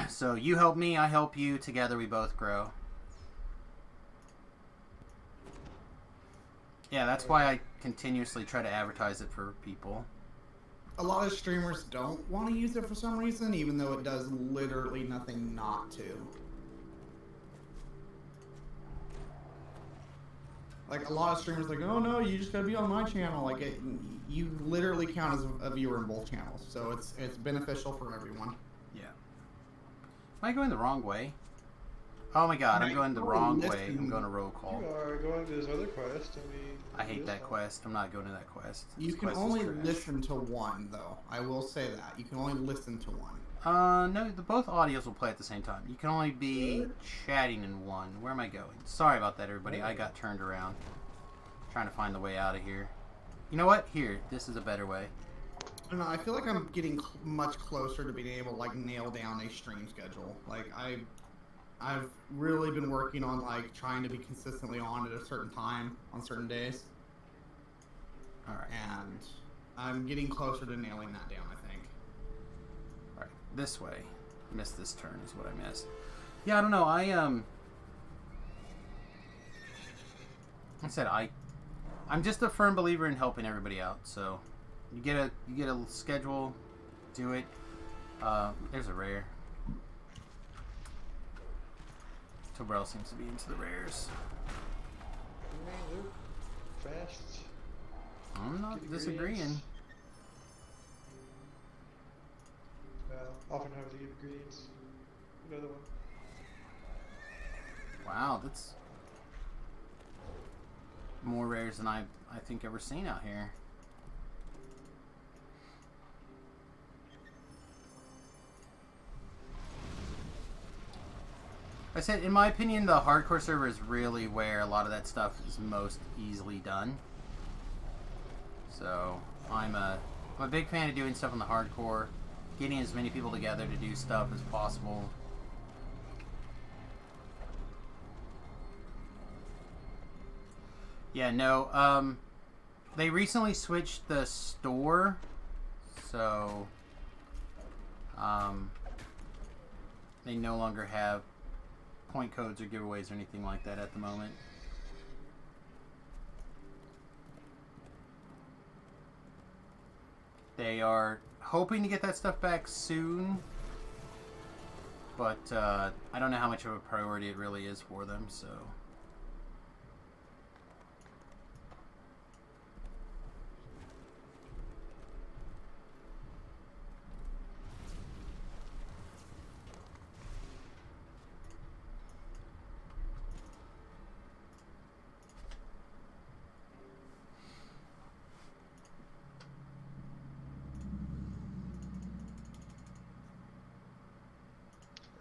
So you help me, I help you, together we both grow. Yeah, that's why I continuously try to advertise it for people. A lot of streamers don't want to use it for some reason, even though it does literally nothing not to. Like, a lot of streamers are like, oh no, you just gotta be on my channel. Like, you literally count as a viewer in both channels, so it's beneficial for everyone. Yeah. Am I going the wrong way? Oh my god, I'm going the wrong way. I'm going to roll call. You are going to this other quest. I hate that quest. I'm not going to that quest. You This can quest is only trash. listen to one, though. I will say that. You can only listen to one. No, both audios will play at the same time. You can only be chatting in one. Where am I going? Sorry about that, everybody. I got turned around. Trying to find the way out of here. You know what? Here, this is a better way. I don't know, I feel like I'm getting much closer to being able to, like, nail down a stream schedule. Like, I've really been working on, like, trying to be consistently on at a certain time on certain days. Alright. And I'm getting closer to nailing that down, I think. Alright, this way. Missed this turn is what I missed. Yeah, I don't know. I said I'm just a firm believer in helping everybody out. So you get a schedule, do it. There's a rare. Tobrel seems to be into the rares. Luke, fast. I'm not Get disagreeing. ingredients. Often have the ingredients. Another one. Wow, that's more rares than I think ever seen out here. I said, in my opinion, the hardcore server is really where a lot of that stuff is most easily done. So I'm a big fan of doing stuff on the hardcore, getting as many people together to do stuff as possible. Yeah, no, they recently switched the store, so they no longer have point codes or giveaways or anything like that at the moment. They are hoping to get that stuff back soon, but I don't know how much of a priority it really is for them, so...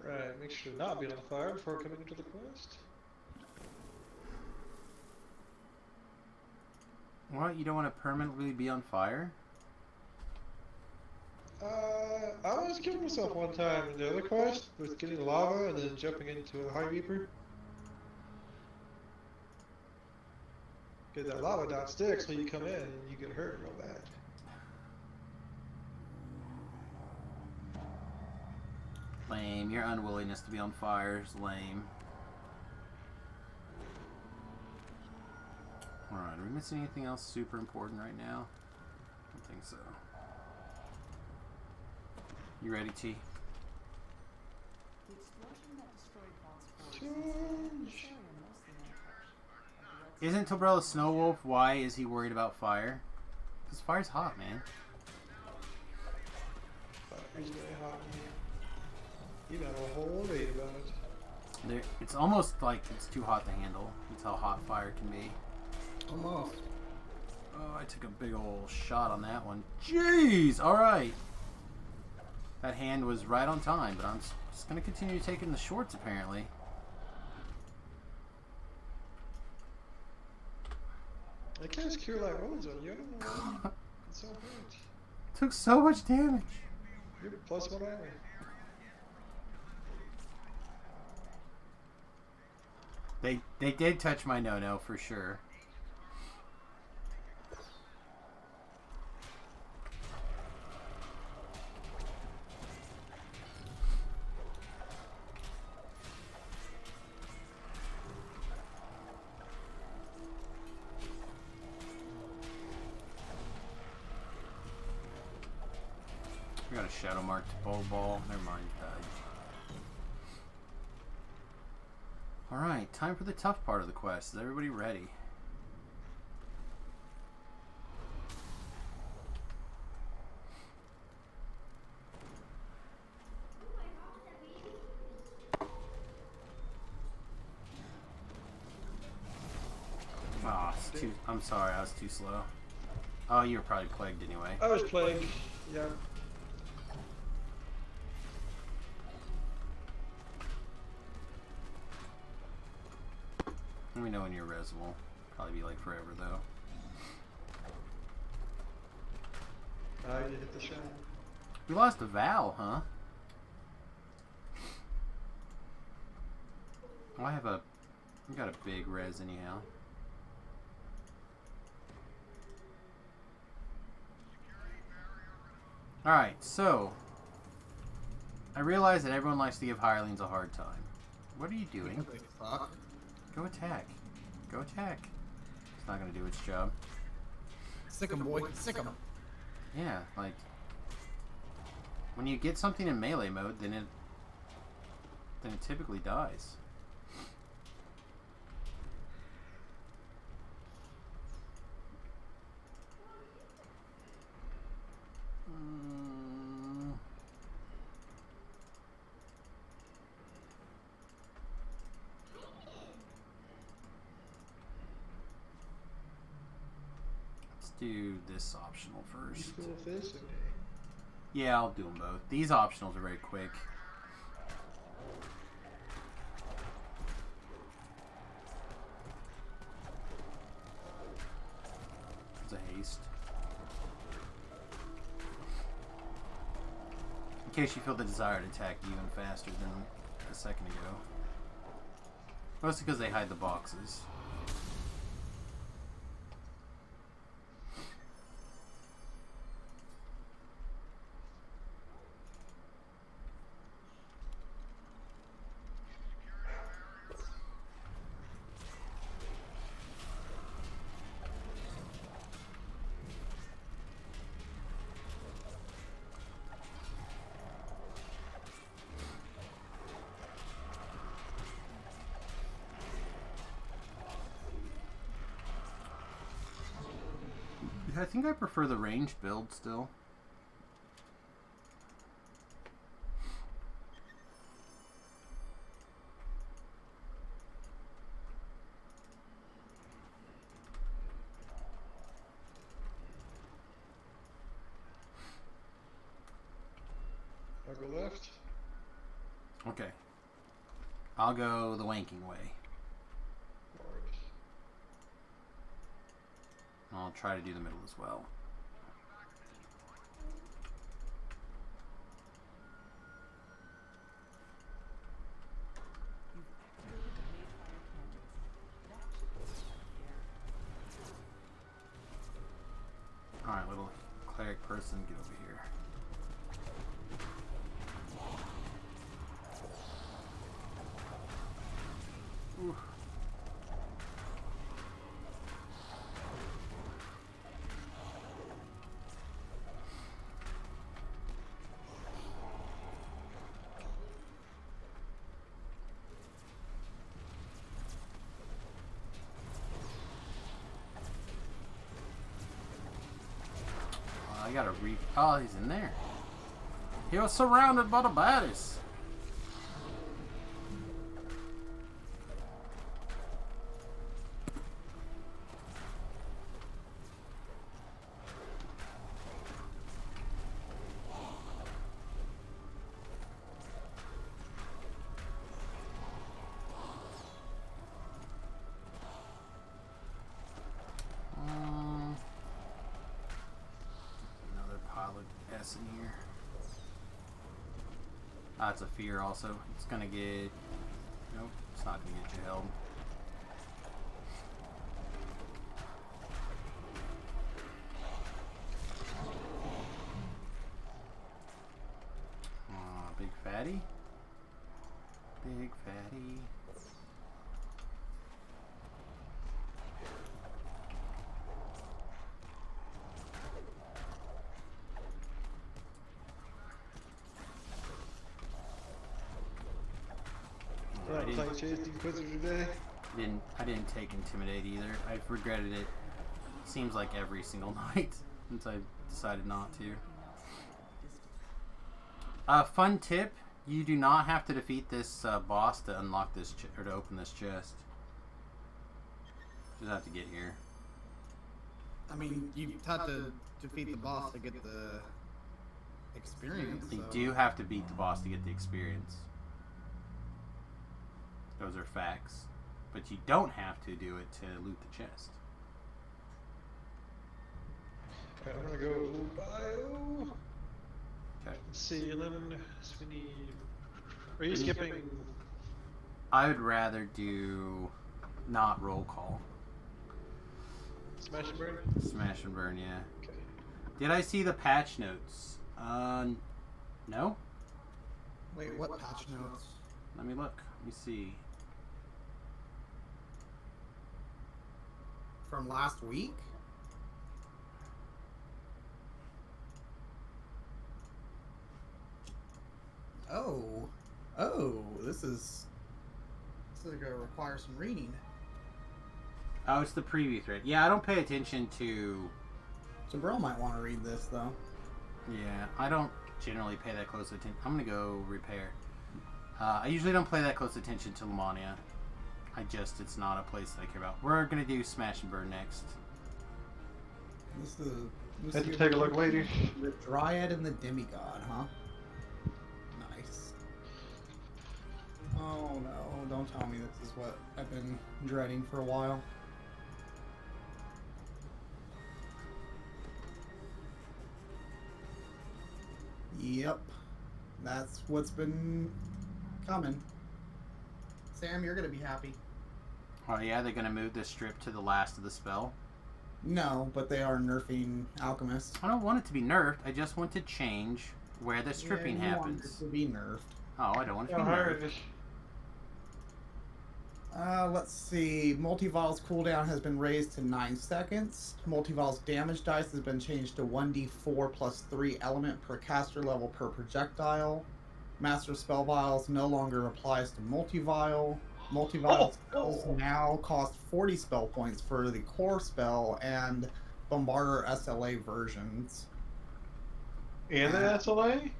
Right, make sure to not be on fire before coming into the quest. What? You don't want to permanently be on fire? I almost killed myself one time in the other quest with getting lava and then jumping into a high reaper. Because that lava dot sticks when you come in and you get hurt real bad. Lame. Your unwillingness to be on fire is lame. Alright, are we missing anything else super important right now? I don't think so. You ready, T? The explosion that destroyed Vaughn's forest this area mostly untouched. Isn't Tobrella Snowwolf? Why is he worried about fire? Because fire's hot, man. Fire's very hot in here. You got a whole read about it. It's almost like it's too hot to handle. That's how hot fire can be. Almost. Oh, I took a big old shot on that one. Jeez! Alright. That hand was right on time, but I'm just going to continue taking the shorts, apparently. I cast Cure Light Wounds on you. I don't know why it's so hurt. Took so much damage. You're plus 1 armor. They did touch my no-no, for sure. We got a shadow marked bow ball. Never mind. Alright, time for the tough part of the quest. Is everybody ready? Oh, it's too, I'm sorry, I was too slow. Oh, you were probably plagued anyway. I was plagued. Yeah. Let me know when you're resable. Probably be like forever though. I did hit the shine. We lost a Val, huh? Oh, I got a big res anyhow. Alright, so I realize that everyone likes to give hirelings a hard time. What are you doing? They suck. Go attack. Go attack. It's not gonna do its job. Sick 'em, boy. Sick 'em. Yeah, like when you get something in melee mode, then it typically dies. Let's do this optional You first. cool with this? Okay. Yeah, I'll do them both. These optionals are very quick. There's a haste. case you feel the desire to attack even faster than a second ago. Mostly because they hide the boxes. I think I prefer the ranged build still. I'll go left. Okay. I'll go the wanking way. I'll try to do the middle as well. You've activated the main fire cannons. That should put us back here. Alright, little cleric person, get over here. Ooh. I gotta re. Oh, he's in there. He was surrounded by the baddies. Another pile of S in here. Ah, it's a fear also. It's gonna get. Nope, it's not gonna get you held. Big fatty. Big fatty. Not playing Chase the Inquisitor today. I didn't take Intimidate either. I've regretted it. Seems like every single night since I decided not to. Fun tip: you do not have to defeat this boss to unlock this or to open this chest. Just have to get here. I mean, you have to defeat the boss to get the experience. You so- do have to beat the boss to get the experience. Those are facts. But you don't have to do it to loot the chest. Alright, I'm gonna go bio. Okay. Let's see, and then so we need. Are you skipping? I would rather do not roll call. Smash and burn? Smash and burn, yeah. Okay. Did I see the patch notes? No? Wait, what patch notes? Let me look. Let me see. From last week? Oh, this is gonna require some reading. Oh, it's the preview thread. Yeah, I don't pay attention to... So girl might want to read this though. Yeah, I don't generally pay that close attention. I'm gonna go repair. I usually don't pay that close attention to Lamania. It's not a place that I care about. We're gonna do Smash and Burn next. This Had to take a look later. The Dryad and the Demigod, huh? Nice. Oh no, don't tell me this is what I've been dreading for a while. Yep. That's what's been coming. Sam, you're gonna be happy. Oh yeah, they're gonna move this strip to the last of the spell. No, but they are nerfing Alchemist. I don't want it to be nerfed. I just want to change where the stripping Yeah, you want it happens. to be nerfed. Oh, I don't want it to Yeah, be nerfed. hard. Let's see. Multivol's cooldown has been raised to 9 seconds. Multivol's damage dice has been changed to 1d4 plus 3 element per caster level per projectile. Master Spell Vials no longer applies to Multivile. Multivile spells now cost 40 spell points for the core spell and Bombarder SLA versions. And the SLA?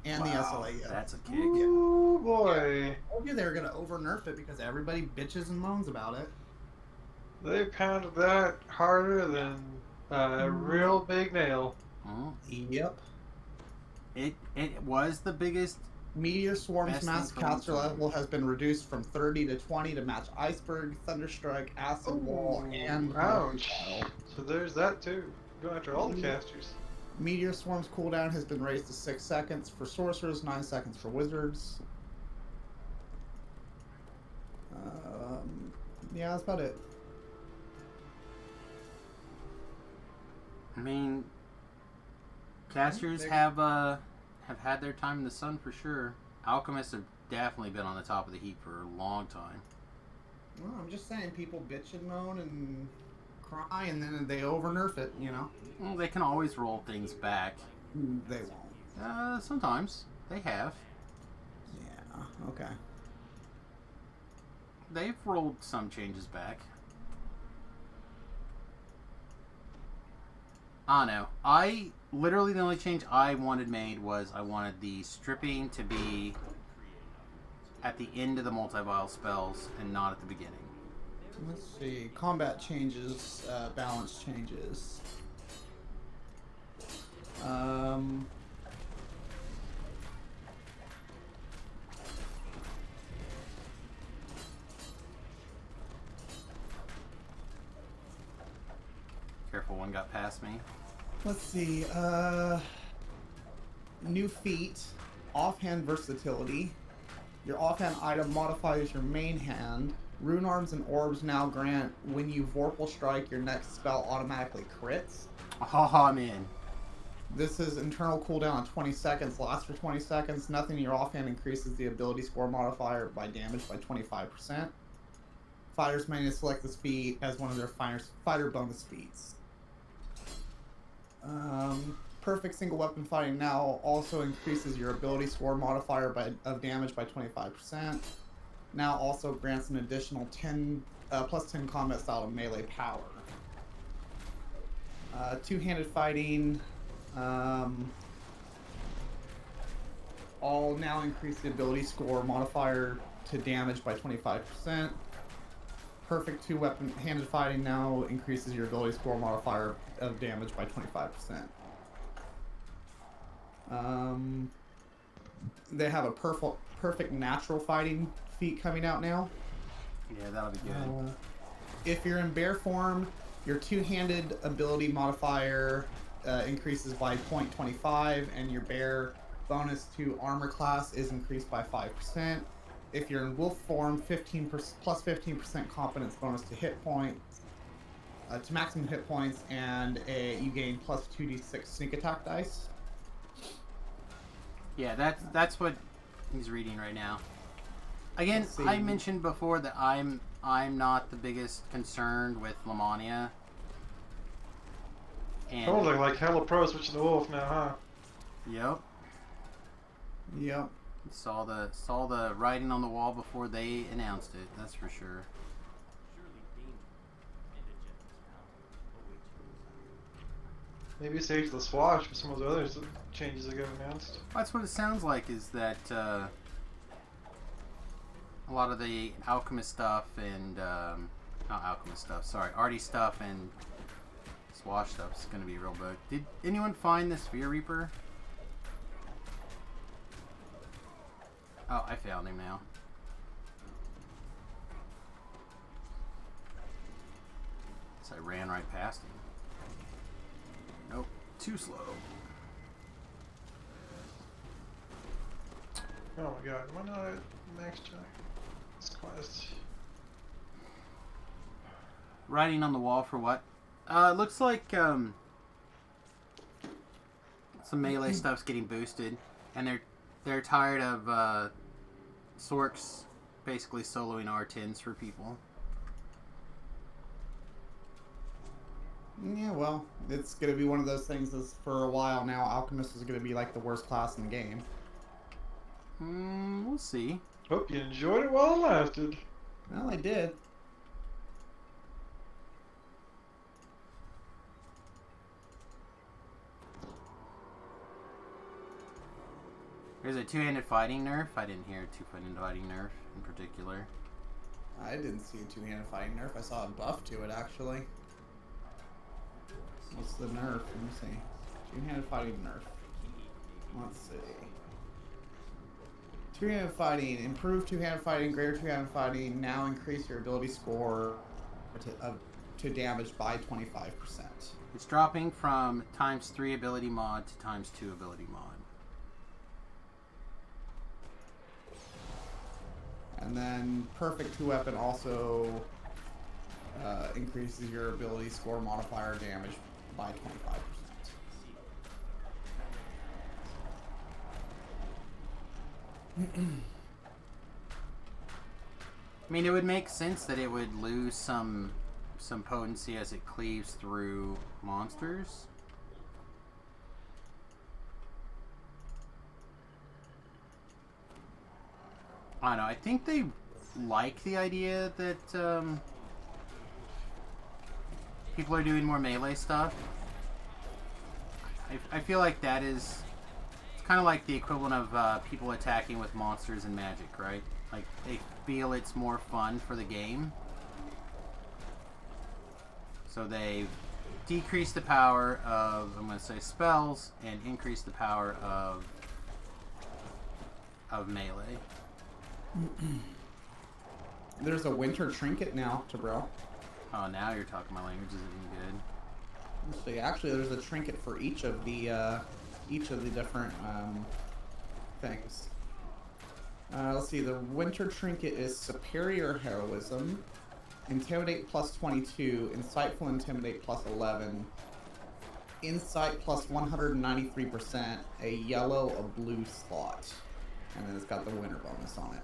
And the SLA, yeah. That's a kick. Ooh, boy. I told you they were going to over nerf it because everybody bitches and moans about it. They pounded that harder than a real big nail. Oh, Yep. it was the biggest. Meteor Swarm's Best mass thing for caster one level has been reduced from 30 to 20 to match Iceberg, Thunderstrike, Acid Wall, and Ouch. Multivile. So there's that too. Going after all the casters. Meteor Swarm's cooldown has been raised to 6 seconds for sorcerers, 9 seconds for wizards. Yeah, that's about it. I mean, casters have had their time in the sun for sure. Alchemists have definitely been on the top of the heap for a long time. Well, I'm just saying, people bitch and moan and cry, and then they over nerf it, you know? Well, they can always roll things back. They won't. Sometimes they have. Yeah, okay. They've rolled some changes back. I don't know. I literally the only change I wanted made was I wanted the stripping to be at the end of the multi-vial spells and not at the beginning. Let's see. Combat changes, balance changes. Careful, one got past me. Let's see. New feat, offhand versatility. Your offhand item modifies your main hand. Rune arms and orbs now grant when you Vorpal strike, your next spell automatically crits. Oh, I'm in. This is internal cooldown on 20 seconds, lasts for 20 seconds. Nothing in your offhand increases the ability score modifier by damage by 25%. Fighters may select this feat as one of their fighter bonus feats. Perfect single weapon fighting now also increases your ability score modifier of damage by 25%. Now also grants an additional plus 10 combat style of melee power. Two-handed fighting. All now increase the ability score modifier to damage by 25%. Perfect two-weapon handed fighting now increases your ability score modifier of damage by 25%. They have a perfect natural fighting feat coming out now. Yeah, that'll be good. If you're in bear form, your two-handed ability modifier increases by 0.25, and your bear bonus to armor class is increased by 5%. If you're in wolf form, 15% confidence bonus to hit points, to maximum hit points, and you gain plus 2d6 sneak attack dice. Yeah, that's what he's reading right now. Again, Let's see. I mentioned before that I'm not the biggest concerned with Lamania. And Totally, like hella pro switching to wolf now, huh? Yep. Yep. Saw the writing on the wall before they announced it. That's for sure. Surely danger and a generous bounty awaits you inside. Maybe save the swash for some of the other changes that got announced. That's what it sounds like. Is that a lot of the alchemist stuff and not alchemist stuff. Sorry, arty stuff and swash stuff is going to be real big. Did anyone find the Sphere Reaper? Oh, I found him now. So I ran right past him. Nope, too slow. Oh my god, why not max check this quest? Writing on the wall for what? It looks like some melee stuff's getting boosted, and they're tired of Sorks basically soloing R10s for people. Yeah, well, it's gonna be one of those things that's for a while now. Alchemist is gonna be like the worst class in the game. We'll see. Hope you enjoyed it while it lasted. Well, I did. There's a two-handed fighting nerf. I didn't hear a two-handed fighting nerf in particular. I didn't see a two-handed fighting nerf. I saw a buff to it, actually. What's the nerf? Let me see. Two-handed fighting nerf. Let's see. Two-handed fighting. Improved two-handed fighting. Greater two-handed fighting. Now increase your ability score to damage by 25%. It's dropping from ×3 ability mod to ×2 ability mod. And then perfect two weapon also increases your ability score modifier damage by 25%. I mean, it would make sense that it would lose some potency as it cleaves through monsters. I don't know. I think they like the idea that people are doing more melee stuff. I feel like that is... It's kind of like the equivalent of people attacking with monsters in Magic, right? Like, they feel it's more fun for the game. So they decrease the power of, I'm going to say, spells, and increase the power of melee. There's a winter trinket now to bro. Oh, now you're talking my language isn't any good. Let's see. Actually, there's a trinket for each of the different things. Let's see. The winter trinket is superior heroism, intimidate plus 22, insightful intimidate plus 11, insight plus 193%, a yellow, a blue slot, and then it's got the winter bonus on it.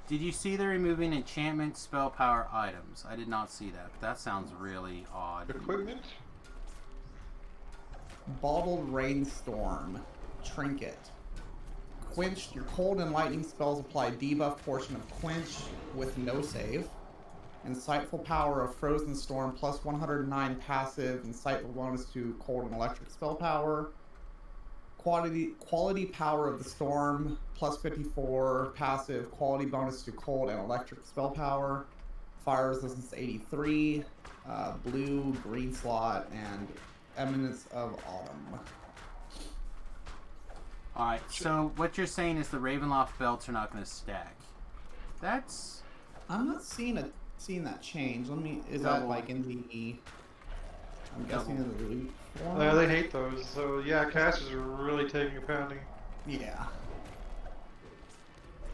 Did you see they're removing enchantment spell power items? I did not see that. But that sounds really odd. Equipment? Bottled Rainstorm trinket. Quench. Your cold and lightning spells apply debuff portion of quench with no save. Insightful power of Frozen Storm plus 109 passive. Insightful bonus to cold and electric spell power. Quality power of the storm plus 54 passive. Quality bonus to cold and electric spell power. Fire resistance 83. Blue, green slot, and Eminence of Autumn. Alright, so what you're saying is the Ravenloft belts are not going to stack. That's... I'm not seeing that change. Let me. Is Double. that like in the? I'm guessing in the loot form. They hate those, so yeah, casters are really taking a pounding. Yeah.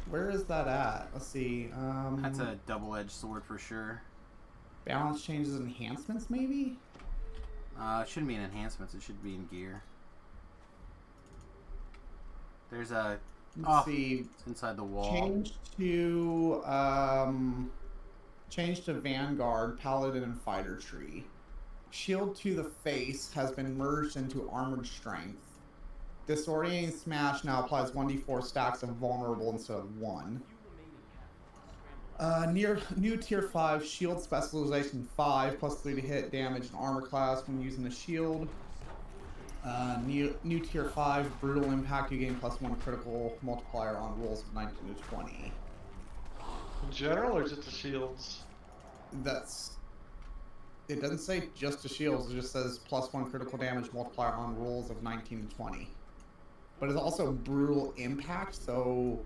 Where is that at? Let's see. That's a double-edged sword for sure. Balance changes enhancements, maybe? It shouldn't be in enhancements. It should be in gear. There's a... Let's see. It's inside the wall. Change to Vanguard, Paladin, and Fighter Tree. Shield to the face has been merged into Armored Strength. Disorienting Smash now applies 1d4 stacks of vulnerable instead of 1. New Tier 5 Shield Specialization 5 plus 3 to hit damage and armor class when using a shield. New Tier 5 Brutal Impact, you gain plus 1 critical multiplier on rolls of 19 to 20. In general, or just the shields? It doesn't say just to shields, it just says plus 1 critical damage multiplier on rolls of 19 to 20. But it's also Brutal Impact, so...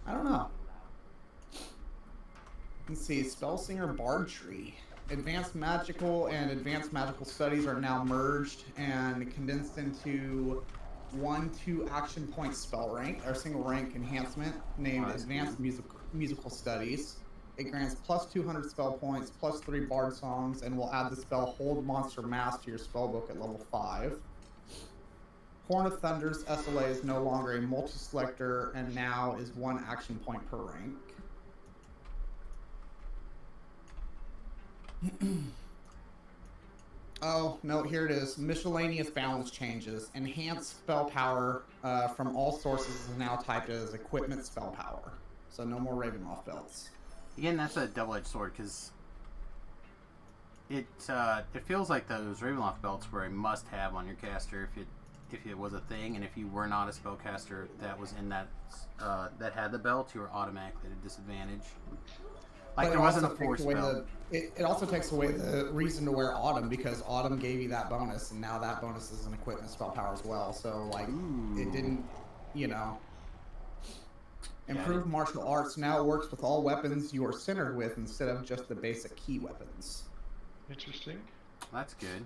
I don't know. Let's see, Spellsinger Bard Tree. Advanced Magical and Advanced Magical Studies are now merged and condensed into one 2 action point spell rank or single rank enhancement named that's Advanced Musical Studies. It grants plus 200 spell points, plus 3 bard songs, and will add the spell Hold Monster Mass to your spellbook at level 5. Horn of Thunder's SLA is no longer a multi-selector and now is 1 action point per rank. Oh, no, here it is. Miscellaneous balance changes. Enhanced spell power from all sources is now typed as equipment spell power. So no more Ravenloft belts. Again, that's a double-edged sword because it feels like those Ravenloft belts were a must-have on your caster if it was a thing, and if you were not a spellcaster that was in that that had the belt, you were automatically at a disadvantage. Like, there wasn't a force spell. It also takes away the reason to wear Autumn, because Autumn gave you that bonus, and now that bonus is an equipment spell power as well. So, like, it didn't, you know. Improved martial arts now works with all weapons you are centered with instead of just the basic key weapons. Interesting. That's good.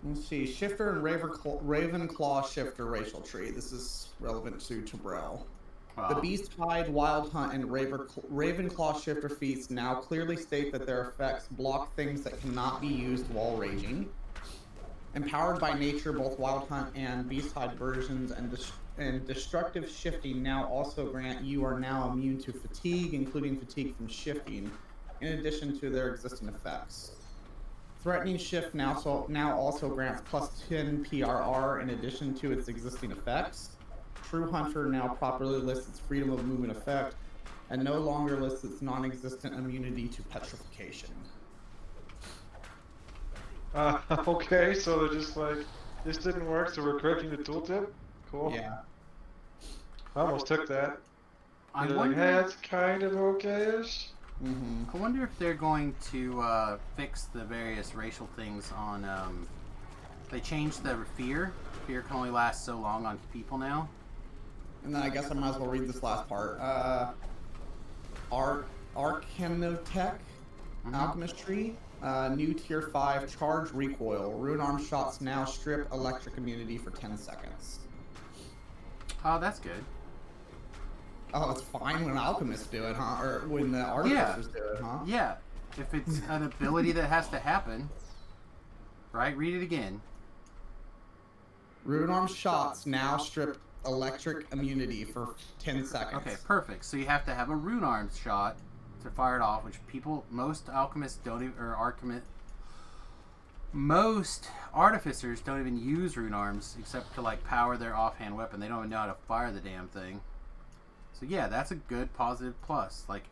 Let's see. Shifter and Ravenclaw Shifter racial tree. This is relevant to Tabrel. Wow. The Beast Hide, Wild Hunt, and Ravenclaw Shifter feats now clearly state that their effects block things that cannot be used while raging. Empowered by nature, both Wild Hunt and Beast Hide versions and Destructive Shifting now also grant you are now immune to fatigue, including fatigue from shifting, in addition to their existing effects. Threatening Shift now also grants plus 10 PRR in addition to its existing effects. True Hunter now properly lists its freedom of movement effect, and no longer lists its non-existent immunity to petrification. Okay, so they're just like, this didn't work, so we're correcting the tooltip? Cool. Yeah. I almost took that. I You're wonder, like, hey, it's kind of okay-ish. I wonder if they're going to fix the various racial things on. They changed the fear. Fear can only last so long on people now. And then I guess I might as well read this last part. Arcanotech, Alchemistry, new tier 5 charge recoil. Rune arm shots now strip electric immunity for 10 seconds. Oh, that's good. Oh, it's fine when alchemists do it, huh? Or when the artificers do it, huh? Yeah. If it's an ability that has to happen. Right? Read it again. Rune arm shots now strip electric immunity for 10 seconds. Okay, perfect. So you have to have a rune arm shot to fire it off, which most alchemists don't even, most artificers don't even use rune arms except to like power their offhand weapon. They don't even know how to fire the damn thing. So yeah, that's a good positive plus. Like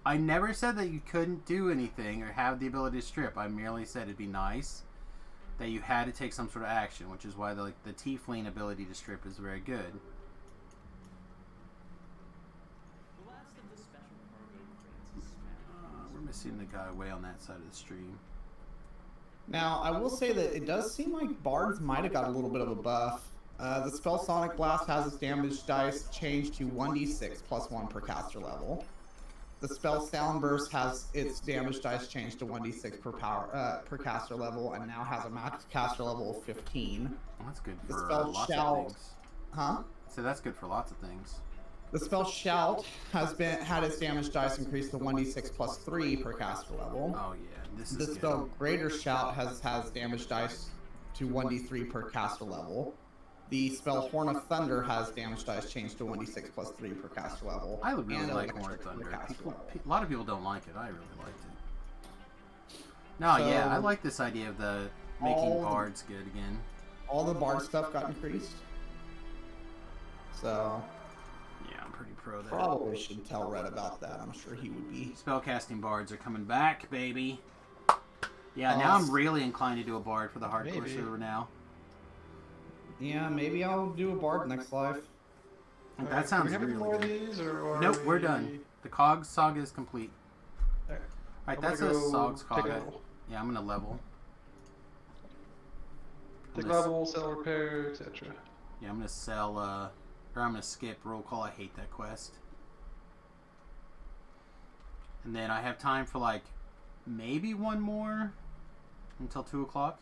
I never said that you couldn't do anything or have the ability to strip. I merely said it'd be nice that you had to take some sort of action, which is why the Tiefling ability to strip is very good. The last of the special cargo crates is smashed. We're missing the guy way on that side of the stream. Now, I will say that it does seem like bards might have got a little bit of a buff. The spell Sonic Blast has its damage dice changed to 1d6 plus 1 per caster level. The spell Sound Burst has its damage dice changed to 1d6 per caster level, and now has a max caster level of 15. Well, that's good The for spell lots Shout, of things. huh? So that's good for lots of things. The spell Shout has had its damage dice increased to 1d6 plus 3 per caster level. Oh yeah, this is The good. spell Greater Shout has damage dice to 1d3 per caster level. The spell Horn of Thunder has damage dice changed to 1d6 plus 3 per caster level. I would really and like electric Horn of per Thunder. caster level. A lot of people don't like it. I really liked it. No, yeah, I like this idea of the making bards good again. All the bard stuff got increased. So, Yeah, I'm pretty pro that. probably should tell Red about that. I'm sure he would be. Spellcasting bards are coming back, baby. Yeah, now I'm really inclined to do a bard for the hardcore Maybe. server now. Yeah, maybe I'll do a bard next life. That sounds Do we have any really more of good. these, or Nope, we're done. The Cogs saga is complete. Alright. Alright, I'm that's gonna a go Sogs take a Saga. level. Yeah, I'm gonna level. Take I'm gonna- level, sell, repair, etc. Yeah, I'm gonna sell, or I'm gonna skip roll call. I hate that quest. And then I have time for like maybe one more until 2 o'clock.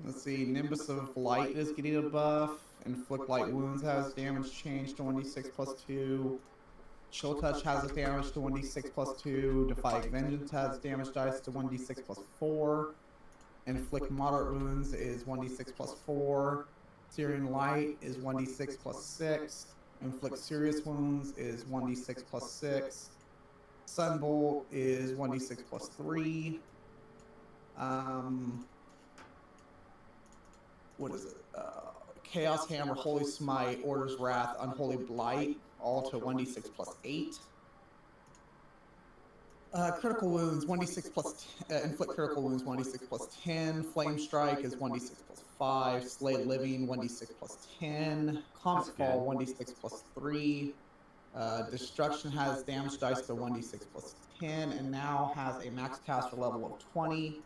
Let's see, Nimbus of Light is getting a buff. Inflict Light Wounds has damage change to 1d6 plus 2. Chill Touch has its damage to 1d6 plus 2. Defy Vengeance has damage dice to 1d6 plus 4. Inflict Moderate Wounds is 1d6 plus 4. Searing Light is 1d6 plus 6. Inflict Serious Wounds is 1d6 plus 6. Sunbolt is 1d6 plus 3. What is it? Chaos Hammer, Holy Smite, Order's Wrath, Unholy Blight, all to 1d6 plus 8. Critical Wounds, 1d6 plus Inflict Critical Wounds, 1d6 plus 10. Flame Strike is 1d6 plus 5. Slay Living, 1d6 plus 10. Comet Fall, 1d6 plus 3. Destruction has damage dice to 1d6 plus 10, and now has a max caster level of 20.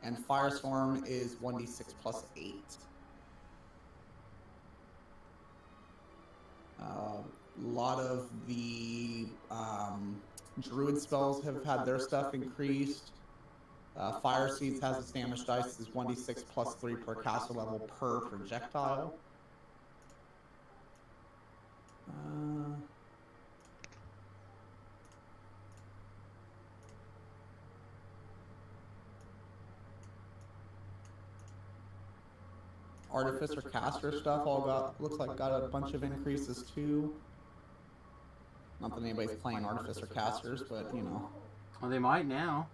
And Firestorm is 1d6 plus 8. A lot of the Druid spells have had their stuff increased. Fire Seeds has its damage dice is 1d6 plus 3 per caster level per projectile. Artificer caster stuff all looks like got a bunch of increases too. Not that anybody's playing Artificer casters, but you know. Well, they might now.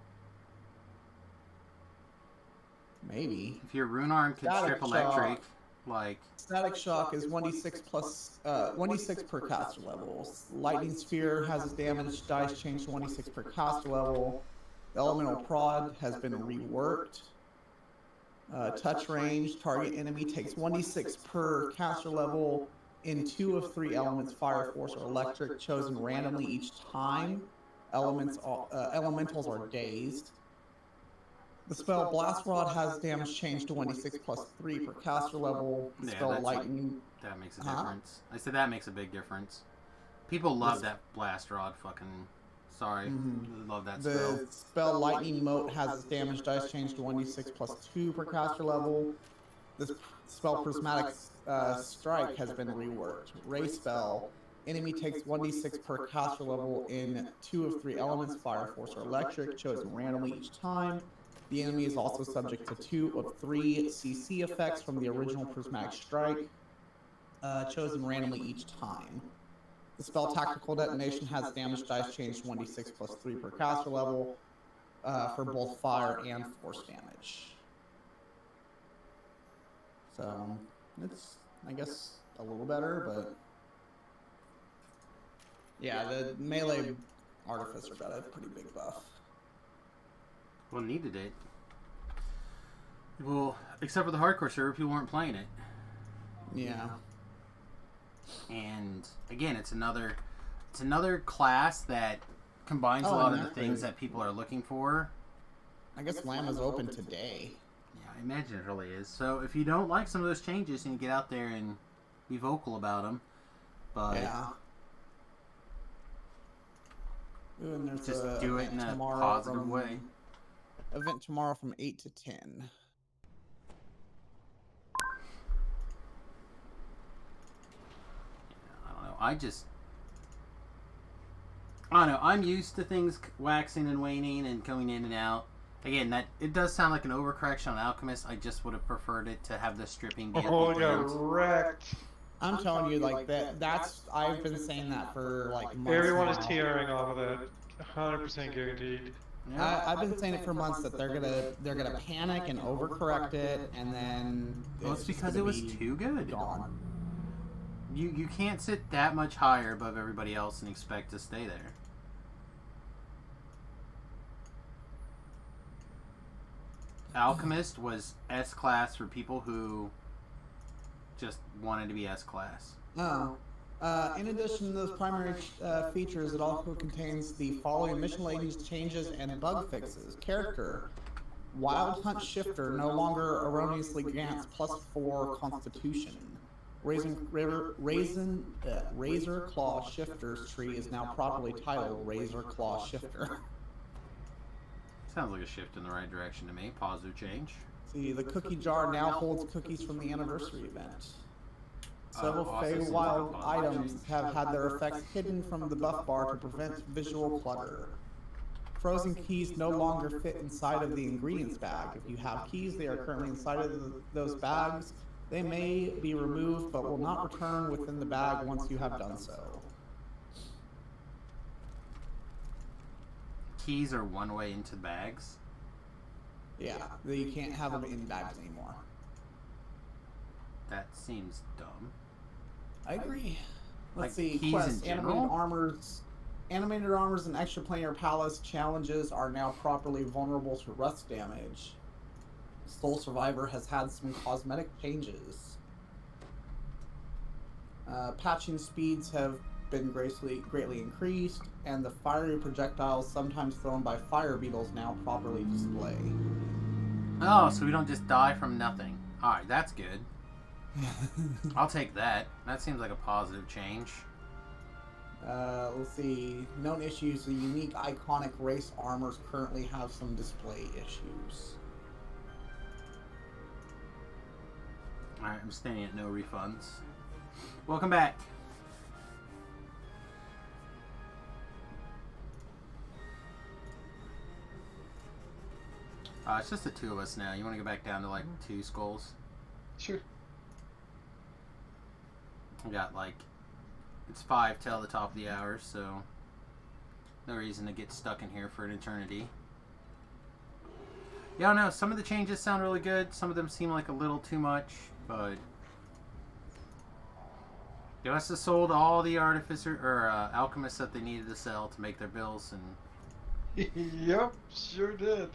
Maybe. If your Rune Arm can strip electric, like... Static Shock is 1d6 plus 1d6 per caster level. Lightning Sphere has its damage dice changed to 1d6 per caster level. The Elemental Prod has been reworked. Touch range, target enemy takes 1d6 per caster level in 2 of 3 elements, fire, force, or electric, chosen randomly each time. Elementals are dazed. The spell Blast Rod has damage changed to 1d6 plus 3 per caster level. The spell Lightning... That makes a difference. I said that makes a big difference. People love that Blast Rod fucking... Sorry. Love that spell. The spell Lightning Mote has its damage dice changed to 1d6 plus 2 per caster level. This spell Prismatic Strike has been reworked. Ray spell. Enemy takes 1d6 per caster level in 2 of 3 elements, fire, force, or electric, chosen randomly each time. The enemy is also subject to 2 of 3 CC effects from the original Prismatic Strike, chosen randomly each time. The spell Tactical Detonation has damage dice changed 1d6 plus 3 per caster level for both fire and force damage. So, it's, I guess, a little better, but... Yeah, the melee Artificer got a pretty big buff. Well, needed it. Well, except for the hardcore server, people weren't playing it. Yeah. And again, it's another class that combines a lot of the things that people are looking for. I guess LAM is open today. Yeah, I imagine it really is. So if you don't like some of those changes, and you get out there and be vocal about them, but yeah. Ooh, and there's just do it in a positive way. Event tomorrow from 8 to 10. I don't know. I don't know. I'm used to things waxing and waning and going in and out. Again, that it does sound like an overcorrection on Alchemist. I just would have preferred it to have the stripping be at the Oh, yeah, end. wrecked. I'm telling you, like that's I've been saying that for like months. Everyone now. is tearing off of that. 100% guaranteed. Yeah. I've been saying it for months that they're gonna panic and overcorrect it, and then Well, it's just because gonna it was be too good. gone. You can't sit that much higher above everybody else and expect to stay there. Alchemist was S class for people who just wanted to be S class. No. In addition to those primary features, it also contains the following mission ladies changes and bug fixes. Character. Wild Hunt Shifter no longer erroneously grants +4 Constitution. Razor Claw Shifter's tree is now properly titled Razor Claw Shifter. Sounds like a shift in the right direction to me. Positive change. See, the cookie jar now holds cookies from the anniversary event. Several also seems Feywild like a items have had their effects hidden from the buff bar to prevent visual clutter. Frozen keys no longer fit inside of the ingredients bag. If you have keys, they are currently inside of those bags. They may be removed, but will not return within the bag once you have done so. Keys are one way into bags. Yeah, you can't have them in bags anymore. That seems dumb. I agree. Let's Like, see. keys Quests, in general? animated armors, and extraplanar palace challenges are now properly vulnerable to rust damage. Soul Survivor has had some cosmetic changes. Patching speeds have been greatly increased, and the fiery projectiles sometimes thrown by fire beetles now properly display. Oh, so we don't just die from nothing. Alright, that's good. I'll take that. That seems like a positive change. Let's see. Known issues. The unique iconic race armors currently have some display issues. Alright, I'm staying at no refunds. Welcome back. It's just the two of us now. You want to go back down to like 2 skulls? Sure. We got like, it's 5 till the top of the hour, so no reason to get stuck in here for an eternity. Yeah, I don't know. Some of the changes sound really good. Some of them seem like a little too much, but they must have sold all the artificer or alchemists that they needed to sell to make their bills, and Yep, sure did.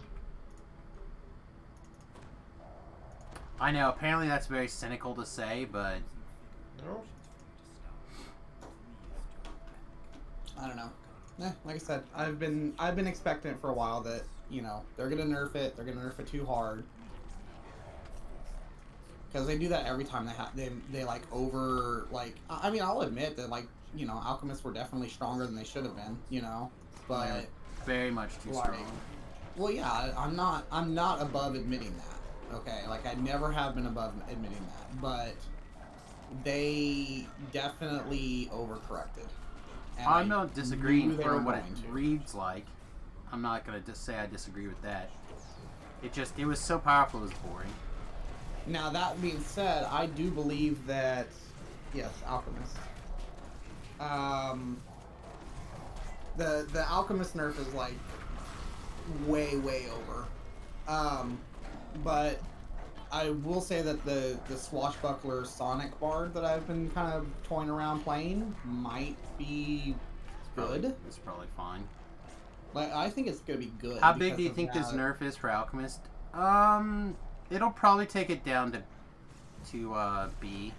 I know apparently that's very cynical to say, but No. I don't know. Like I said, I've been expecting it for a while that, you know, they're gonna nerf it. They're gonna nerf it too hard. Because they do that every time they like over, like, I mean, I'll admit that, like, you know, alchemists were definitely stronger than they should have been, you know, but they're very much too like, strong. well, yeah, I'm not above admitting that. Okay, like I never have been above admitting that, but they definitely overcorrected. And I'm not disagreeing knew they were from what it going to. reads like. I'm not gonna just say I disagree with that. It was so powerful it was boring. Now that being said, I do believe that yes, alchemist. The alchemist nerf is like way over. But I will say that the swashbuckler Sonic Bard that I've been kind of toying around playing might be good. It's probably fine. Like I think it's gonna be good. How big because do you of think this that- nerf is for Alchemist? It'll probably take it down to B.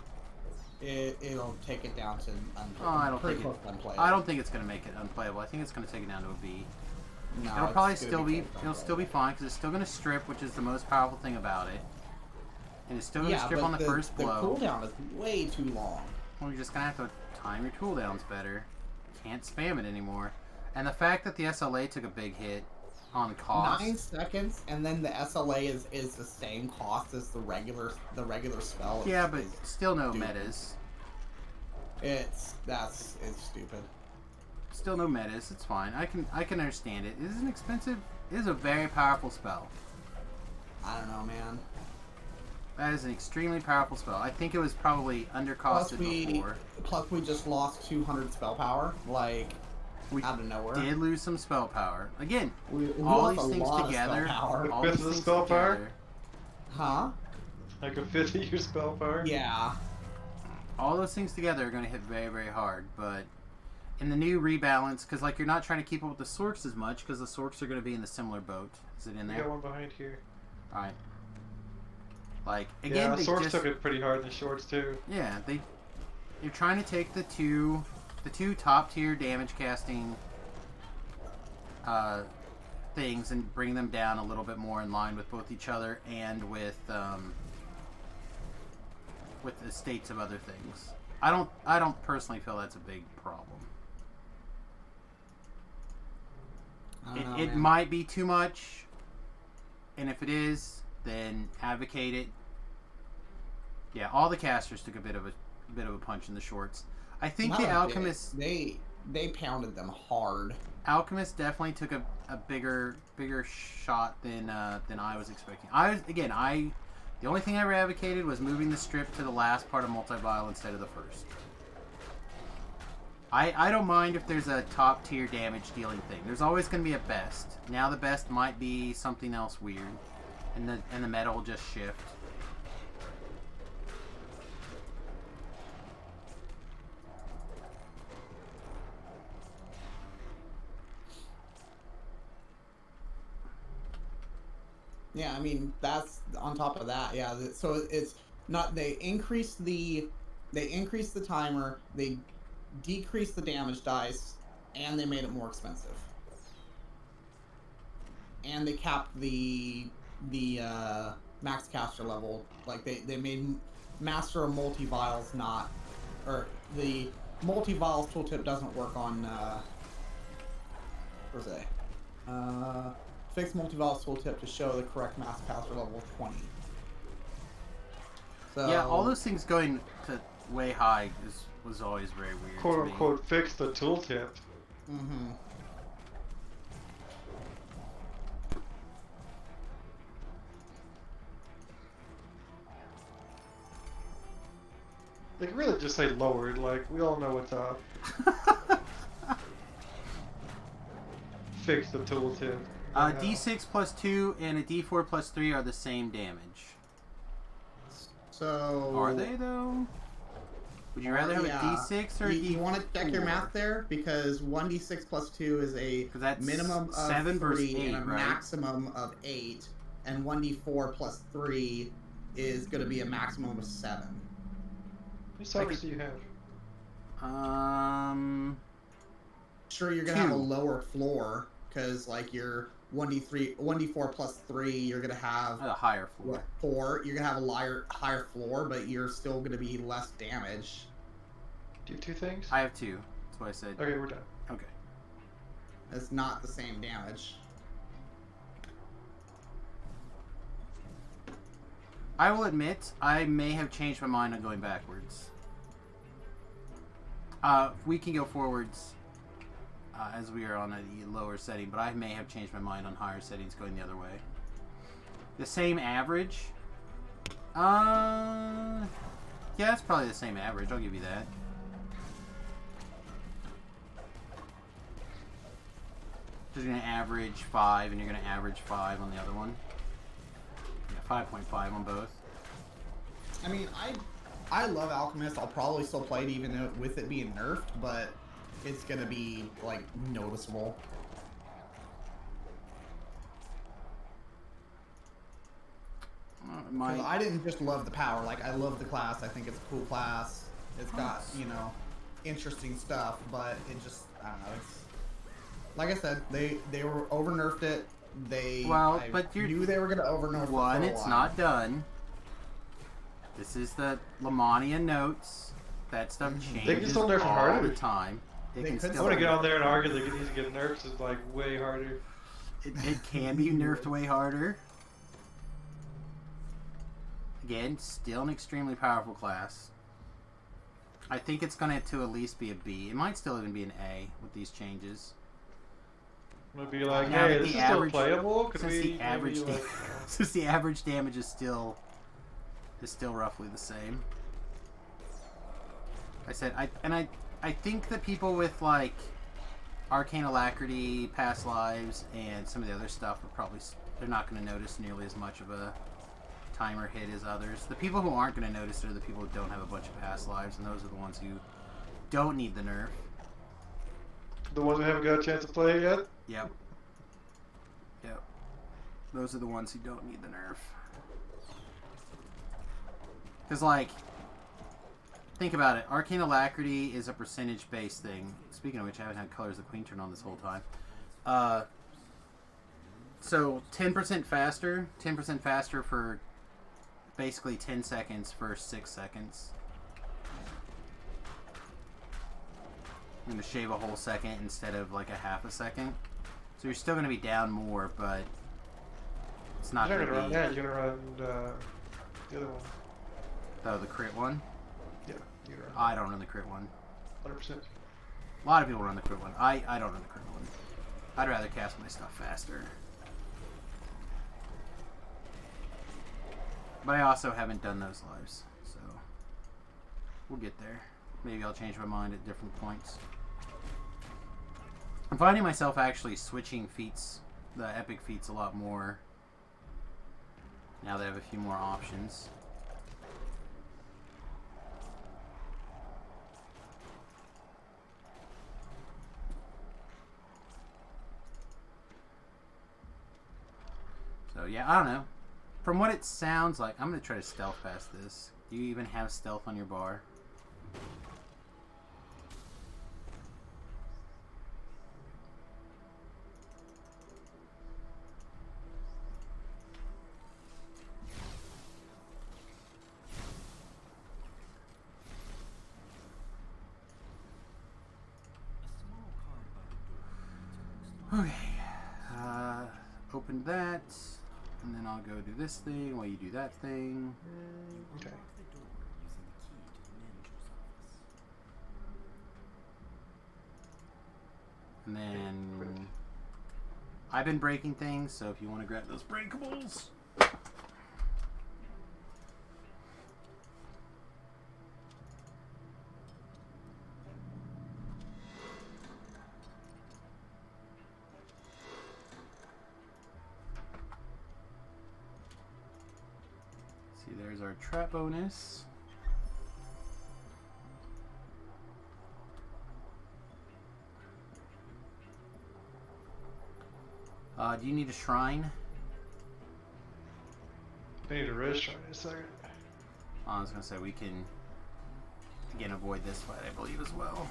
It'll take it down to unplayable. Oh, I don't Pretty think close to unplayable. I don't think it's gonna make it unplayable. I think it's gonna take it down to a B. No, It'll it's probably gonna still be close to it'll still be unplayable. fine because it's still gonna strip, which is the most powerful thing about it. And it's still gonna strip but on the first blow. The cooldown is way too long. Well, you're just gonna have to time your cooldowns better. Can't spam it anymore. And the fact that the SLA took a big hit on cost. 9 seconds, and then the SLA is the same cost as the regular spell. Yeah, but is still no stupid. metas. It's stupid. Still no metas. It's fine. I can understand it. It is an expensive. It is a very powerful spell. I don't know, man. That is an extremely powerful spell. I think it was probably undercosted before. Plus we just lost 200 spell power, like We out of nowhere. did lose some spell power. Again, We all lost these a things lot of together. spell power. All Fifth these of the things spell power? together. Huh? Like a fifth of your spell power? Yeah. All those things together are going to hit very, very hard. But in the new rebalance, because like you're not trying to keep up with the Sorks as much, because the Sorks are going to be in the similar boat. Is it in I there? got one behind here. All right. Like again, Yeah, they Swords just took it pretty hard in the shorts too. yeah you're trying to take the two top tier damage casting things and bring them down a little bit more in line with both each other and with the states of other things. I don't personally feel that's a big problem. I don't know, It man. might be too much, and if it is, then advocate it. Yeah, all the casters took a bit of a punch in the shorts. I think Not the a bit. alchemist They pounded them hard. Alchemist definitely took a bigger shot than I was expecting. The only thing I ever advocated was moving the strip to the last part of multi-vial instead of the first. I don't mind if there's a top tier damage dealing thing. There's always going to be a best. Now the best might be something else weird, and the meta will just shift. Yeah, I mean that's on top of that. Yeah, so it's not they increased the timer, they decreased the damage dice, and they made it more expensive. And they capped the max caster level. Like they made master of multi-vials not, or the multi-vials tooltip doesn't work on where's it? Fix multi-vials tooltip to show the correct max caster level of 20. So Yeah, all those things going to way high was always very weird. Quote to me. unquote fix the tooltip. Mm-hmm. They could really just say lowered, like, we all know what's up. Fix the tooltip. D6 plus 2 and a D4 plus 3 are the same damage. So Are they though? Would you rather have a D6 or a D4? You want to check your math there? Because 1d6 plus 2 is a that's minimum of 7 versus 3 and a 8, right? maximum of 8. And 1d4 plus 3 is going to be a maximum of 7. How many summers do you have? Sure, you're going to have a 2. lower floor, because like your 1d4 plus 3, you're going to have A higher floor. what, 4. You're going to have a higher floor, but you're still going to be less damage. Do you have 2 things? I have 2. That's what I said. Okay, we're done. Okay. It's not the same damage. I will admit, I may have changed my mind on going backwards. We can go forwards as we are on a lower setting, but I may have changed my mind on higher settings going the other way. The same average? Yeah, it's probably the same average. I'll give you that. You're going to average 5, and you're going to average 5 on the other one. Yeah, 5.5 on both. I mean, I love Alchemist. I'll probably still play it even though with it being nerfed, but it's gonna be like noticeable. I didn't just love the power. Like I love the class. I think it's a cool class. It's got interesting stuff, but it just I don't know. It's like I said, they were over nerfed it. But you knew they were gonna over nerf it. One, it's not done. This is the Lamania notes. That stuff changes They can still nerf it all harder. the time. It can I still. want to get on there and argue that it needs to get nerfed. It's like way harder. It can be nerfed way harder. Again, still an extremely powerful class. I think it's going to at least be a B. It might still even be an A with these changes. I'm gonna be like, Now hey, that this the is still average- playable. Could Since we the average, maybe, like, since the average damage is still roughly the same. I think that people with like Arcane Alacrity, Past Lives, and some of the other stuff they're not going to notice nearly as much of a timer hit as others. The people who aren't going to notice are the people who don't have a bunch of Past Lives, and those are the ones who don't need the nerf. the ones we haven't got a chance to play yet? Yep. Those are the ones who don't need the nerf. Because, like, think about it. Arcane Alacrity is a percentage-based thing. Speaking of which, I haven't had Colors of the Queen turn on this whole time. So, 10% faster for basically 10 seconds for 6 seconds. I'm going to shave a whole second instead of, like, a half a second. So you're still going to be down more, but It's not You're going not to gonna be... run that. You're gonna run the other one. Oh, the crit one? Yeah, you're gonna I don't run the crit one. 100%. A lot of people run the crit one. I don't run the crit one. I'd rather cast my stuff faster. But I also haven't done those lives, so we'll get there. Maybe I'll change my mind at different points. I'm finding myself actually switching feats, the epic feats, a lot more now that I have a few more options. So yeah, I don't know. From what it sounds like, I'm going to try to stealth past this. Do you even have stealth on your bar? Okay. Open that. And then I'll go do this thing while you do that thing. Okay. And then I've been breaking things, so if you want to grab those breakables. See, there's our trap bonus. Do you need a shrine? I need a rest in a second. I was gonna say we can again avoid this fight, I believe, as well.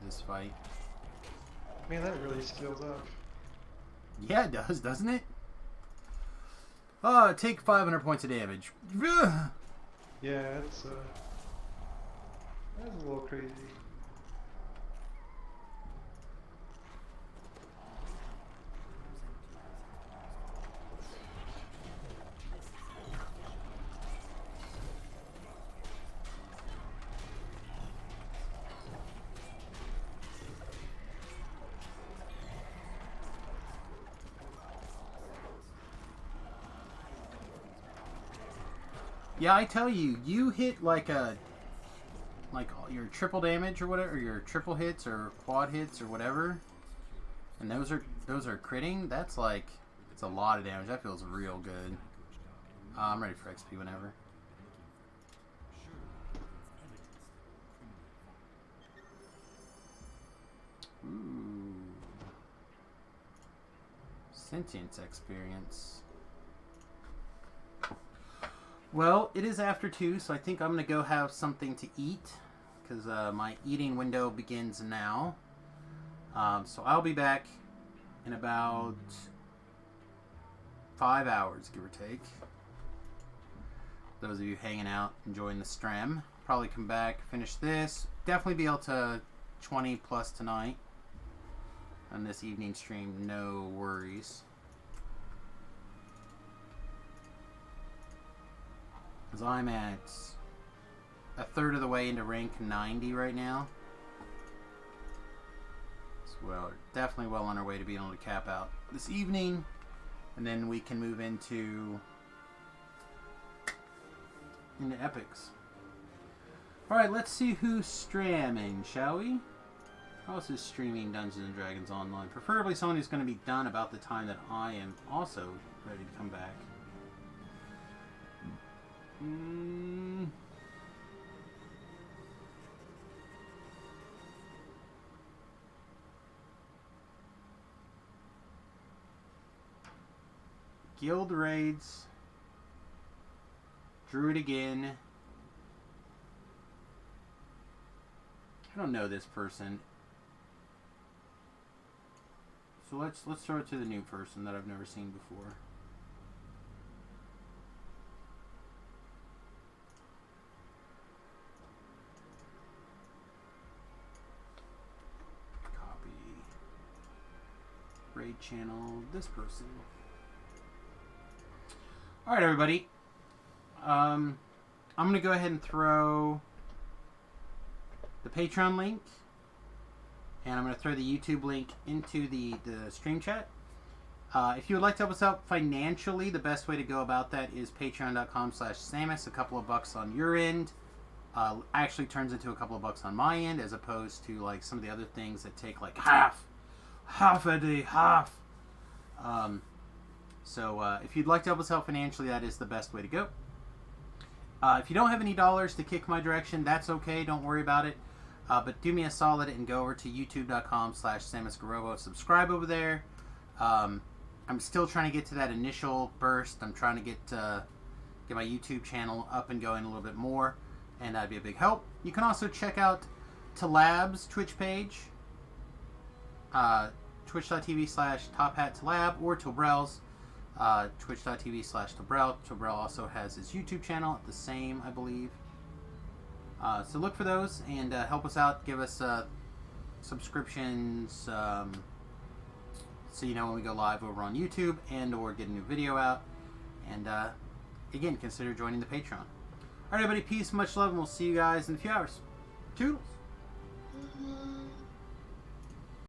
This fight. Man, that really scales up. Yeah, it does, doesn't it? Take 500 points of damage. Yeah, that's a little crazy. Yeah, I tell you, you hit like your triple damage or whatever, or your triple hits or quad hits or whatever, and those are critting. That's like, it's a lot of damage. That feels real good. I'm ready for XP whenever. Ooh. Sentience experience. Well, it is after 2, so I think I'm going to go have something to eat, because my eating window begins now. So I'll be back in about 5 hours, give or take. Those of you hanging out, enjoying the stream. Probably come back, finish this. Definitely be able to 20 plus tonight on this evening stream, no worries. Because I'm at a third of the way into rank 90 right now. So we're definitely well on our way to being able to cap out this evening. And then we can move into epics. Alright, let's see who's streaming, shall we? Who else is streaming Dungeons & Dragons Online? Preferably someone who's going to be done about the time that I am also ready to come back. Guild raids. Druid again. I don't know this person. So let's throw it to the new person that I've never seen before. Copy. raid channel this person. All right, everybody. I'm gonna go ahead and throw the Patreon link, and I'm gonna throw the YouTube link into the stream chat. If you would like to help us out financially, the best way to go about that is patreon.com/Samus. A couple of bucks on your end actually turns into a couple of bucks on my end, as opposed to like some of the other things that take like half a day, half. So if you'd like to help us out financially, that is the best way to go. If you don't have any dollars to kick my direction, that's okay. Don't worry about it. But do me a solid and go over to youtube.com/SamusGarobo. Subscribe over there. I'm still trying to get to that initial burst. I'm trying to get my YouTube channel up and going a little bit more, and that'd be a big help. You can also check out Talab's Twitch page, twitch.tv/TopHatTalab, or Tobrell's, twitch.tv/Tobrell. Tobrell also has his YouTube channel, the same, I believe. So look for those and help us out. Give us subscriptions, so you know when we go live over on YouTube and or get a new video out. And again, consider joining the Patreon. Alright, everybody, peace, much love, and we'll see you guys in a few hours. Toodles!